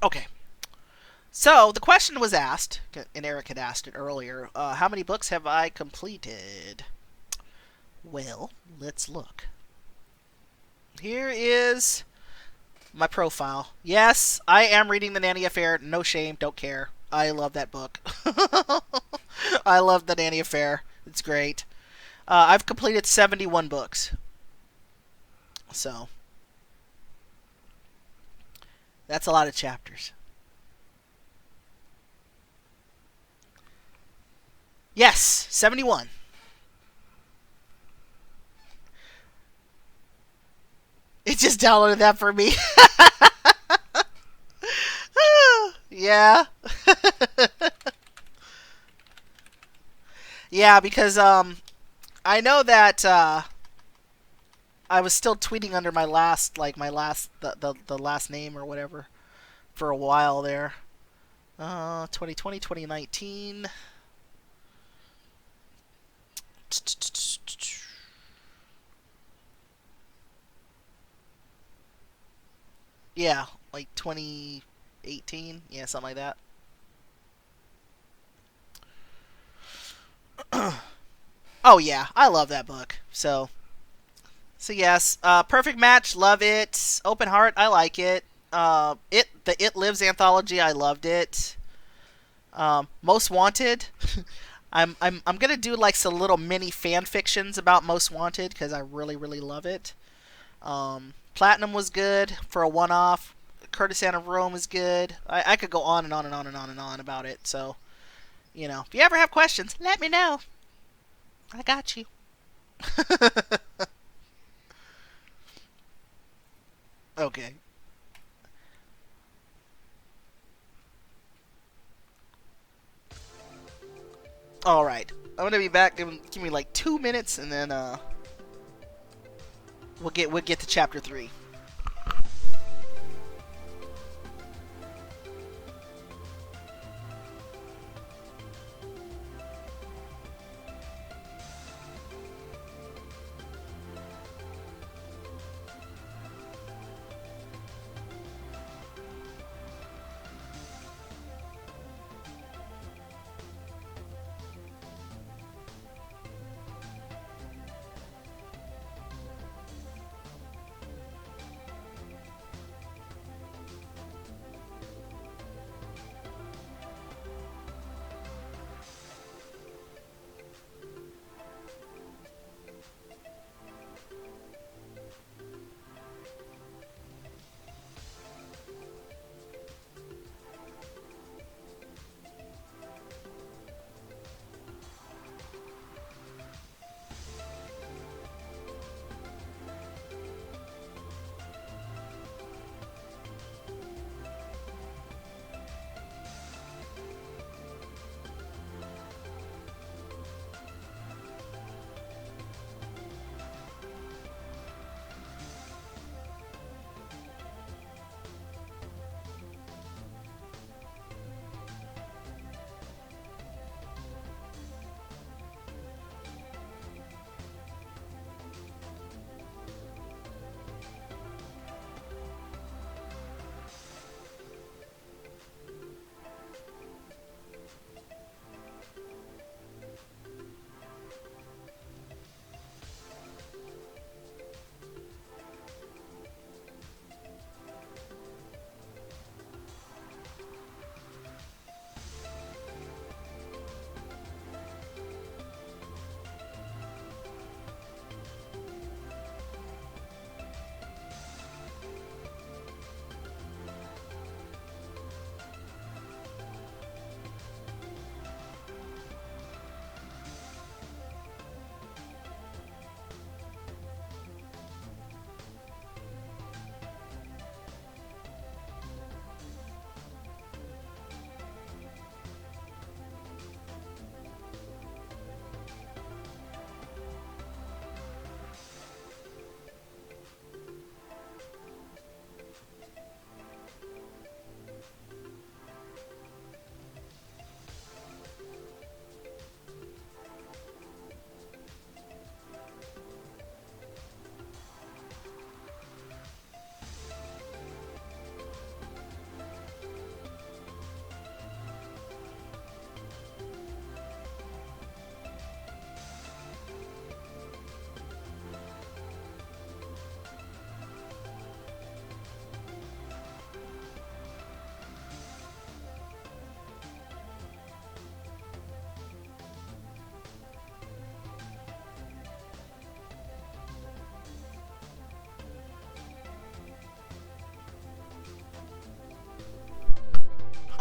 Okay. So the question was asked, and Eric had asked it earlier. How many books have I completed? Well, let's look. Here is my profile. Yes, I am reading The Nanny Affair. No shame, don't care. I love that book. I love the Nanny Affair. It's great. I've completed 71 books. So, that's a lot of chapters. Yes, 71. It just downloaded that for me. Yeah. Yeah, because I know that I was still tweeting under my last the last name or whatever for a while there. 2020, 2019. Yeah, like 2018. Yeah, something like that. Oh yeah, I love that book. So yes, Perfect Match, love it. Open Heart, I like it. The It Lives anthology, I loved it. Most Wanted, I'm gonna do like some little mini fan fictions about Most Wanted because I really love it. Platinum was good for a one off. Curtis Anna Rome is good. I could go on and on and on and on and on about it. So if you ever have questions, let me know. I got you. Okay. All right. I'm gonna be back. Give me like 2 minutes, and then we'll get to chapter 3.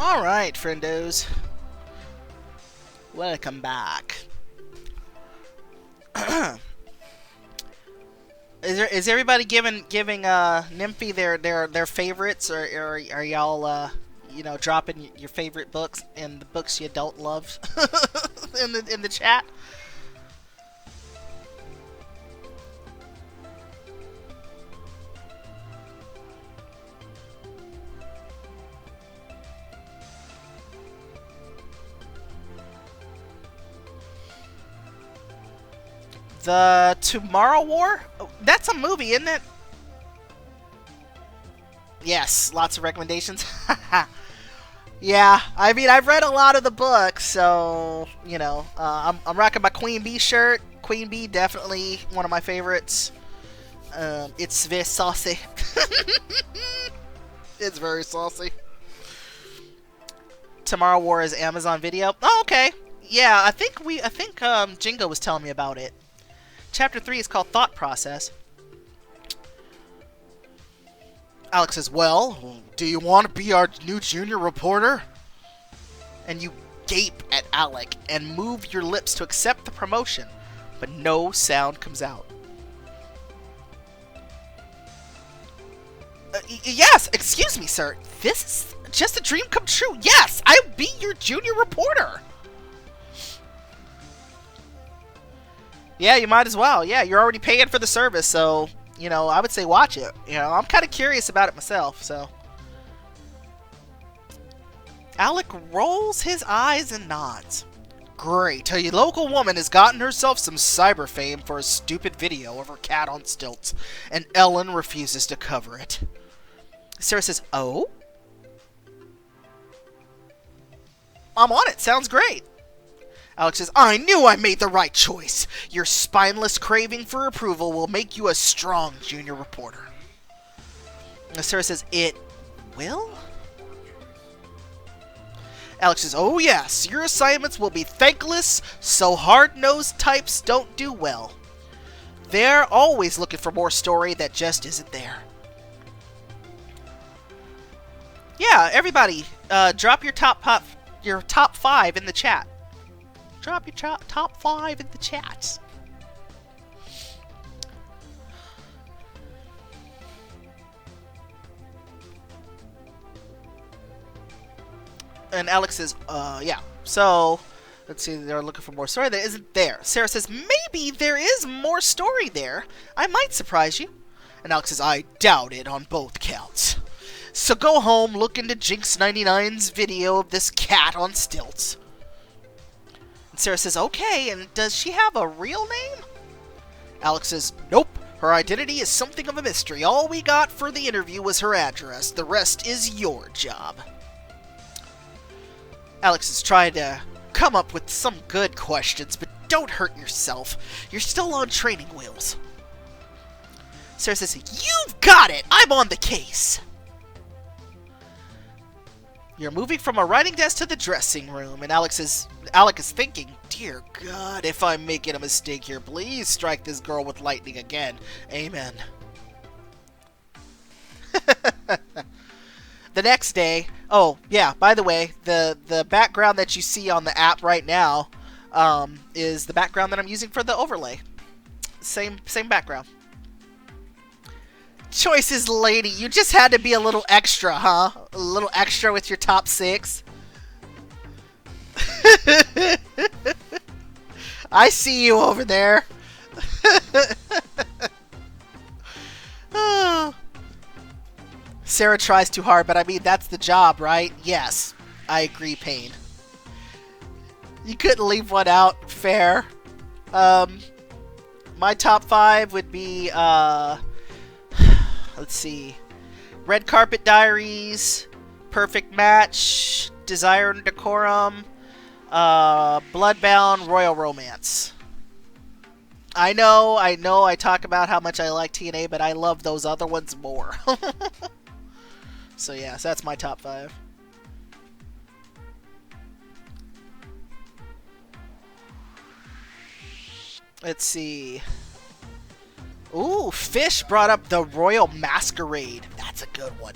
Alright, friendos. Welcome back. Is everybody giving Nymphy their favorites, or are y'all dropping your favorite books and the books you don't love in the chat? The Tomorrow War? Oh, that's a movie, isn't it? Yes, lots of recommendations. Yeah, I mean, I've read a lot of the books, so, I'm rocking my Queen Bee shirt. Queen Bee, definitely one of my favorites. It's very saucy. It's very saucy. Tomorrow War is Amazon Video. Oh, okay. Yeah, I think Jingo was telling me about it. Chapter 3 is called Thought Process. Alex says, well, do you want to be our new junior reporter? And you gape at Alec and move your lips to accept the promotion, but no sound comes out. Yes, excuse me, sir. This is just a dream come true. Yes, I'll be your junior reporter. Yeah, you might as well. Yeah, you're already paying for the service, so, I would say watch it. I'm kind of curious about it myself, so. Alec rolls his eyes and nods. Great, a local woman has gotten herself some cyber fame for a stupid video of her cat on stilts, and Ellen refuses to cover it. Sarah says, oh? I'm on it, sounds great. Alex says, I knew I made the right choice. Your spineless craving for approval will make you a strong junior reporter. And Sarah says, it will? Alex says, oh yes, your assignments will be thankless, so hard-nosed types don't do well. They're always looking for more story that just isn't there. Yeah, everybody, drop your top 5 in the chat. Drop your top 5 in the chat. And Alex says, yeah. So, let's see, they're looking for more story that isn't there. Sarah says, maybe there is more story there. I might surprise you. And Alex says, I doubt it on both counts. So go home, look into Jinx99's video of this cat on stilts. And Sarah says, okay, and does she have a real name? Alex says, nope, her identity is something of a mystery. All we got for the interview was her address. The rest is your job. Alex is trying to come up with some good questions, but don't hurt yourself. You're still on training wheels. Sarah says, you've got it! I'm on the case! You're moving from a writing desk to the dressing room, and Alec is thinking, dear God, if I'm making a mistake here, please strike this girl with lightning again. Amen. The next day, oh, yeah, by the way, the background that you see on the app right now is the background that I'm using for the overlay. Same background. Choices, lady. You just had to be a little extra, huh? A little extra with your top 6. I see you over there. Oh. Sarah tries too hard, but I mean, that's the job, right? Yes, I agree, Payne. You couldn't leave one out. Fair. My top 5 would be, let's see. Red Carpet Diaries, Perfect Match, Desire and Decorum, Bloodbound, Royal Romance. I know, I talk about how much I like TNA, but I love those other ones more. So yeah, so that's my top 5. Let's see. Ooh, Fish brought up the Royal Masquerade. That's a good one.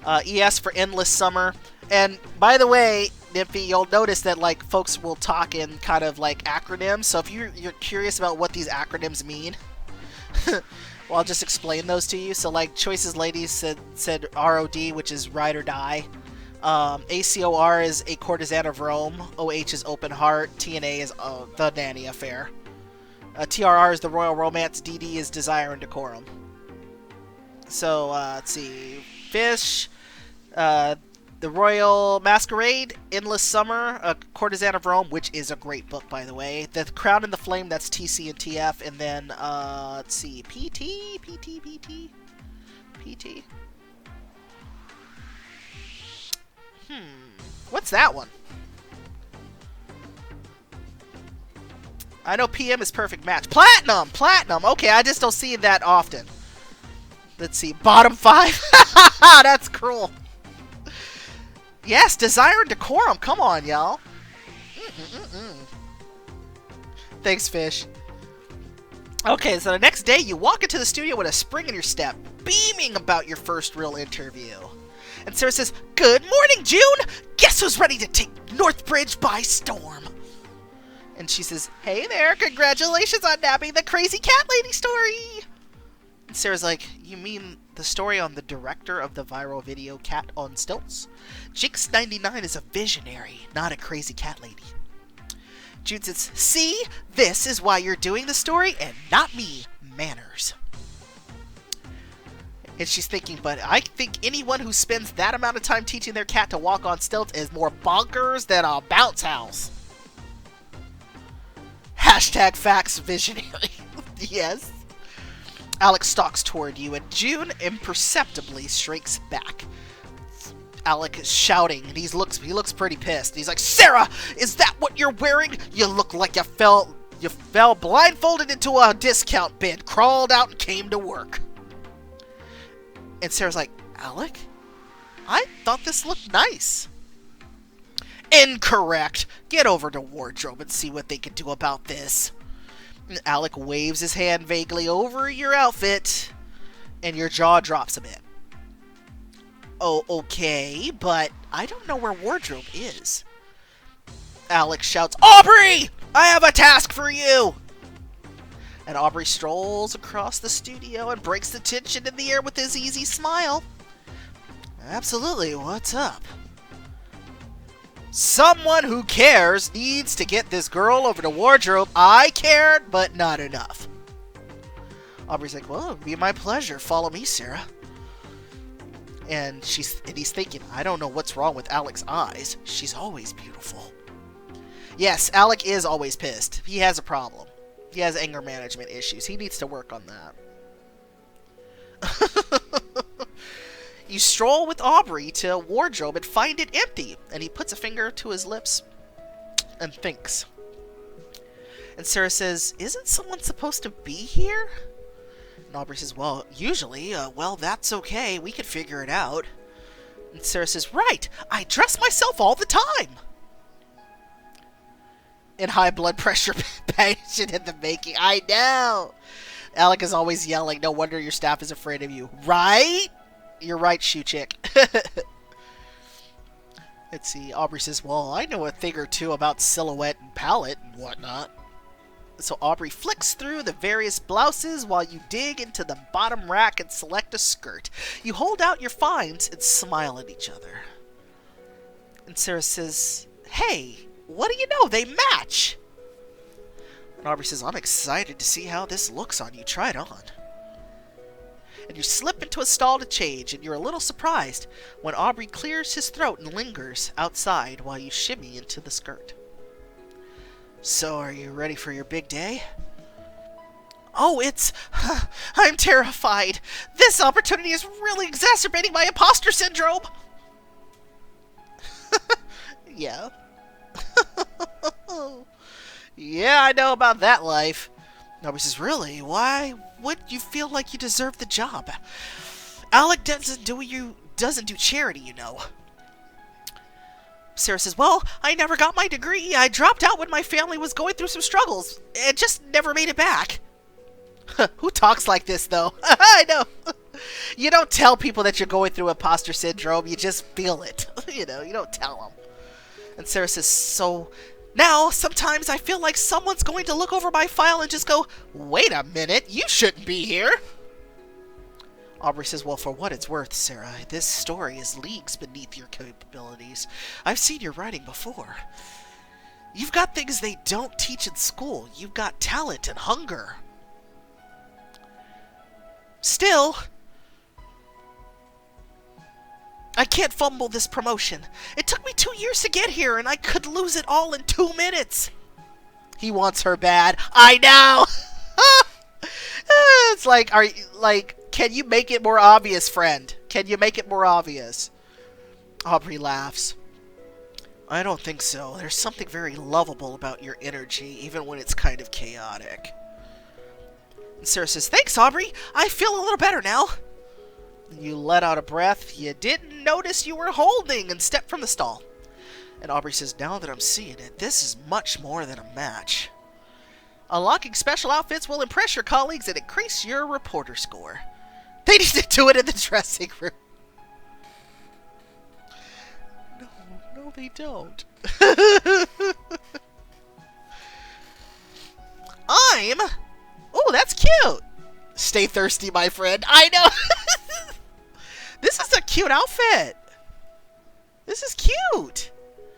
ES for Endless Summer. And by the way, Nymphy, you'll notice that like folks will talk in kind of like acronyms. So if you're curious about what these acronyms mean, well, I'll just explain those to you. So like Choices Ladies said ROD, which is Ride or Die. ACOR is A Courtesan of Rome. OH is Open Heart. TNA is The Nanny Affair. TRR is The Royal Romance. DD is Desire and Decorum. So, let's see. Fish, The Royal Masquerade, Endless Summer, A Courtesan of Rome, which is a great book, by the way. The Crown and the Flame, that's TC and TF. And then, let's see. PT? What's that one? I know PM is Perfect Match. Platinum! Okay, I just don't see that often. Let's see. Bottom 5? That's cruel. Yes, Desire and Decorum. Come on, y'all. Thanks, Fish. Okay, so the next day, you walk into the studio with a spring in your step, beaming about your first real interview. And Sarah says, "Good morning, June! Guess who's ready to take Northbridge by storm?" And she says, "Hey there, congratulations on nabbing the crazy cat lady story!" And Sarah's like, "You mean the story on the director of the viral video Cat on Stilts? Jinx99 is a visionary, not a crazy cat lady." June says, "See? This is why you're doing the story and not me. Manners." And she's thinking, but I think anyone who spends that amount of time teaching their cat to walk on stilts is more bonkers than a bounce house. Hashtag facts visionary. Yes. Alex stalks toward you, and June imperceptibly shrinks back. Alec is shouting, and he looks pretty pissed. He's like, "Sarah, is that what you're wearing? You look like you fell blindfolded into a discount bin, crawled out, and came to work." And Sarah's like, "Alec, I thought this looked nice." "Incorrect. Get over to wardrobe and see what they can do about this." And Alec waves his hand vaguely over your outfit, and your jaw drops a bit. "Oh, okay, but I don't know where wardrobe is." Alec shouts, "Aubrey! I have a task for you!" And Aubrey strolls across the studio and breaks the tension in the air with his easy smile. "Absolutely, what's up?" "Someone who cares needs to get this girl over to wardrobe. I cared, but not enough." Aubrey's like, "Well, it'd be my pleasure. Follow me, Sarah." And he's thinking, I don't know what's wrong with Alec's eyes. She's always beautiful. Yes, Alec is always pissed. He has a problem. He has anger management issues. He needs to work on that. You stroll with Aubrey to a wardrobe and find it empty. And he puts a finger to his lips and thinks. And Sarah says, "Isn't someone supposed to be here?" And Aubrey says, "Well, usually, well, that's okay. We could figure it out." And Sarah says, "Right. I dress myself all the time." In high blood pressure patient in the making. I know. Alec is always yelling. No wonder your staff is afraid of you. Right? You're right, shoe chick. Let's see. Aubrey says, "Well, I know a thing or two about silhouette and palette and whatnot." So Aubrey flicks through the various blouses while you dig into the bottom rack and select a skirt. You hold out your finds and smile at each other. And Sarah says, "Hey, what do you know? They match." And Aubrey says, "I'm excited to see how this looks on you. Try it on." And you slip into a stall to change, and you're a little surprised when Aubrey clears his throat and lingers outside while you shimmy into the skirt. "So, are you ready for your big day?" "Oh, I'm terrified. This opportunity is really exacerbating my imposter syndrome." Yeah. Yeah, I know about that life. Nobody says, "Really? Why would you feel like you deserve the job? Alec doesn't do charity, you know." Sarah says, "Well, I never got my degree. I dropped out when my family was going through some struggles and just never made it back." Who talks like this, though? I know. You don't tell people that you're going through imposter syndrome. You just feel it. You know, you don't tell them. And Sarah says, so now sometimes I feel like someone's going to look over my file and just go, wait a minute, you shouldn't be here. Aubrey says, well, for what it's worth, Sarah, this story is leagues beneath your capabilities. I've seen your writing before. You've got things they don't teach in school. You've got talent and hunger. Still, I can't fumble this promotion. It took me 2 years to get here, and I could lose it all in 2 minutes. He wants her bad. I know! It's like, can you make it more obvious, friend? Can you make it more obvious? Aubrey laughs. I don't think so. There's something very lovable about your energy, even when it's kind of chaotic. And Sarah says, thanks, Aubrey. I feel a little better now. And you let out a breath you didn't notice you were holding and stepped from the stall. And Aubrey says, now that I'm seeing it, this is much more than a match. Unlocking special outfits will impress your colleagues and increase your reporter score. They need to do it in the dressing room. No, they don't. Oh, that's cute. Stay thirsty, my friend. I know. This is a cute outfit. This is cute.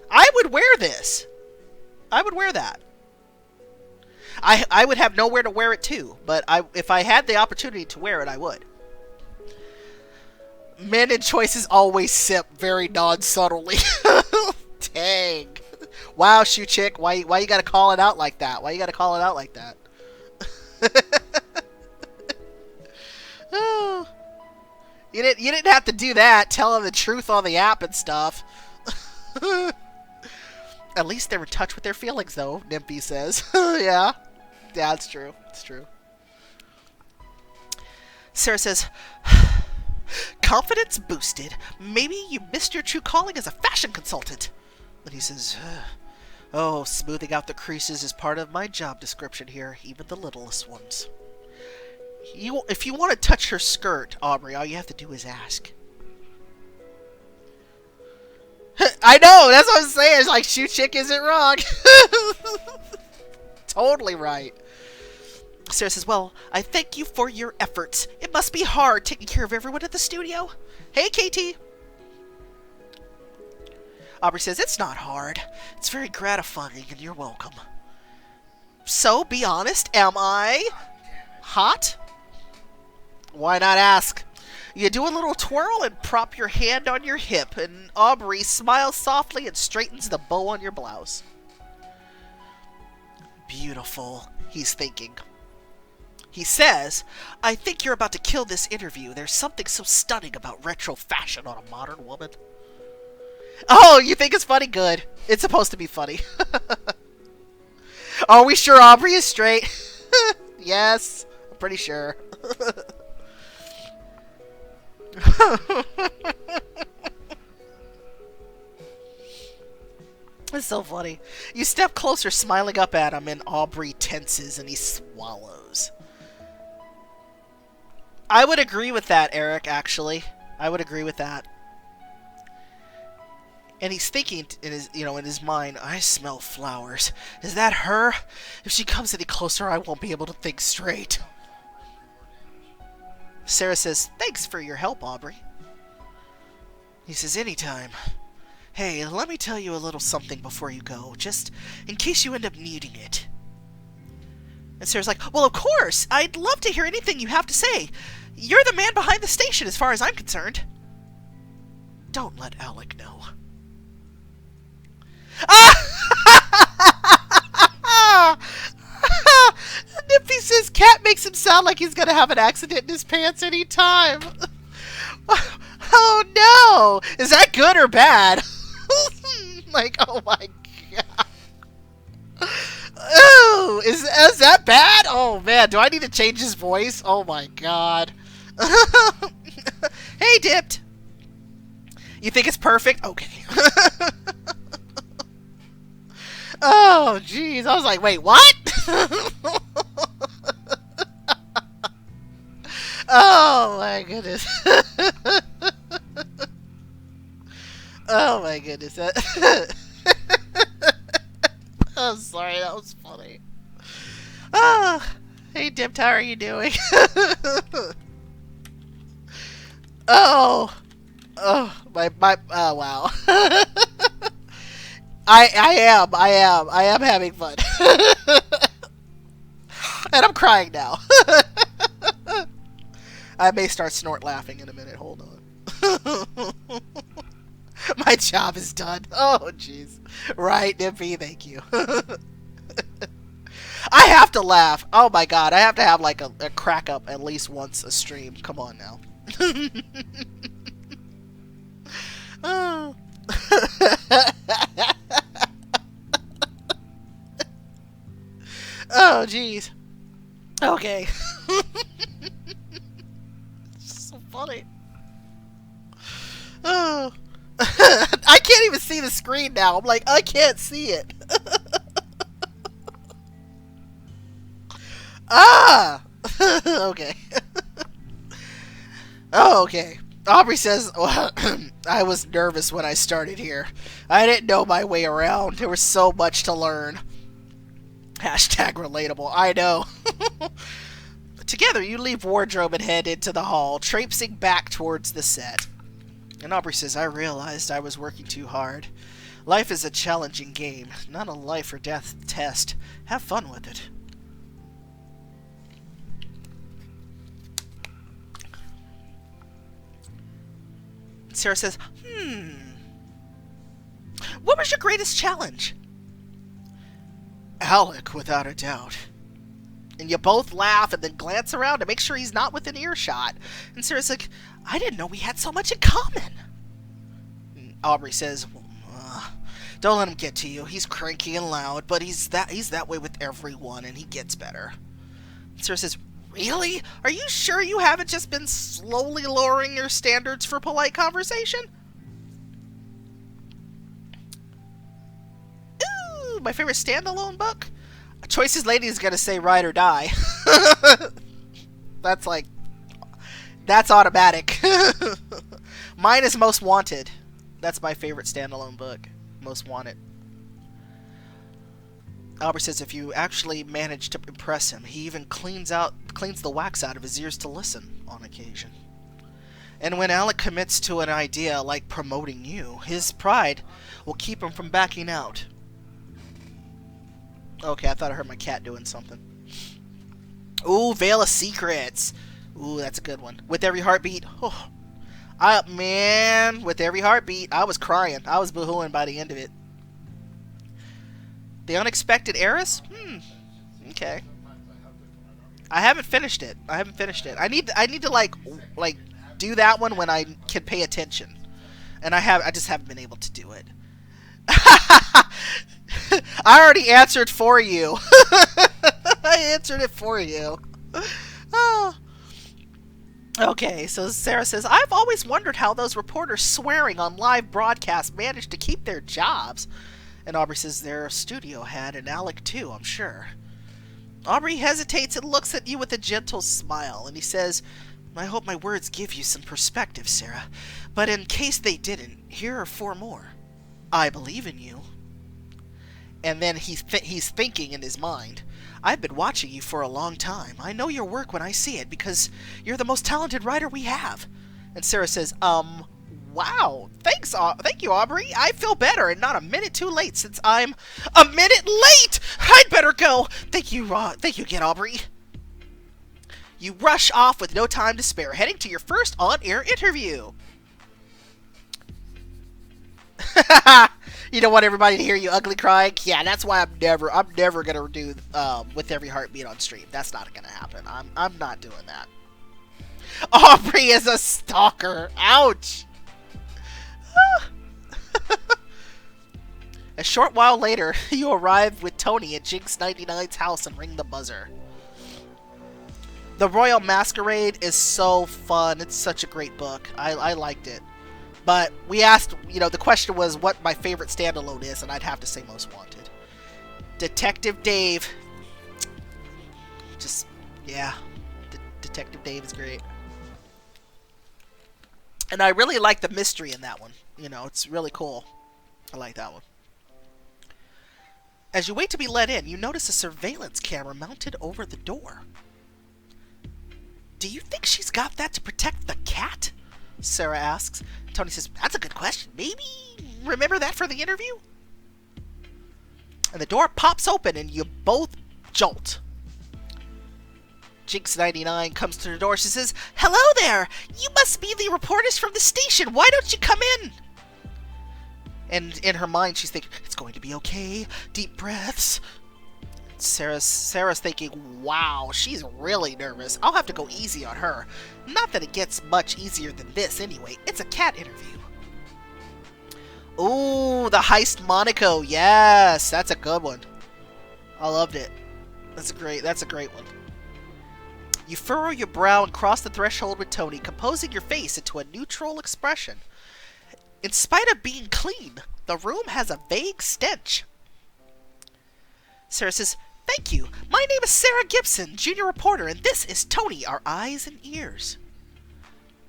I would wear this. I would wear that. I would have nowhere to wear it to, but if I had the opportunity to wear it, I would. Men in choices always sip very non-subtly. Dang. Wow, shoe chick, why you gotta call it out like that? Why you gotta call it out like that? Oh. You didn't have to do that, tell them the truth on the app and stuff. At least they're in touch with their feelings, though, Nymphy says. Yeah, it's true. It's true. Sarah says, confidence boosted. Maybe you missed your true calling as a fashion consultant. And he says, oh, smoothing out the creases is part of my job description here, even the littlest ones. If you want to touch her skirt, Aubrey, all you have to do is ask. I know, that's what I'm saying. It's like, shoe chick isn't wrong. Totally right. Sarah says, well, I thank you for your efforts. It must be hard taking care of everyone at the studio. Hey, KT. Aubrey says, it's not hard. It's very gratifying, and you're welcome. So, be honest, am I hot? Why not ask? You do a little twirl and prop your hand on your hip, and Aubrey smiles softly and straightens the bow on your blouse. Beautiful, he's thinking. He says, I think you're about to kill this interview. There's something so stunning about retro fashion on a modern woman. Oh, you think it's funny? Good. It's supposed to be funny. Are we sure Aubrey is straight? Yes, I'm pretty sure. It's so funny. You step closer, smiling up at him, and Aubrey tenses and he swallows. I would agree with that, Eric, actually. I would agree with that. And he's thinking in his mind, I smell flowers. Is that her? If she comes any closer, I won't be able to think straight. Sarah says, thanks for your help, Aubrey. He says, anytime. Hey, let me tell you a little something before you go, just in case you end up needing it. And Sarah's like, well, of course. I'd love to hear anything you have to say. You're the man behind the station as far as I'm concerned. Don't let Alec know. Nippy says Kat makes him sound like he's gonna have an accident in his pants any time. Oh no! Is that good or bad? Like, oh my god. Oh, is that bad? Oh man, do I need to change his voice? Oh my god. Hey, Dipped. You think it's perfect? Okay. Oh, jeez. I was like, wait, what? Oh my goodness. Oh my goodness. I'm sorry, that was funny. Oh, hey Dimped, how are you doing? Oh, my, oh wow. I am having fun. And I'm crying now. I may start snort laughing in a minute, hold on. My job is done. Oh, jeez. Right, Nippy, thank you. I have to laugh. Oh my god, I have to have like a crack up at least once a stream. Come on now. Oh. Oh, jeez. Okay. It's so funny. Oh. I can't even see the screen now. I'm like, I can't see it. Ah! Okay. Oh, okay. Aubrey says, well, I was nervous when I started here. I didn't know my way around. There was so much to learn. Hashtag relatable. I know. Together, you leave wardrobe and head into the hall, traipsing back towards the set. And Aubrey says, I realized I was working too hard. Life is a challenging game, not a life or death test. Have fun with it. Sarah says, what was your greatest challenge? Alec, without a doubt. And you both laugh and then glance around to make sure he's not within earshot. And Sarah's like, I didn't know we had so much in common. And Aubrey says, don't let him get to you. He's cranky and loud, but he's that way with everyone, and he gets better. And Sarah says, really? Are you sure you haven't just been slowly lowering your standards for polite conversation? Ooh, my favorite standalone book? Choices Lady is gonna say Ride or Die. That's automatic. Mine is Most Wanted. That's my favorite standalone book. Most Wanted. Albert says if you actually manage to impress him, he even cleans the wax out of his ears to listen on occasion. And when Alec commits to an idea like promoting you, his pride will keep him from backing out. Okay, I thought I heard my cat doing something. Ooh, Veil of Secrets. Ooh, that's a good one. With Every Heartbeat. Oh, man, with every heartbeat, I was crying. I was boo-hooing by the end of it. The Unexpected Heiress? Okay. I haven't finished it. I need to like do that one when I can pay attention. And I just haven't been able to do it. I already answered for you. I answered it for you. Oh. Okay, so Sarah says, I've always wondered how those reporters swearing on live broadcasts managed to keep their jobs. And Aubrey says their studio had, and Alec too, I'm sure. Aubrey hesitates and looks at you with a gentle smile, and he says, I hope my words give you some perspective, Sarah. But in case they didn't, here are 4 more. I believe in you. And then he's thinking in his mind, I've been watching you for a long time. I know your work when I see it because you're the most talented writer we have. And Sarah says, wow, thank you, Aubrey. I feel better and not a minute too late since I'm a minute late. I'd better go. Thank you again, Aubrey. You rush off with no time to spare, heading to your first on-air interview. You don't want everybody to hear you ugly crying? Yeah, that's why I'm never gonna do With Every Heartbeat on stream. That's not gonna happen. I'm not doing that. Aubrey is a stalker. Ouch. A short while later, you arrive with Tony at Jinx 99's house and ring the buzzer. The Royal Masquerade is so fun. It's such a great book. I liked it. But we asked, the question was what my favorite standalone is, and I'd have to say Most Wanted. Detective Dave. Yeah. Detective Dave is great. And I really like the mystery in that one. You know, it's really cool. I like that one. As you wait to be let in, you notice a surveillance camera mounted over the door. Do you think she's got that to protect the cat? Sarah asks. Tony says, that's a good question. Maybe remember that for the interview? And the door pops open and you both jolt. Jinx99 comes to the door. She says, hello there! You must be the reporters from the station. Why don't you come in? And in her mind, she's thinking, it's going to be okay. Deep breaths. Sarah's thinking, wow, she's really nervous. I'll have to go easy on her. Not that it gets much easier than this anyway. It's a cat interview. Ooh, the heist Monaco. Yes, that's a good one. I loved it. That's a great one. You furrow your brow and cross the threshold with Tony, composing your face into a neutral expression. In spite of being clean, the room has a vague stench. Sarah says, thank you. My name is Sarah Gibson, junior reporter, and this is Tony, our eyes and ears.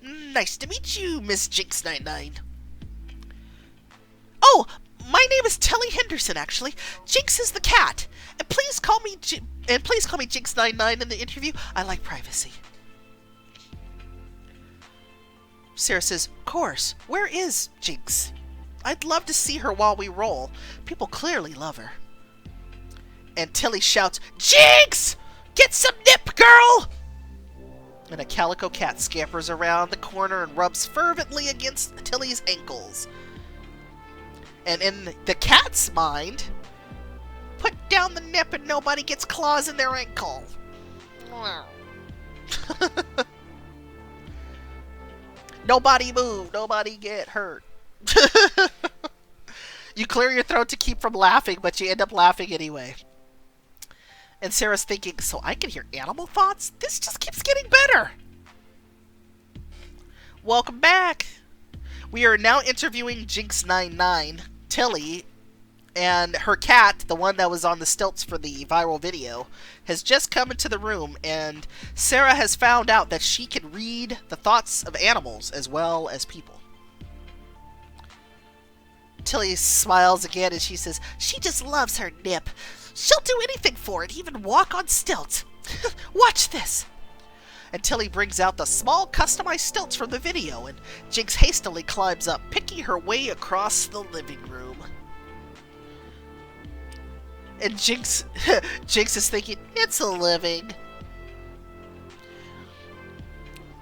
Nice to meet you, Miss Jinx99. Oh, my name is Tilly Henderson, actually. Jinx is the cat. And please call me Jinx99 in the interview. I like privacy. Sarah says, of course. Where is Jinx? I'd love to see her while we roll. People clearly love her. And Tilly shouts, Jinx! Get some nip, girl! And a calico cat scampers around the corner and rubs fervently against Tilly's ankles. And in the cat's mind, put down the nip and nobody gets claws in their ankle. Nobody move. Nobody get hurt. You clear your throat to keep from laughing, but you end up laughing anyway. And Sarah's thinking, so I can hear animal thoughts? This just keeps getting better. Welcome back. We are now interviewing Jinx99, Tilly, and her cat, the one that was on the stilts for the viral video, has just come into the room, and Sarah has found out that she can read the thoughts of animals as well as people. Tilly smiles again and she says, she just loves her nip. She'll do anything for it, even walk on stilts. Watch this. And Tilly brings out the small customized stilts from the video, and Jinx hastily climbs up, picking her way across the living room. And Jinx is thinking, it's a living.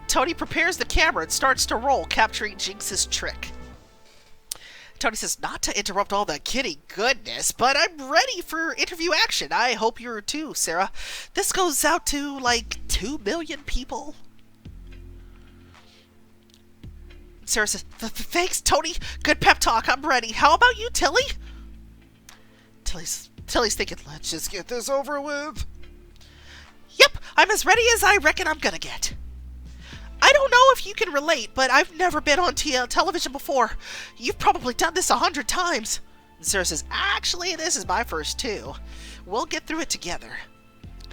Tony prepares the camera and starts to roll, capturing Jinx's trick. Tony says, not to interrupt all the kitty goodness, but I'm ready for interview action. I hope you're too, Sarah. This goes out to like 2 million people. Sarah says, thanks, Tony. Good pep talk. I'm ready. How about you, Tilly? Tilly's thinking, let's just get this over with. Yep, I'm as ready as I reckon I'm gonna get. I don't know if you can relate, but I've never been on television before. You've probably done this 100 times. And Sarah says, actually, this is my first too. We'll get through it together.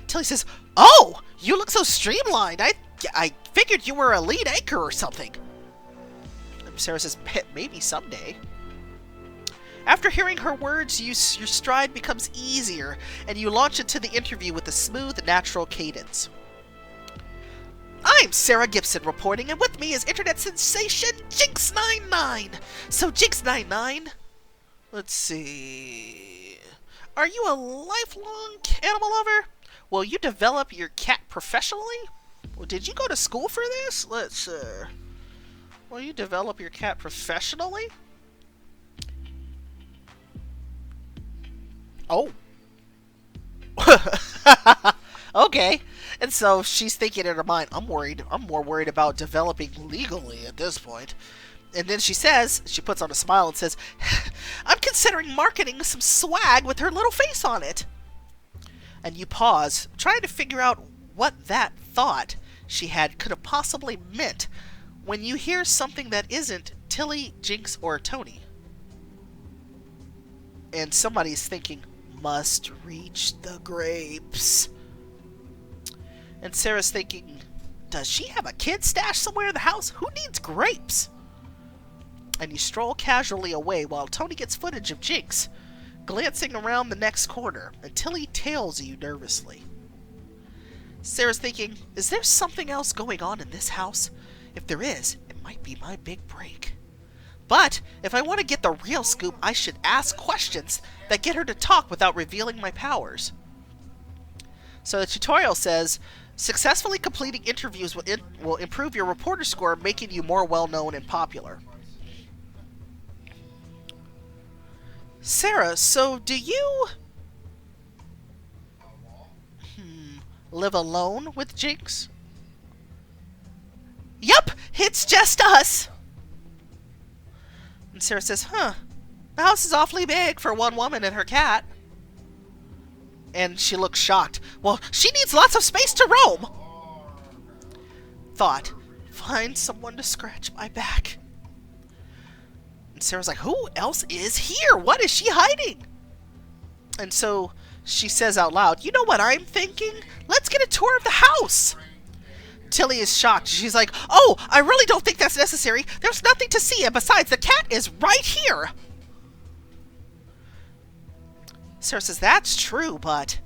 Tilly says, oh, you look so streamlined. I figured you were a lead anchor or something. And Sarah says, maybe someday. After hearing her words, your stride becomes easier, and you launch into the interview with a smooth, natural cadence. I'm Sarah Gibson reporting, and with me is internet sensation Jinx99. So Jinx99, let's see. Are you a lifelong animal lover? Will you develop your cat professionally? Well, did you go to school for this? Will you develop your cat professionally? Oh. Okay. And so she's thinking in her mind, I'm more worried about developing legally at this point. And then she puts on a smile and says, I'm considering marketing some swag with her little face on it. And you pause, trying to figure out what that thought she had could have possibly meant when you hear something that isn't Tilly, Jinx, or Tony. And somebody's thinking, must reach the grapes. And Sarah's thinking, Does she have a kid stashed somewhere in the house? Who needs grapes? And you stroll casually away while Tony gets footage of Jinx glancing around the next corner until he tails you nervously. Sarah's thinking, is there something else going on in this house? If there is, it might be my big break. But if I want to get the real scoop, I should ask questions that get her to talk without revealing my powers. So the tutorial says, successfully completing interviews will improve your reporter score, making you more well-known and popular. Sarah, so do you live alone with Jinx? Yup, it's just us. And Sarah says, the house is awfully big for one woman and her cat. And she looks shocked. Well, she needs lots of space to roam. Thought, find someone to scratch my back. And Sarah's like, who else is here? What is she hiding? And so she says out loud, you know what I'm thinking? Let's get a tour of the house. Tilly is shocked. She's like, oh, I really don't think that's necessary. There's nothing to see, and besides, the cat is right here. Sarah says, that's true, but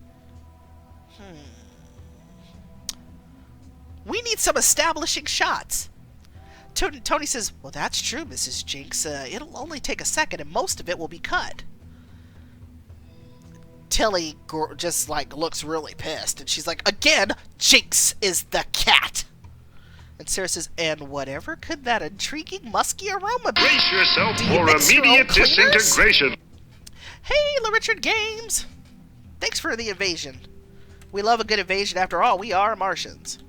we need some establishing shots. Tony says, well, that's true, Mrs. Jinx. It'll only take a second, and most of it will be cut. Tilly just, looks really pissed, and she's like, again, Jinx is the cat. And Sarah says, and whatever could that intriguing, musky aroma be? Brace yourself for immediate disintegration. Hey, LaRichard Games! Thanks for the invasion. We love a good invasion. After all, we are Martians.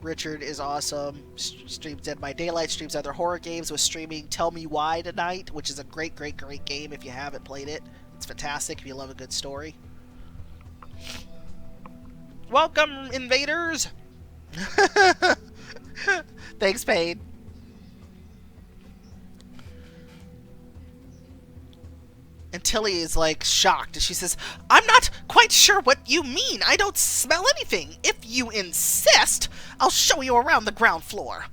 Richard is awesome. Streams Dead by Daylight. Streams other horror games with streaming Tell Me Why tonight, which is a great, great, great game if you haven't played it. It's fantastic if you love a good story. Welcome, invaders! Thanks, Paige. And Tilly is shocked. She says, I'm not quite sure what you mean. I don't smell anything. If you insist, I'll show you around the ground floor.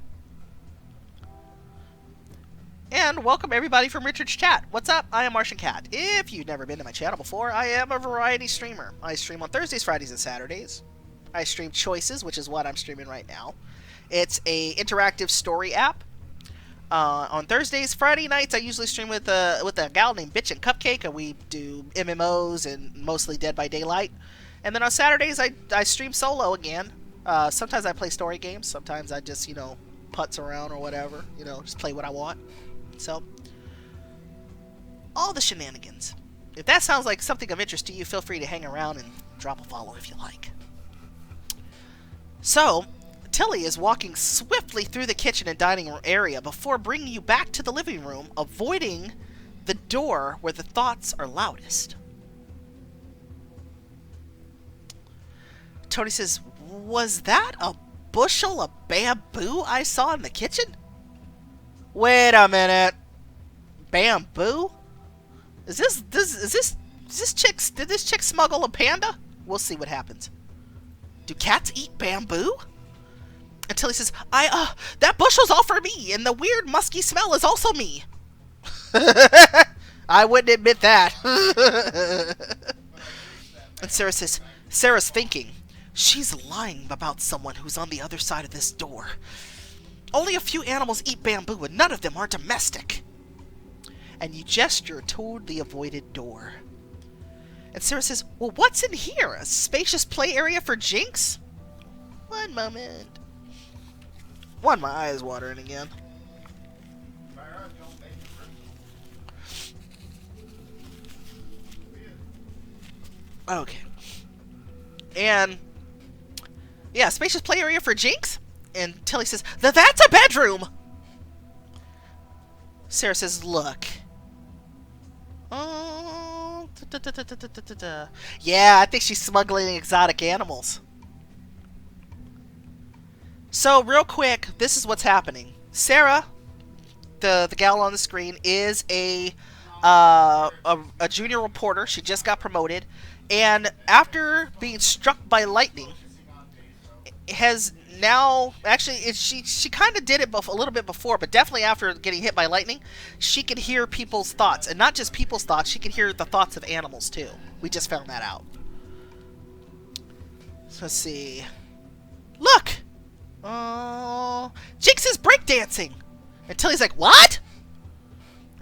And welcome everybody from Richard's chat. What's up? I am MartianKat. If you've never been to my channel before, I am a variety streamer. I stream on Thursdays, Fridays, and Saturdays. I stream Choices, which is what I'm streaming right now. It's a interactive story app. On Thursdays, Friday nights, I usually stream with a gal named Bitch and Cupcake, and we do MMOs and mostly Dead by Daylight. And then on Saturdays, I stream solo again. Sometimes I play story games. Sometimes I just, putz around or whatever. Just play what I want. So, all the shenanigans. If that sounds like something of interest to you, feel free to hang around and drop a follow if you like. So, Tilly is walking swiftly through the kitchen and dining room area before bringing you back to the living room, avoiding the door where the thoughts are loudest. Tony says, was that a bushel of bamboo I saw in the kitchen? Wait a minute. Bamboo? Did this chick smuggle a panda? We'll see what happens. Do cats eat bamboo? Until he says, that bushel's all for me, and the weird musky smell is also me. I wouldn't admit that. And Sarah says, Sarah's thinking, she's lying about someone who's on the other side of this door. Only a few animals eat bamboo, and none of them are domestic. And you gesture toward the avoided door. And Sarah says, well, what's in here? A spacious play area for Jinx? One moment. Why my eyes watering again? Okay. And yeah, spacious play area for Jinx? And Tilly says, that's a bedroom! Sarah says, look. Oh, yeah, I think she's smuggling exotic animals. So, real quick, this is what's happening. Sarah, the gal on the screen, is a junior reporter. She just got promoted, And after being struck by lightning, has now actually she kind of did it a little bit before, but definitely after getting hit by lightning, she could hear people's thoughts, and not just people's thoughts. She could hear the thoughts of animals too. We just found that out. So let's see. Look, oh, Jinx is breakdancing. And Tilly's like, what?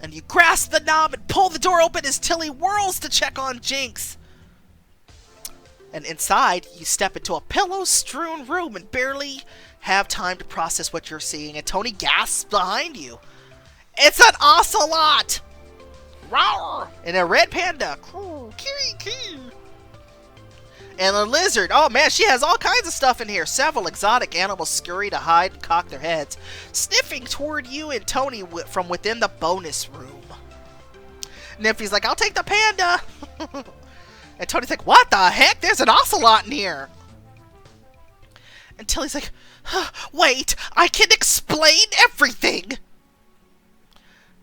And you grasp the knob and pull the door open as Tilly whirls to check on Jinx. And inside, you step into a pillow-strewn room and barely have time to process what you're seeing. And Tony gasps behind you. It's an ocelot! Rawr! And a red panda. And a lizard. Oh man, she has all kinds of stuff in here. Several exotic animals scurry to hide and cock their heads, sniffing toward you and Tony from within the bonus room. Nymphie's like, I'll take the panda! And Tony's like, what the heck? There's an ocelot in here! And Tilly's like, wait, I can explain everything!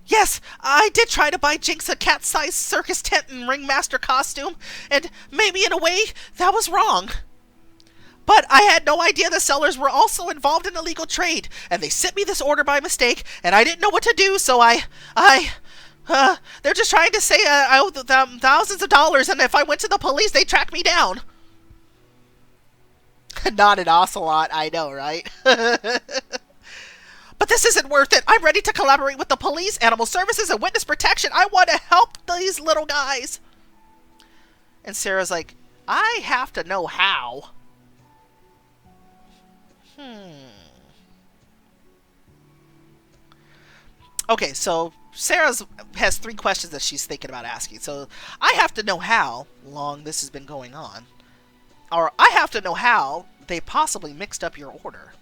Yes, I did try to buy Jinx a cat-sized circus tent and ringmaster costume, and maybe in a way, that was wrong. But I had no idea the sellers were also involved in illegal trade, and they sent me this order by mistake, and I didn't know what to do, so they're just trying to say I owe them thousands of dollars, and if I went to the police, they'd track me down. Not an ocelot, I know, right? But this isn't worth it. I'm ready to collaborate with the police, animal services, and witness protection. I want to help these little guys. And Sarah's like, I have to know how. Okay, so Sarah has 3 questions that she's thinking about asking. So I have to know how long this has been going on. Or I have to know how they possibly mixed up your order.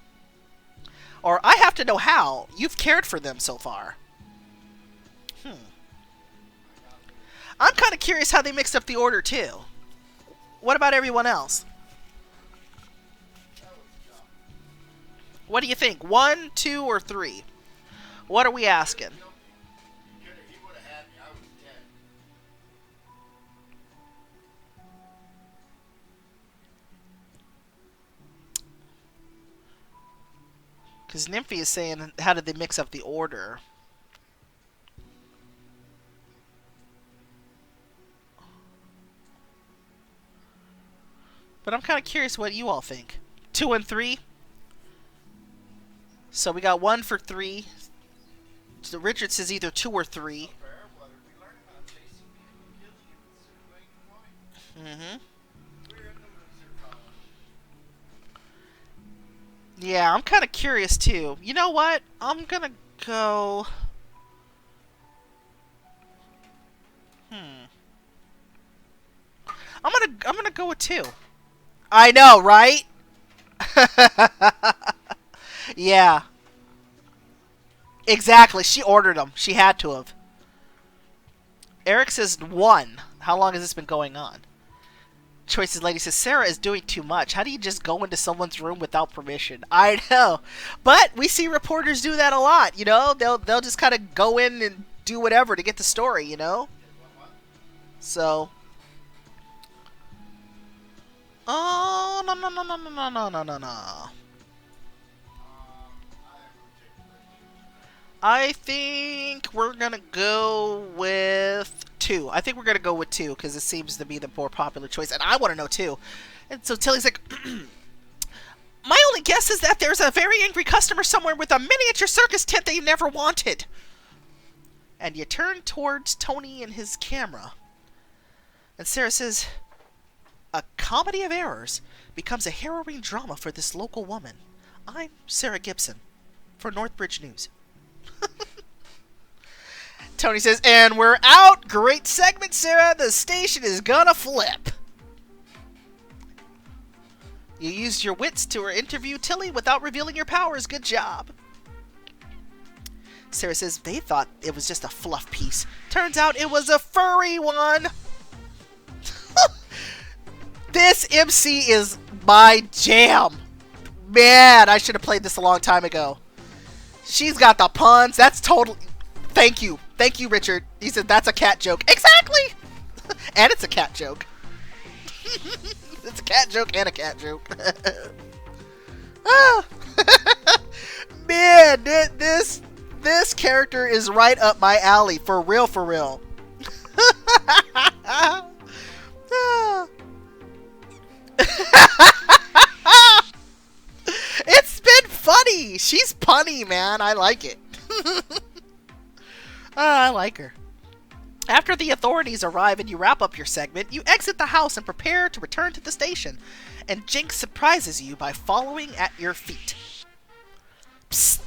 Or I have to know how you've cared for them so far. I'm kind of curious how they mixed up the order too. What about everyone else? What do you think? 1, 2, or 3? What are we asking? Because Nymphy is saying, how did they mix up the order? But I'm kind of curious what you all think. 2 and 3? So we got 1 for 3. So Richard says either 2 or 3. Yeah, I'm kind of curious too. You know what? I'm gonna go. I'm gonna go with 2. I know, right? Yeah. Exactly. She ordered them. She had to have. Eric says 1. How long has this been going on? Choices Lady says, Sarah is doing too much. How do you just go into someone's room without permission? I know. But we see reporters do that a lot, you know? They'll just kind of go in and do whatever to get the story, you know? So. Oh, no. I think we're going to go with 2. I think we're going to go with 2 because it seems to be the more popular choice. And I want to know too. And so Tilly's like, my only guess is that there's a very angry customer somewhere with a miniature circus tent they never wanted. And you turn towards Tony and his camera. And Sarah says, a comedy of errors becomes a harrowing drama for this local woman. I'm Sarah Gibson for Northbridge News. Tony says, and we're out. Great segment, Sarah. The station is gonna flip. You used your wits to interview Tilly without revealing your powers. Good job. Sarah says, they thought it was just a fluff piece. Turns out it was a furry one. This MC is my jam. Man, I should have played this a long time ago. She's got the puns. That's totally... Thank you. Thank you, Richard. He said that's a cat joke. Exactly! And it's a cat joke. It's a cat joke and a cat joke. Ah. Man, this character is right up my alley, for real, for real. It's been funny. She's punny, man. I like it. I like her. After the authorities arrive and you wrap up your segment, you exit the house and prepare to return to the station. And Jinx surprises you by following at your feet. Psst!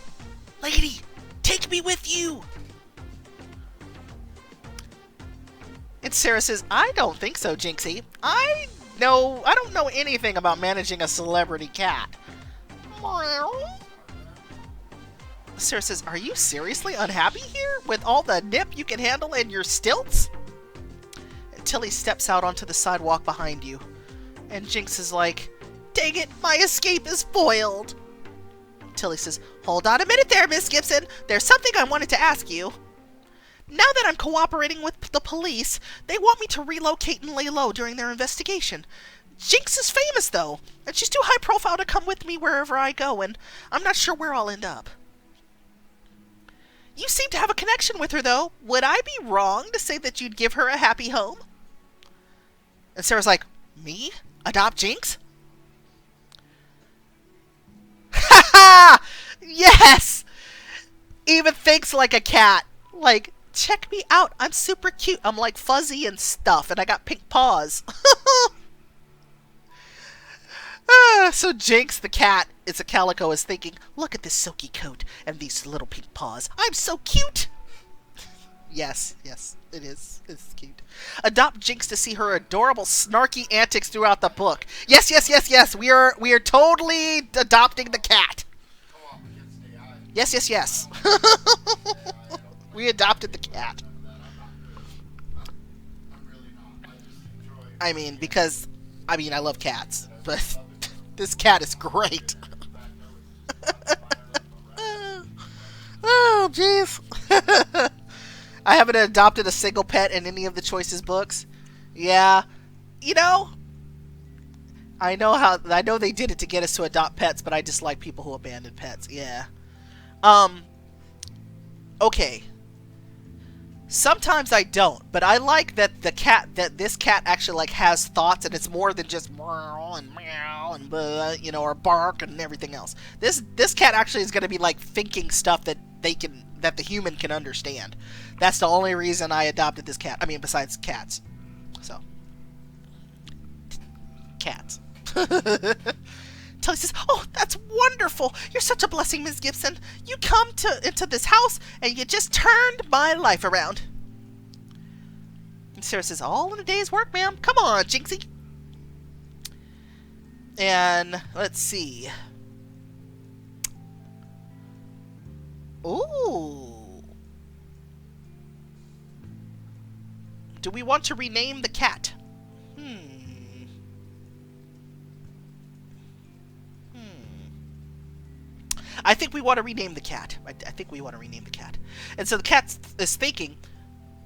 Lady! Take me with you! And Sarah says, I don't think so, Jinxie. I don't know anything about managing a celebrity cat. Sarah says, are you seriously unhappy here? With all the nip you can handle in your stilts? And Tilly steps out onto the sidewalk behind you. And Jinx is like, dang it, my escape is foiled. Tilly says, hold on a minute there, Miss Gibson. There's something I wanted to ask you. Now that I'm cooperating with the police, they want me to relocate and lay low during their investigation. Jinx is famous, though, and she's too high profile to come with me wherever I go, and I'm not sure where I'll end up. You seem to have a connection with her, though. Would I be wrong to say that you'd give her a happy home? And Sarah's like, me? Adopt Jinx? Ha ha! Yes! Even thinks like a cat. Like, check me out. I'm super cute. I'm like fuzzy and stuff, and I got pink paws. So Jinx, the cat, it's a calico, is thinking, look at this silky coat and these little pink paws. I'm so cute. Yes, it is. It's cute. Adopt Jinx to see her adorable, snarky antics throughout the book. Yes. We are totally adopting the cat. Yes. We adopted the cat. I mean, because I love cats, but this cat is great. Oh, jeez. I haven't adopted a single pet in any of the Choices books. Yeah. I know they did it to get us to adopt pets, but I dislike people who abandon pets. Yeah. Okay. Sometimes I don't, but I like that this cat actually like has thoughts, and it's more than just meow and or bark and everything else. This cat actually is going to be like thinking stuff that the human can understand. That's the only reason I adopted this cat. I mean, besides cats. So, cats. Tully says, oh, that's wonderful. You're such a blessing, Ms. Gibson. You come into this house, and you just turned my life around. And Sarah says, all in a day's work, ma'am. Come on, Jinxie. And let's see. Ooh. Do we want to rename the cat? I think we want to rename the cat. I think we want to rename the cat. And so the cat is thinking,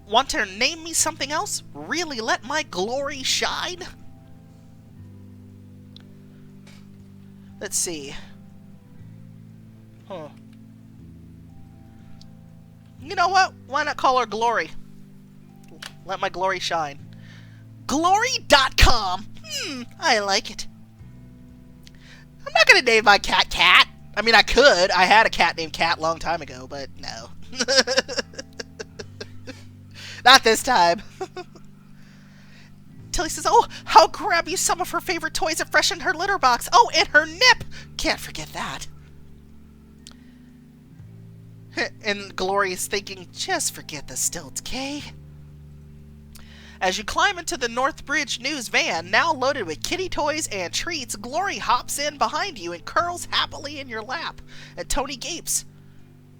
want to name me something else? Really let my glory shine? Let's see. Huh. You know what? Why not call her Glory? Let my glory shine. Glory.com. I like it. I'm not going to name my cat Cat. I mean, I could. I had a cat named Cat a long time ago, but no. Not this time. Tilly says, oh, I'll grab you some of her favorite toys and freshen her litter box. Oh, and her nip. Can't forget that. And Glory is thinking, just forget the stilts, Kay. As you climb into the Northbridge News van, now loaded with kitty toys and treats, Glory hops in behind you and curls happily in your lap. And Tony gapes.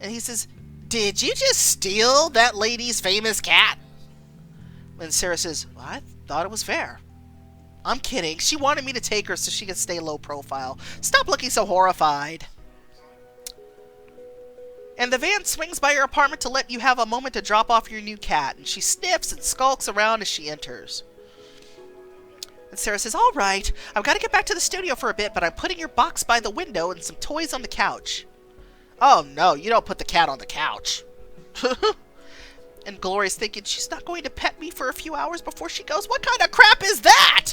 And he says, did you just steal that lady's famous cat? And Sarah says, well, I thought it was fair. I'm kidding. She wanted me to take her so she could stay low profile. Stop looking so horrified. And the van swings by your apartment to let you have a moment to drop off your new cat, and she sniffs and skulks around as she enters. And Sarah says, all right, I've got to get back to the studio for a bit, but I'm putting your box by the window and some toys on the couch. Oh, no, you don't put the cat on the couch. And Gloria's thinking, she's not going to pet me for a few hours before she goes. What kind of crap is that?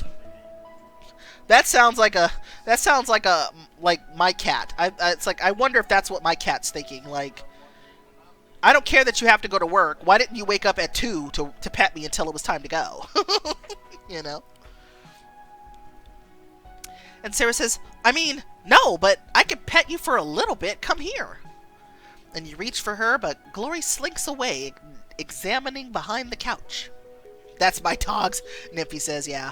That sounds like my cat. It's like, I wonder if that's what my cat's thinking. Like, I don't care that you have to go to work. Why didn't you wake up at 2 to pet me until it was time to go? You know? And Sarah says, I mean, no, but I can pet you for a little bit. Come here. And you reach for her, but Glory slinks away, examining behind the couch. That's my dogs, Nymphie says, yeah.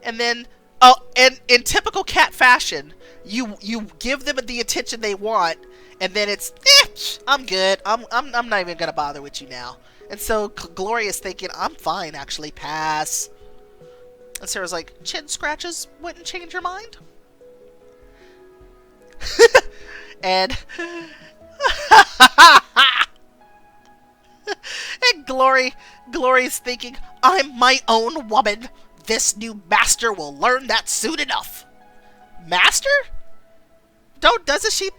And then, oh, and in typical cat fashion, you give them the attention they want, and then it's, I'm good. I'm not even going to bother with you now. And so Glory is thinking, I'm fine, actually, pass. And Sarah's like, chin scratches wouldn't change your mind? And and Glory's thinking, I'm my own woman. This new master will learn that soon enough. Master? Doesn't she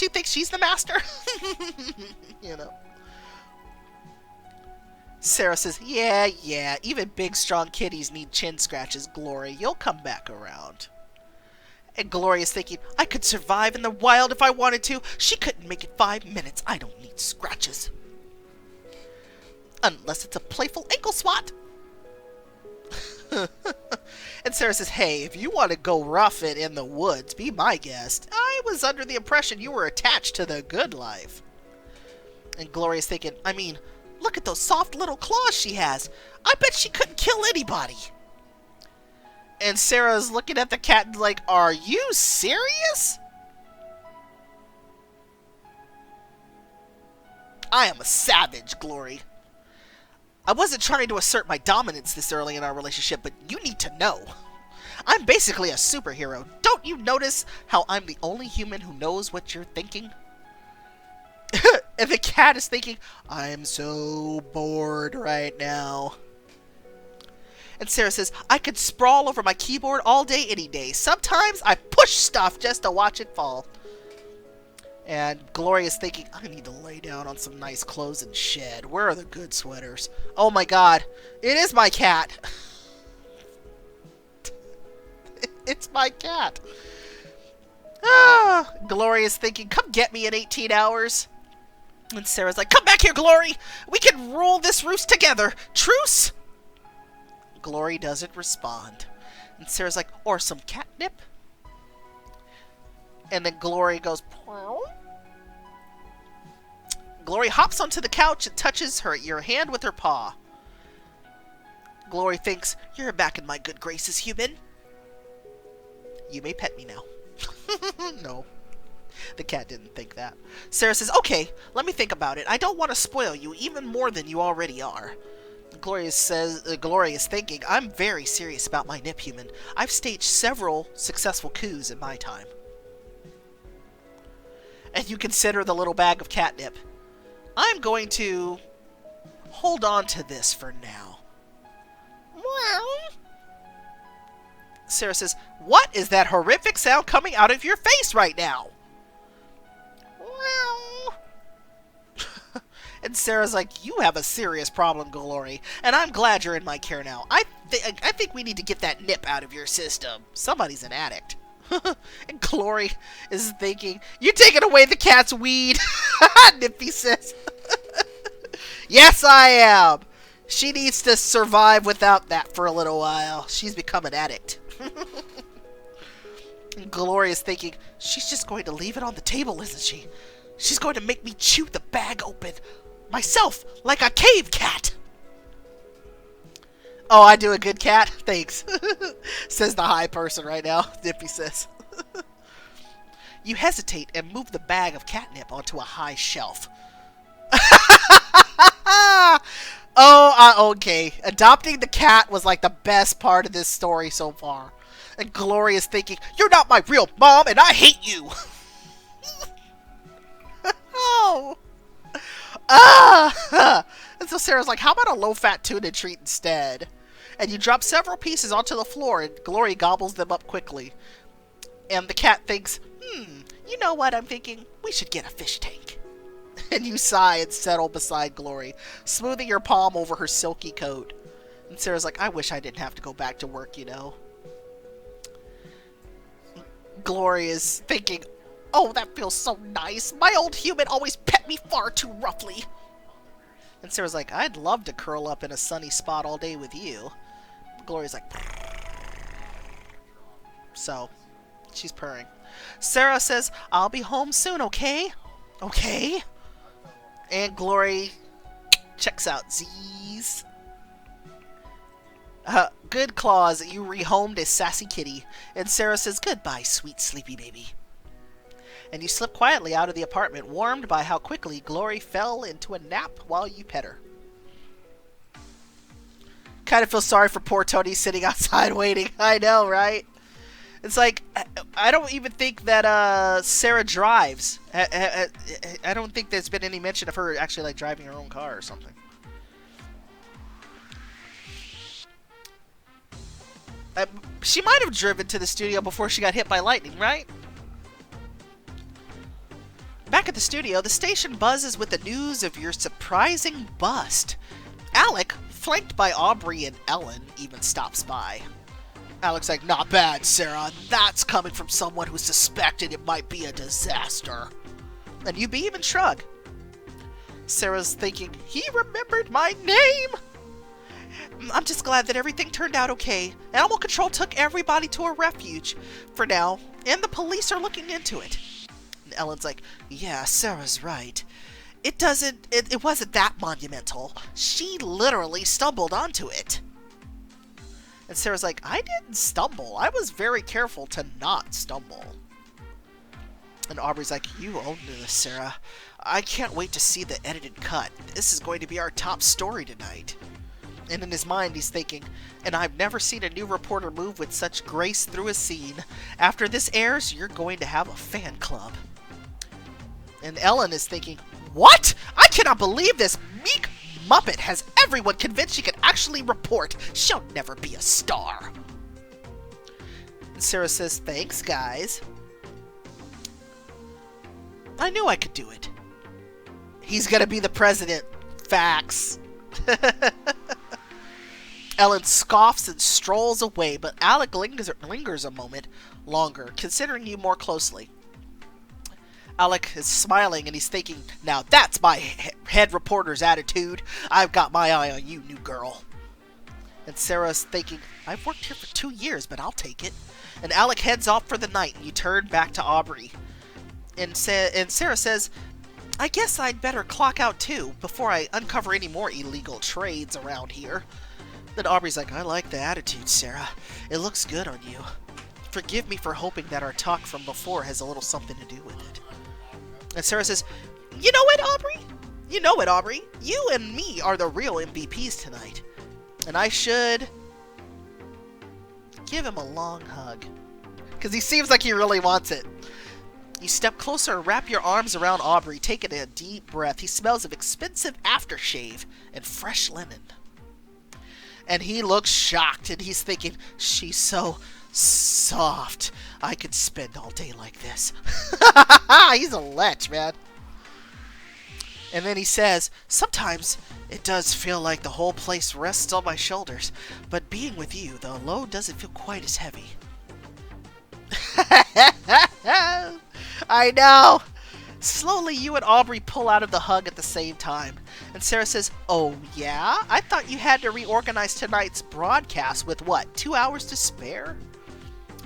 think she's the master? You know. Sarah says, yeah, even big, strong kitties need chin scratches, Glory. You'll come back around. And Glory is thinking, I could survive in the wild if I wanted to. She couldn't make it 5 minutes. I don't need scratches. Unless it's a playful ankle swat. And Sarah says, hey, if you want to go rough it in the woods, be my guest. I was under the impression you were attached to the good life. And Glory is thinking, I mean, look at those soft little claws she has. I bet she couldn't kill anybody. And Sarah's looking at the cat and like, are you serious? I am a savage, Glory. I wasn't trying to assert my dominance this early in our relationship, but you need to know. I'm basically a superhero. Don't you notice how I'm the only human who knows what you're thinking? And the cat is thinking, I'm so bored right now. And Sarah says, I could sprawl over my keyboard all day, any day. Sometimes I push stuff just to watch it fall. And Gloria is thinking, I need to lay down on some nice clothes and shed. Where are the good sweaters? Oh my god, it is my cat. It's my cat. Gloria is thinking, come get me in 18 hours. And Sarah's like, come back here, Glory. We can rule this roost together. Truce? Glory doesn't respond. And Sarah's like, or some catnip? And then Glory goes, Plow. Glory hops onto the couch and touches your hand with her paw. Glory thinks, you're back in my good graces, human. You may pet me now. No. The cat didn't think that. Sarah says, okay, let me think about it. I don't want to spoil you even more than you already are. Gloria is thinking, I'm very serious about my nip, human. I've staged several successful coups in my time. And you consider the little bag of catnip. I'm going to hold on to this for now. Sarah says, what is that horrific sound coming out of your face right now? And Sarah's like, you have a serious problem, Glory, and I'm glad you're in my care now. I think we need to get that nip out of your system. Somebody's an addict. And Glory is thinking, you're taking away the cat's weed. Nippy says, yes, I am. She needs to survive without that for a little while. She's become an addict. And Glory is thinking, she's just going to leave it on the table, isn't she? She's going to make me chew the bag open. Myself, like a cave cat. Oh, I do a good cat? Thanks. Says the high person right now. Nippy says. You hesitate and move the bag of catnip onto a high shelf. Okay. Adopting the cat was like the best part of this story so far. And Gloria is thinking, you're not my real mom and I hate you. Oh. And so Sarah's like, how about a low-fat tuna treat instead? And you drop several pieces onto the floor, and Glory gobbles them up quickly. And the cat thinks, you know what I'm thinking? We should get a fish tank. And you sigh and settle beside Glory, smoothing your palm over her silky coat. And Sarah's like, I wish I didn't have to go back to work, you know. Glory is thinking, oh, that feels so nice. My old human always pet me far too roughly. And Sarah's like, I'd love to curl up in a sunny spot all day with you. Glory's like, so she's purring. Sarah says, I'll be home soon, okay? Okay. And Glory checks out. Z's. Good claws, you rehomed a sassy kitty. And Sarah says, goodbye, sweet sleepy baby. And you slip quietly out of the apartment, warmed by how quickly Glory fell into a nap while you pet her. Kind of feel sorry for poor Tony sitting outside waiting. I know, right? It's like, I don't even think that Sarah drives. I don't think there's been any mention of her actually like driving her own car or something. She might have driven to the studio before she got hit by lightning, right? Back at the studio, the station buzzes with the news of your surprising bust. Alec, flanked by Aubrey and Ellen, even stops by. Alec's like, not bad, Sarah. That's coming from someone who suspected it might be a disaster. And you even shrug. Sarah's thinking, he remembered my name! I'm just glad that everything turned out okay. Animal Control took everybody to a refuge for now, and the police are looking into it. And Ellen's like, yeah, Sarah's right. It wasn't that monumental. She literally stumbled onto it. And Sarah's like, I didn't stumble. I was very careful to not stumble. And Aubrey's like, you owned this, Sarah. I can't wait to see the edited cut. This is going to be our top story tonight. And in his mind, he's thinking, and I've never seen a new reporter move with such grace through a scene. After this airs, you're going to have a fan club. And Ellen is thinking, what? I cannot believe this meek Muppet has everyone convinced she can actually report. She'll never be a star. And Sarah says, thanks, guys. I knew I could do it. He's gonna be the president. Facts. Ellen scoffs and strolls away, but Alec lingers a moment longer, considering you more closely. Alec is smiling and he's thinking, now that's my head reporter's attitude. I've got my eye on you, new girl. And Sarah's thinking, I've worked here for 2 years, but I'll take it. And Alec heads off for the night and you turn back to Aubrey. And Sarah says, I guess I'd better clock out too, before I uncover any more illegal trades around here. Then Aubrey's like, I like the attitude, Sarah. It looks good on you. Forgive me for hoping that our talk from before has a little something to do with it. And Sarah says, you know what, Aubrey? You know what, Aubrey? You and me are the real MVPs tonight. And I should give him a long hug. Because he seems like he really wants it. You step closer and wrap your arms around Aubrey, taking a deep breath. He smells of expensive aftershave and fresh linen. And he looks shocked, and he's thinking, she's so soft. I could spend all day like this. He's a lech, man. And then he says, sometimes it does feel like the whole place rests on my shoulders, but being with you, the load doesn't feel quite as heavy. I know. Slowly, you and Aubrey pull out of the hug at the same time. And Sarah says, oh yeah? I thought you had to reorganize tonight's broadcast with what, 2 hours to spare?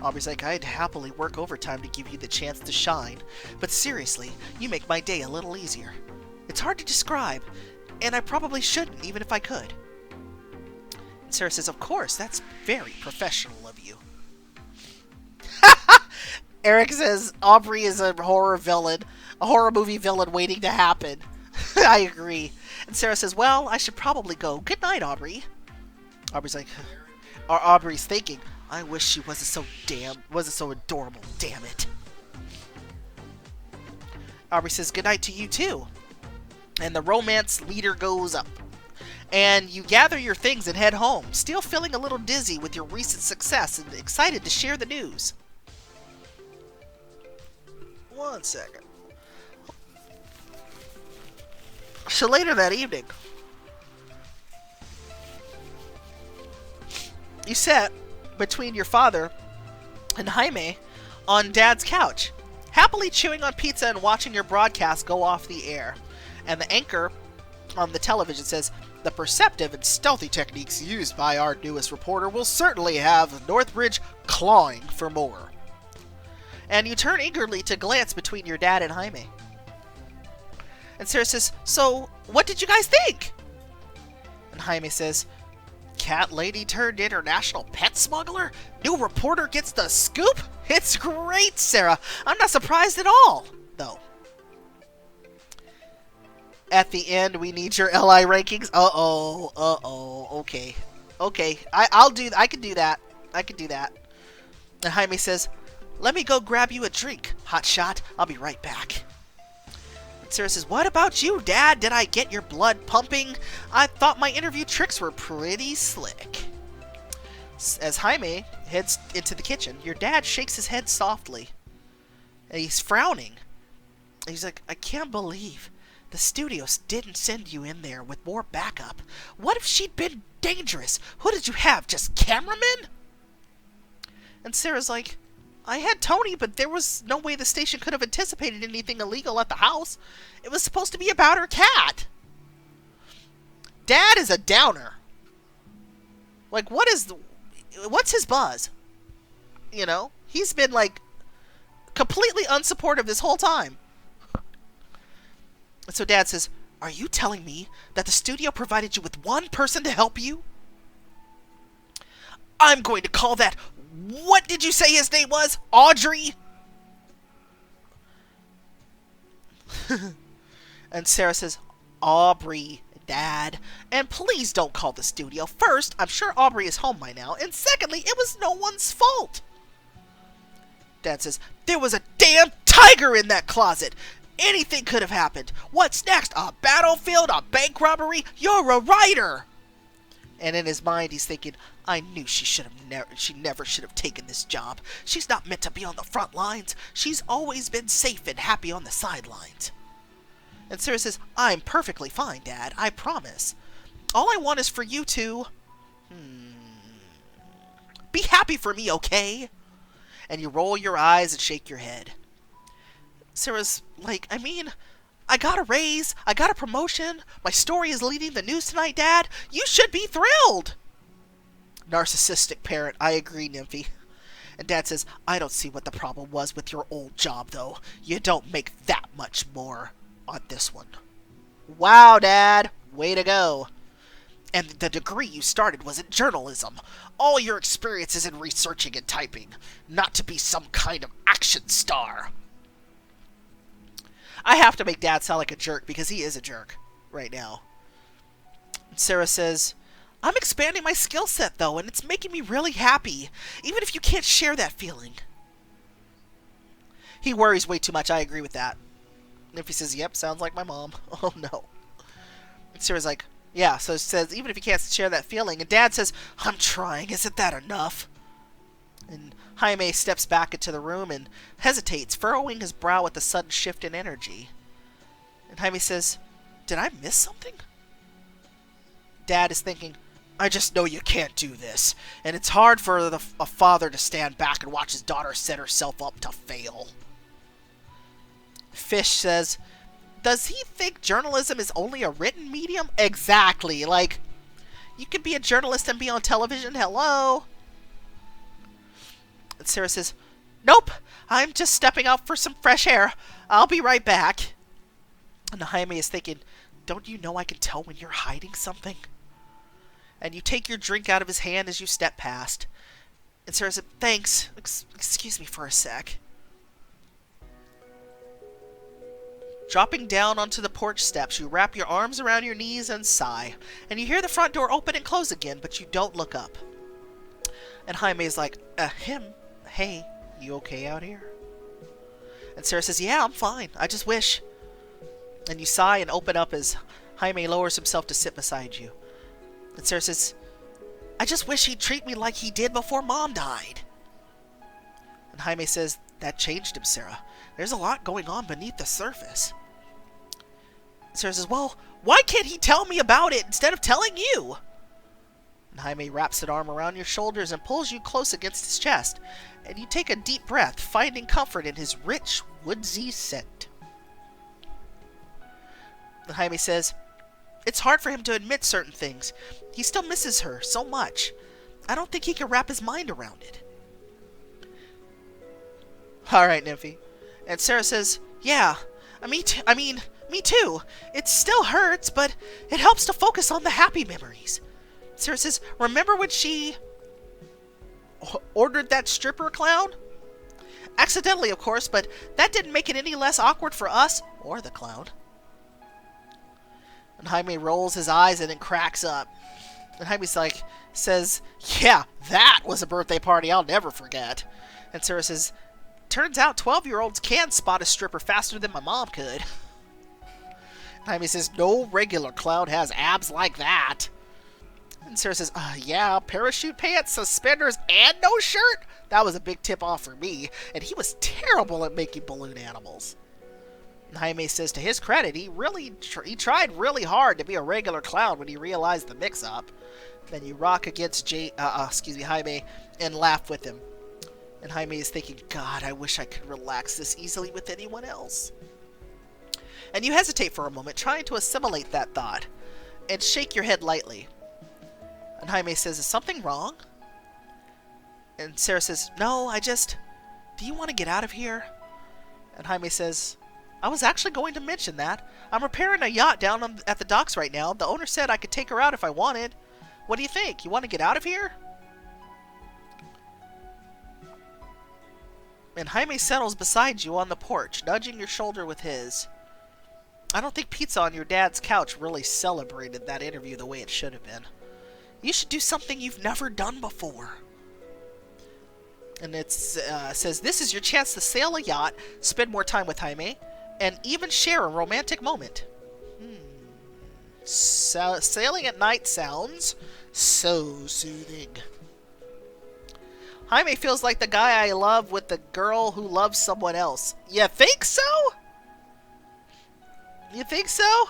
Aubrey's like, I'd happily work overtime to give you the chance to shine. But seriously, you make my day a little easier. It's hard to describe, and I probably shouldn't even if I could. And Sarah says, of course, that's very professional of you. Eric says, Aubrey is a horror villain. A horror movie villain waiting to happen. I agree. And Sarah says, well, I should probably go. Good night, Aubrey. Aubrey's like, or Aubrey's thinking, I wish she wasn't so adorable, damn it. Aubrey says, good night to you too. And the romance meter goes up. And you gather your things and head home, still feeling a little dizzy with your recent success and excited to share the news. 1 second. So later that evening, you sat between your father and Jaime on Dad's couch, happily chewing on pizza and watching your broadcast go off the air. And the anchor on the television says, "The perceptive and stealthy techniques used by our newest reporter will certainly have Northbridge clawing for more." And you turn eagerly to glance between your dad and Jaime. And Sarah says, "So, what did you guys think?" And Jaime says, "Cat lady turned international pet smuggler? New reporter gets the scoop? It's great, Sarah. I'm not surprised at all, though." At the end, we need your LI rankings. Okay. Okay, I can do that. And Jaime says, "Let me go grab you a drink, hotshot. I'll be right back." And Sarah says, "What about you, Dad? Did I get your blood pumping? I thought my interview tricks were pretty slick." As Jaime heads into the kitchen, your dad shakes his head softly. And he's frowning. And he's like, "I can't believe the studios didn't send you in there with more backup. What if she'd been dangerous? Who did you have? Just cameramen?" And Sarah's like, "I had Tony, but there was no way the station could have anticipated anything illegal at the house. It was supposed to be about her cat." Dad is a downer. Like, what's his buzz? You know? He's been, like, completely unsupportive this whole time. And so Dad says, "Are you telling me that the studio provided you with one person to help you? I'm going to call that, what did you say his name was? Audrey?" And Sarah says, "Aubrey, Dad. And please don't call the studio. First, I'm sure Aubrey is home by now. And secondly, it was no one's fault." Dad says, "There was a damn tiger in that closet. Anything could have happened. What's next? A battlefield? A bank robbery? You're a writer." And in his mind, he's thinking, "I knew she never should have taken this job. She's not meant to be on the front lines. She's always been safe and happy on the sidelines." And Sarah says, "I'm perfectly fine, Dad. I promise. All I want is for you to be happy for me, okay?" And you roll your eyes and shake your head. Sarah's like, I got a raise. I got a promotion. My story is leading the news tonight, Dad. You should be thrilled." Narcissistic parent. I agree, Nymphy. And Dad says, "I don't see what the problem was with your old job, though. You don't make that much more on this one." Wow, Dad. Way to go. "And the degree you started was in journalism. All your experience is in researching and typing. Not to be some kind of action star." I have to make Dad sound like a jerk because he is a jerk right now. Sarah says, "I'm expanding my skill set, though, and it's making me really happy, even if you can't share that feeling." He worries way too much. I agree with that. And if he says, "Yep, sounds like my mom." Oh, no. And Sarah's like, "Yeah," so it says, "Even if you can't share that feeling." And Dad says, "I'm trying. Isn't that enough?" And Jaime steps back into the room and hesitates, furrowing his brow at the sudden shift in energy. And Jaime says, "Did I miss something?" Dad is thinking, "I just know you can't do this, and it's hard for a father to stand back and watch his daughter set herself up to fail." Fish says, "Does he think journalism is only a written medium?" Exactly. Like, you can be a journalist and be on television. Hello? And Sarah says, "Nope, I'm just stepping out for some fresh air. I'll be right back." And Jaime is thinking, "Don't you know I can tell when you're hiding something?" And you take your drink out of his hand as you step past. And Sarah said, "Thanks. Excuse me for a sec." Dropping down onto the porch steps, you wrap your arms around your knees and sigh. And you hear the front door open and close again, but you don't look up. And Jaime is like, "Hey, you okay out here?" And Sarah says, "Yeah, I'm fine. I just wish." And you sigh and open up as Jaime lowers himself to sit beside you. And Sarah says, I just wish he'd treat me like he did before Mom died. And Jaime says, that changed him, Sarah. There's a lot going on beneath the surface. Sarah says, well, why can't he tell me about it instead of telling you? And Jaime wraps an arm around your shoulders and pulls you close against his chest. And you take a deep breath, finding comfort in his rich, woodsy scent. And Jaime says, it's hard for him to admit certain things. He still misses her so much. I don't think he can wrap his mind around it. All right, Nymphy. And Sarah says, yeah, me too. It still hurts, but it helps to focus on the happy memories. Sarah says, remember when she ordered that stripper clown? Accidentally, of course, but that didn't make it any less awkward for us or the clown. And Jaime rolls his eyes and then cracks up. And Jaime's like, says, yeah, that was a birthday party I'll never forget. And Sarah says, turns out 12-year-olds can spot a stripper faster than my mom could. And Jaime says, no regular clown has abs like that. And Sarah says, yeah, parachute pants, suspenders, and no shirt? That was a big tip-off for me, and he was terrible at making balloon animals. And Jaime says, to his credit, he tried really hard to be a regular clown when he realized the mix-up. Then you rock against Jaime and laugh with him. And Jaime is thinking, God, I wish I could relax this easily with anyone else. And you hesitate for a moment, trying to assimilate that thought, and shake your head lightly. And Jaime says, is something wrong? And Sarah says, no, do you want to get out of here? And Jaime says, I was actually going to mention that. I'm repairing a yacht down at the docks right now. The owner said I could take her out if I wanted. What do you think? You want to get out of here? And Jaime settles beside you on the porch, nudging your shoulder with his. I don't think pizza on your dad's couch really celebrated that interview the way it should have been. You should do something you've never done before. And it says, this is your chance to sail a yacht, spend more time with Jaime, and even share a romantic moment. Sailing at night sounds so soothing. Jaime feels like the guy I love with the girl who loves someone else. You think so? You think so?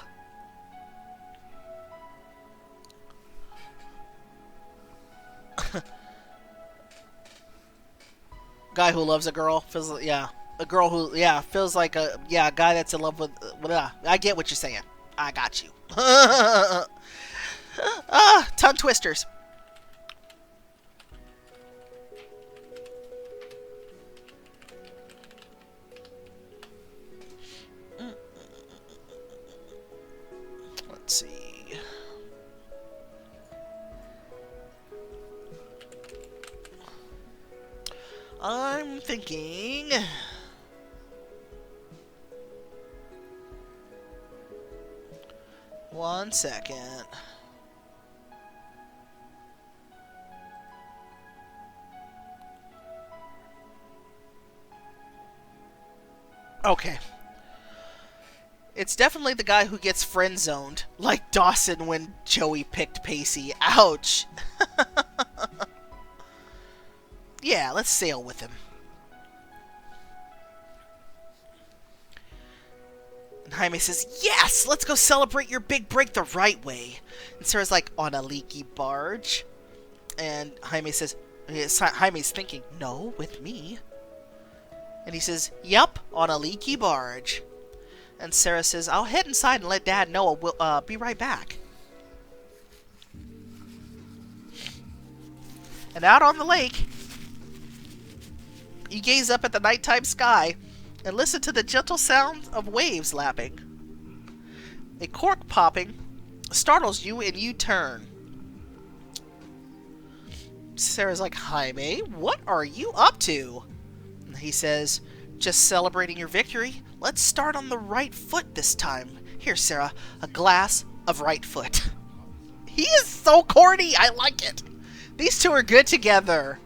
Guy who loves a girl feels like, yeah, a girl who feels like a guy that's in love with. I get what you're saying. I got you. Tongue twisters. Let's see. I'm thinking. One second. Okay. It's definitely the guy who gets friend-zoned, like Dawson when Joey picked Pacey. Ouch. Yeah, let's sail with him. And Jaime says, yes, let's go celebrate your big break the right way. And Sarah's like, on a leaky barge? And Jaime says, Jaime's thinking, no, with me. And he says, yep, on a leaky barge. And Sarah says, I'll head inside and let Dad know. We'll be right back. And out on the lake, you gaze up at the nighttime sky and listen to the gentle sound of waves lapping. A cork popping startles you and you turn. Sarah's like, Jaime, what are you up to? And he says, just celebrating your victory. Let's start on the right foot this time. Here, Sarah, a glass of right foot. He is so corny. I like it. These two are good together.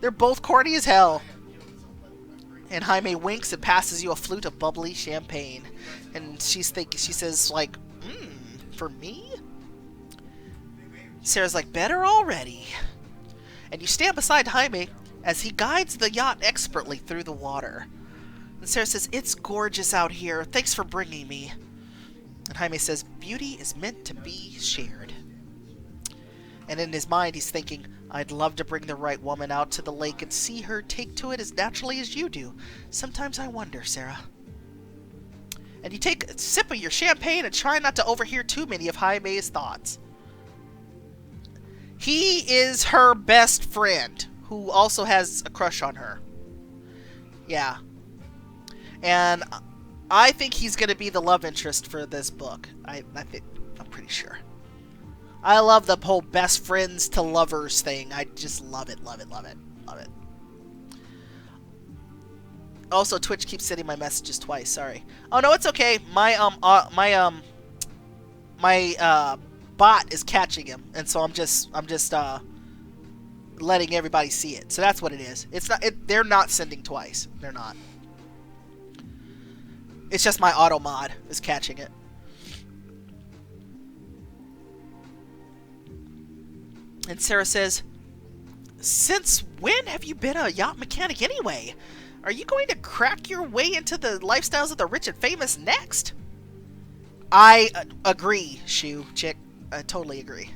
They're both corny as hell. And Jaime winks and passes you a flute of bubbly champagne. And she says, like, for me? Sarah's like, better already. And you stand beside Jaime as he guides the yacht expertly through the water. And Sarah says, it's gorgeous out here. Thanks for bringing me. And Jaime says, beauty is meant to be shared. And in his mind, he's thinking, I'd love to bring the right woman out to the lake and see her take to it as naturally as you do. Sometimes I wonder, Sarah. And you take a sip of your champagne and try not to overhear too many of Jaime's thoughts. He is her best friend, who also has a crush on her. Yeah. And I think he's going to be the love interest for this book. I'm pretty sure. I love the whole best friends to lovers thing. I just love it, love it, love it, love it. Also, Twitch keeps sending my messages twice. Sorry. Oh no, it's okay. My bot is catching him, and so I'm just letting everybody see it. So that's what it is. It's not. They're not sending twice. They're not. It's just my auto mod is catching it. And Sarah says, since when have you been a yacht mechanic anyway? Are you going to crack your way into the lifestyles of the rich and famous next? I agree, Shu, chick. I totally agree.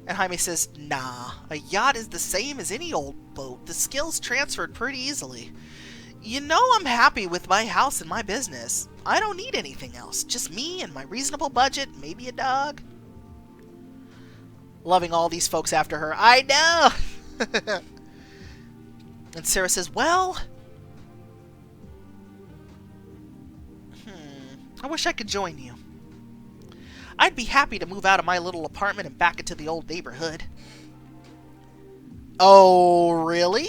And Jaime says, nah, a yacht is the same as any old boat. The skills transferred pretty easily. You know I'm happy with my house and my business. I don't need anything else. Just me and my reasonable budget, maybe a dog. Loving all these folks after her. I know! And Sarah says, well... I wish I could join you. I'd be happy to move out of my little apartment and back into the old neighborhood. Oh, really?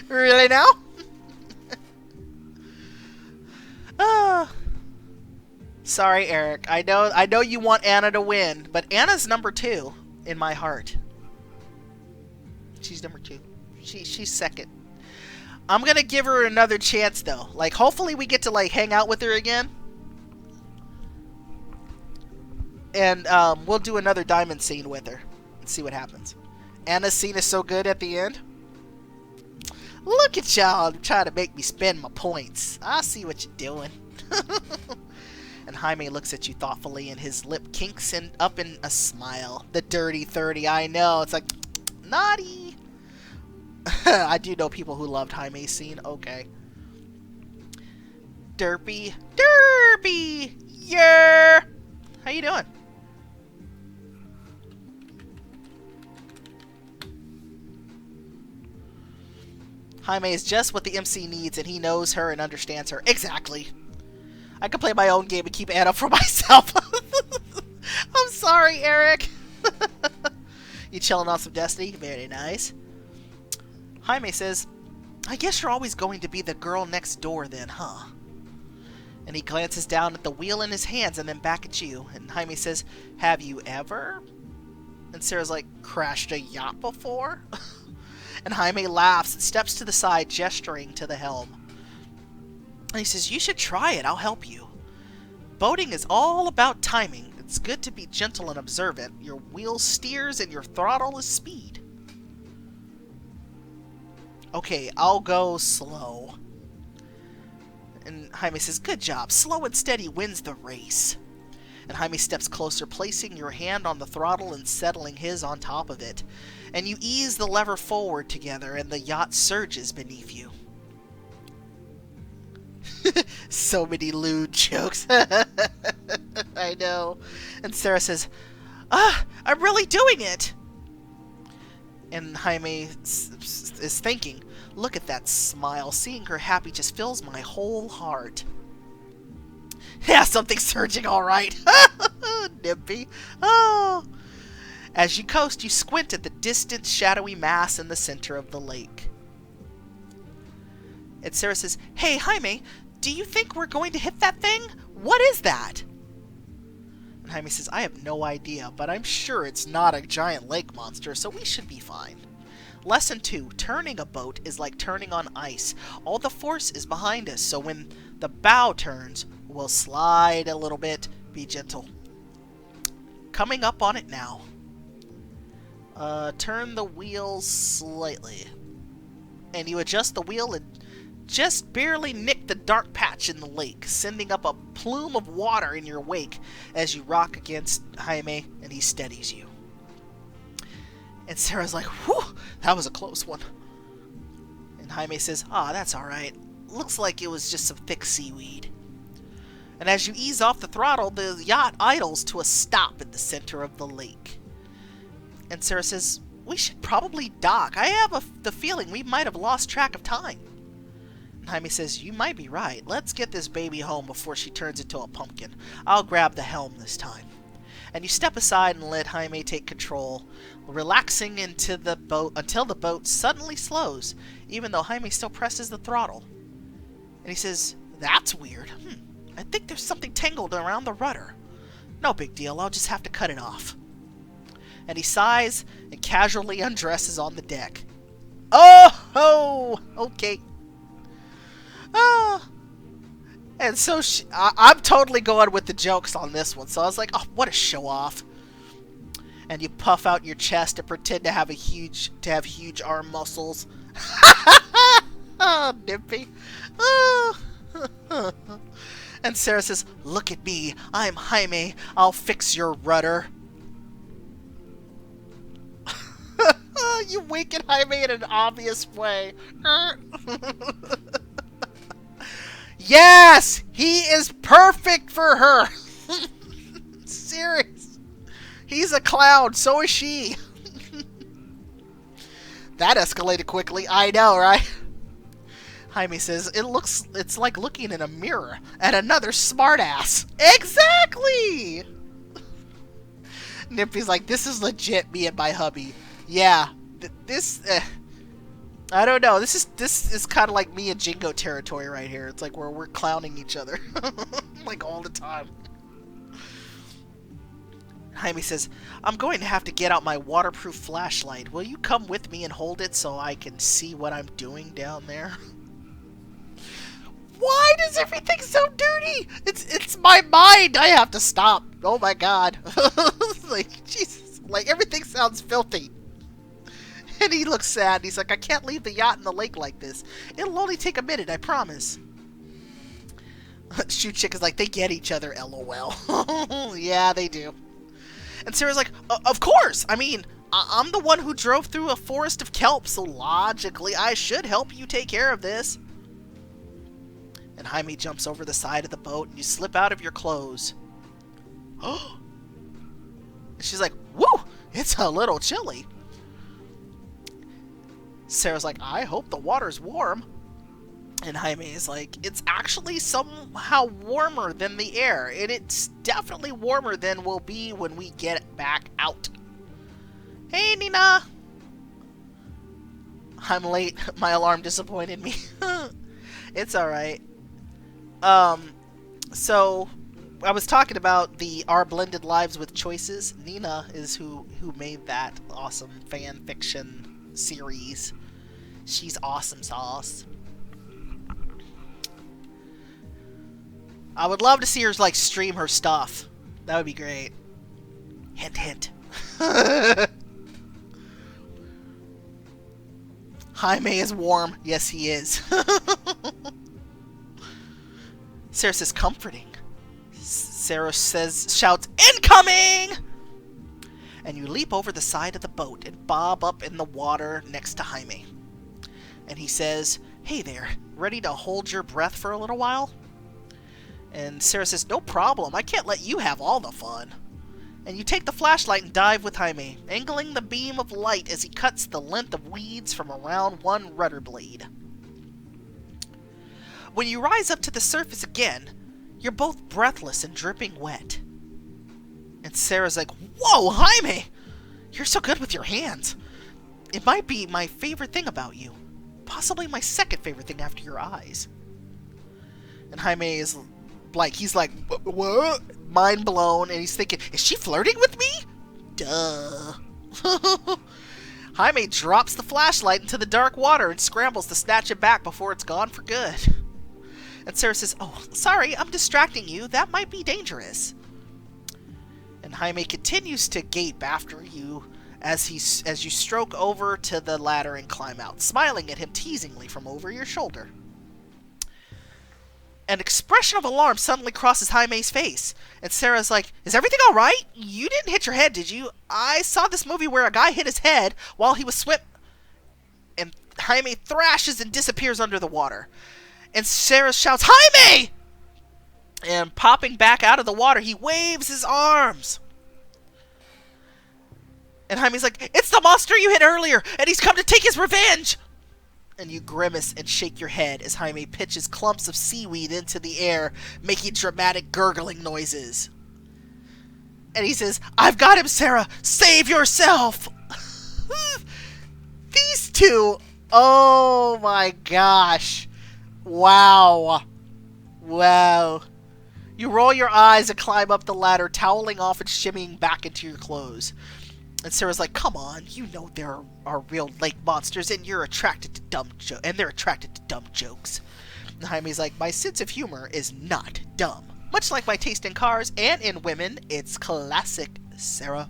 Really now? Sorry, Eric. I know you want Anna to win, but Anna's number 2 in my heart. She's number 2. She's second. I'm gonna give her another chance though. Like, hopefully we get to like hang out with her again. And we'll do another diamond scene with her and see what happens. Anna's scene is so good at the end. Look at y'all trying to make me spend my points. I see what you're doing. And Jaime looks at you thoughtfully and his lip kinks up in a smile. The dirty 30, I know. It's like, naughty. I do know people who loved Jaime's scene. Okay. Derpy. Derpy! Yeah! How you doing? Jaime is just what the MC needs, and he knows her and understands her. Exactly. I can play my own game and keep Anna for myself. I'm sorry, Eric. You chilling on some Destiny? Very nice. Jaime says, I guess you're always going to be the girl next door then, huh? And he glances down at the wheel in his hands and then back at you. And Jaime says, have you ever? And Sarah's like, crashed a yacht before? And Jaime laughs and steps to the side, gesturing to the helm. And he says, you should try it. I'll help you. Boating is all about timing. It's good to be gentle and observant. Your wheel steers and your throttle is speed. Okay, I'll go slow. And Jaime says, good job. Slow and steady wins the race. And Jaime steps closer, placing your hand on the throttle and settling his on top of it. And you ease the lever forward together, and the yacht surges beneath you. So many lewd jokes. I know. And Sarah says, I'm really doing it. And Jaime is thinking, look at that smile. Seeing her happy just fills my whole heart. Yeah, something's surging all right. Nippy. Oh. As you coast, you squint at the distant, shadowy mass in the center of the lake. And Sarah says, hey, Jaime, do you think we're going to hit that thing? What is that? And Jaime says, I have no idea, but I'm sure it's not a giant lake monster, so we should be fine. Lesson 2, turning a boat is like turning on ice. All the force is behind us, so when the bow turns, we'll slide a little bit. Be gentle. coming up on it now. Turn the wheel slightly. And you adjust the wheel and just barely nick the dark patch in the lake, sending up a plume of water in your wake as you rock against Jaime and he steadies you. And Sarah's like, whew, that was a close one. And Jaime says, that's alright. Looks like it was just some thick seaweed. And as you ease off the throttle, the yacht idles to a stop in the center of the lake. And Sarah says, we should probably dock. I have the feeling we might have lost track of time. And Jaime says, you might be right. Let's get this baby home before she turns into a pumpkin. I'll grab the helm this time. And you step aside and let Jaime take control, relaxing into the boat until the boat suddenly slows, even though Jaime still presses the throttle. And he says, that's weird. I think there's something tangled around the rudder. No big deal, I'll just have to cut it off. And he sighs and casually undresses on the deck. Oh, okay. And so I'm totally going with the jokes on this one. So I was like, oh, what a show off. And you puff out your chest and pretend to have huge arm muscles. Oh, Dippy. Oh. And Sarah says, look at me. I'm Jaime. I'll fix your rudder. You wink at Jaime in an obvious way. Yes! He is perfect for her! Serious. He's a clown, so is she. That escalated quickly. I know, right? Jaime says, it's like looking in a mirror at another smartass. Exactly! Nippy's like, this is legit me and my hubby. Yeah, I don't know. This is kind of like me and Jingo territory right here. It's like where we're clowning each other, like all the time. Jaime says, I'm going to have to get out my waterproof flashlight. Will you come with me and hold it so I can see what I'm doing down there? Why does everything sound dirty? It's my mind. I have to stop. Oh my god. Like, Jesus. Like, everything sounds filthy. And he looks sad. He's like, I can't leave the yacht in the lake like this. It'll only take a minute, I promise. Shoe Chick is like, they get each other, LOL. Yeah, they do. And Sarah's like, of course. I mean, I'm the one who drove through a forest of kelp, so logically I should help you take care of this. And Jaime jumps over the side of the boat and you slip out of your clothes. Oh. She's like, woo, it's a little chilly. Sarah's like, I hope the water's warm. And Jaime is like, it's actually somehow warmer than the air. And it's definitely warmer than we'll be when we get back out. Hey, Nina. I'm late. My alarm disappointed me. It's alright. So I was talking about Our Blended Lives with Choices. Nina is who made that awesome fan fiction series. She's awesome sauce. I would love to see her like stream her stuff. That would be great. Hint, hint. Jaime is warm. Yes, he is. Sarah says, comforting. Sarah shouts, incoming! And you leap over the side of the boat and bob up in the water next to Jaime. And he says, hey there, ready to hold your breath for a little while? And Sarah says, no problem, I can't let you have all the fun. And you take the flashlight and dive with Jaime, angling the beam of light as he cuts the length of weeds from around one rudder blade. When you rise up to the surface again, you're both breathless and dripping wet. And Sarah's like, whoa, Jaime! You're so good with your hands. It might be my favorite thing about you. Possibly my second favorite thing after your eyes. And Jaime is like, he's like, what? Mind blown, and he's thinking, is she flirting with me? Duh. Jaime drops the flashlight into the dark water and scrambles to snatch it back before it's gone for good. And Sarah says, oh, sorry, I'm distracting you. That might be dangerous. And Jaime continues to gape after you as you stroke over to the ladder and climb out, smiling at him teasingly from over your shoulder. An expression of alarm suddenly crosses Jaime's face, and Sarah's like, "Is everything all right? You didn't hit your head, did you? I saw this movie where a guy hit his head while he was And Jaime thrashes and disappears under the water. And Sarah shouts, "Jaime!" And popping back out of the water, he waves his arms. And Jaime's like, "It's the monster you hit earlier, and he's come to take his revenge!" And you grimace and shake your head as Jaime pitches clumps of seaweed into the air, making dramatic gurgling noises. And he says, "I've got him, Sarah! Save yourself!" These two, oh my gosh. Wow. Wow. You roll your eyes and climb up the ladder, toweling off and shimmying back into your clothes. And Sarah's like, "Come on, you know there are real lake monsters, and they're attracted to dumb jokes." And Jaime's like, "My sense of humor is not dumb. Much like my taste in cars and in women, it's classic, Sarah."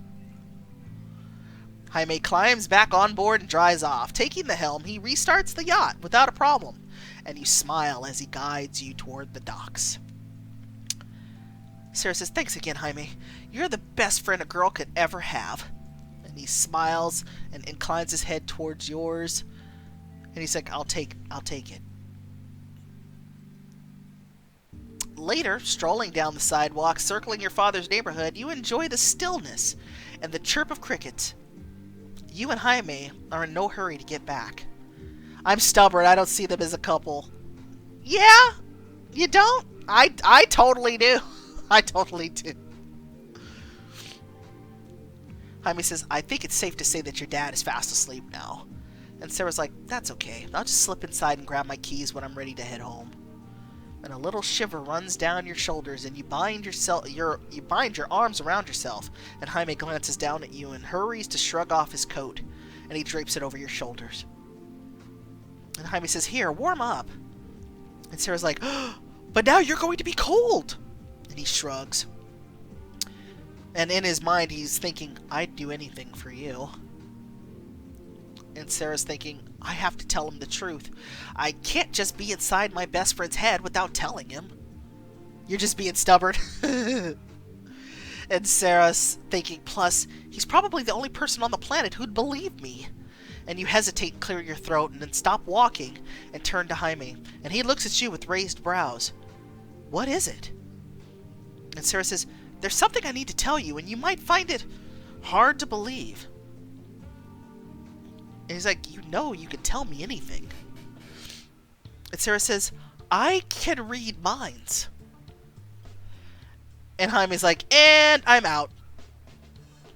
Jaime climbs back on board and dries off. Taking the helm, he restarts the yacht without a problem, and you smile as he guides you toward the docks. Sarah says, "Thanks again, Jaime. You're the best friend a girl could ever have." And he smiles and inclines his head towards yours. And he's like, I'll take it. Later, strolling down the sidewalk, circling your father's neighborhood, you enjoy the stillness and the chirp of crickets. You and Jaime are in no hurry to get back. I'm stubborn. I don't see them as a couple. Yeah? You don't? I totally do. I totally do. Jaime says, "I think it's safe to say that your dad is fast asleep now." And Sarah's like, "That's okay. I'll just slip inside and grab my keys when I'm ready to head home." And a little shiver runs down your shoulders, and you bind your arms around yourself. And Jaime glances down at you and hurries to shrug off his coat, and he drapes it over your shoulders. And Jaime says, "Here, warm up." And Sarah's like, "But now you're going to be cold." And he shrugs. And in his mind, he's thinking, "I'd do anything for you." And Sarah's thinking, "I have to tell him the truth. I can't just be inside my best friend's head without telling him." You're just being stubborn. And Sarah's thinking, "Plus, he's probably the only person on the planet who'd believe me." And you hesitate and clear your throat and then stop walking and turn to Jaime. And he looks at you with raised brows. "What is it?" And Sarah says, "There's something I need to tell you, and you might find it hard to believe." And he's like, "You know you can tell me anything." And Sarah says, "I can read minds." And Jaime's like, "And I'm out."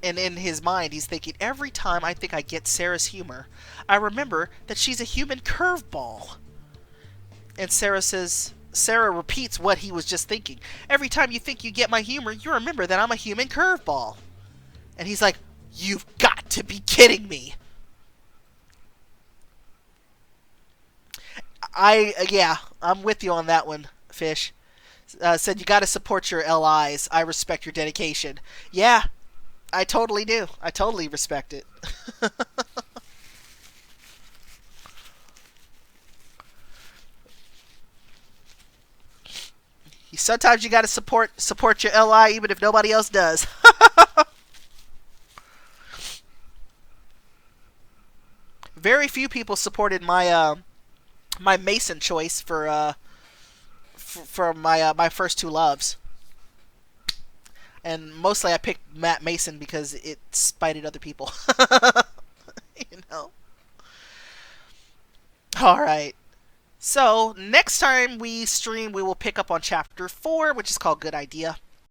And in his mind, he's thinking, every time I think I get Sarah's humor, I remember that she's a human curveball. And Sarah repeats what he was just thinking. "Every time you think you get my humor, you remember that I'm a human curveball." And he's like, "You've got to be kidding me." I'm with you on that one, Fish. Said, "You got to support your LIs. I respect your dedication." Yeah, I totally do. I totally respect it. Sometimes you got to support your LI even if nobody else does. Very few people supported my my Mason choice for my first two loves. And mostly I picked Matt Mason because it spited other people. You know. All right. So, next time we stream, we will pick up on Chapter 4, which is called Good Idea.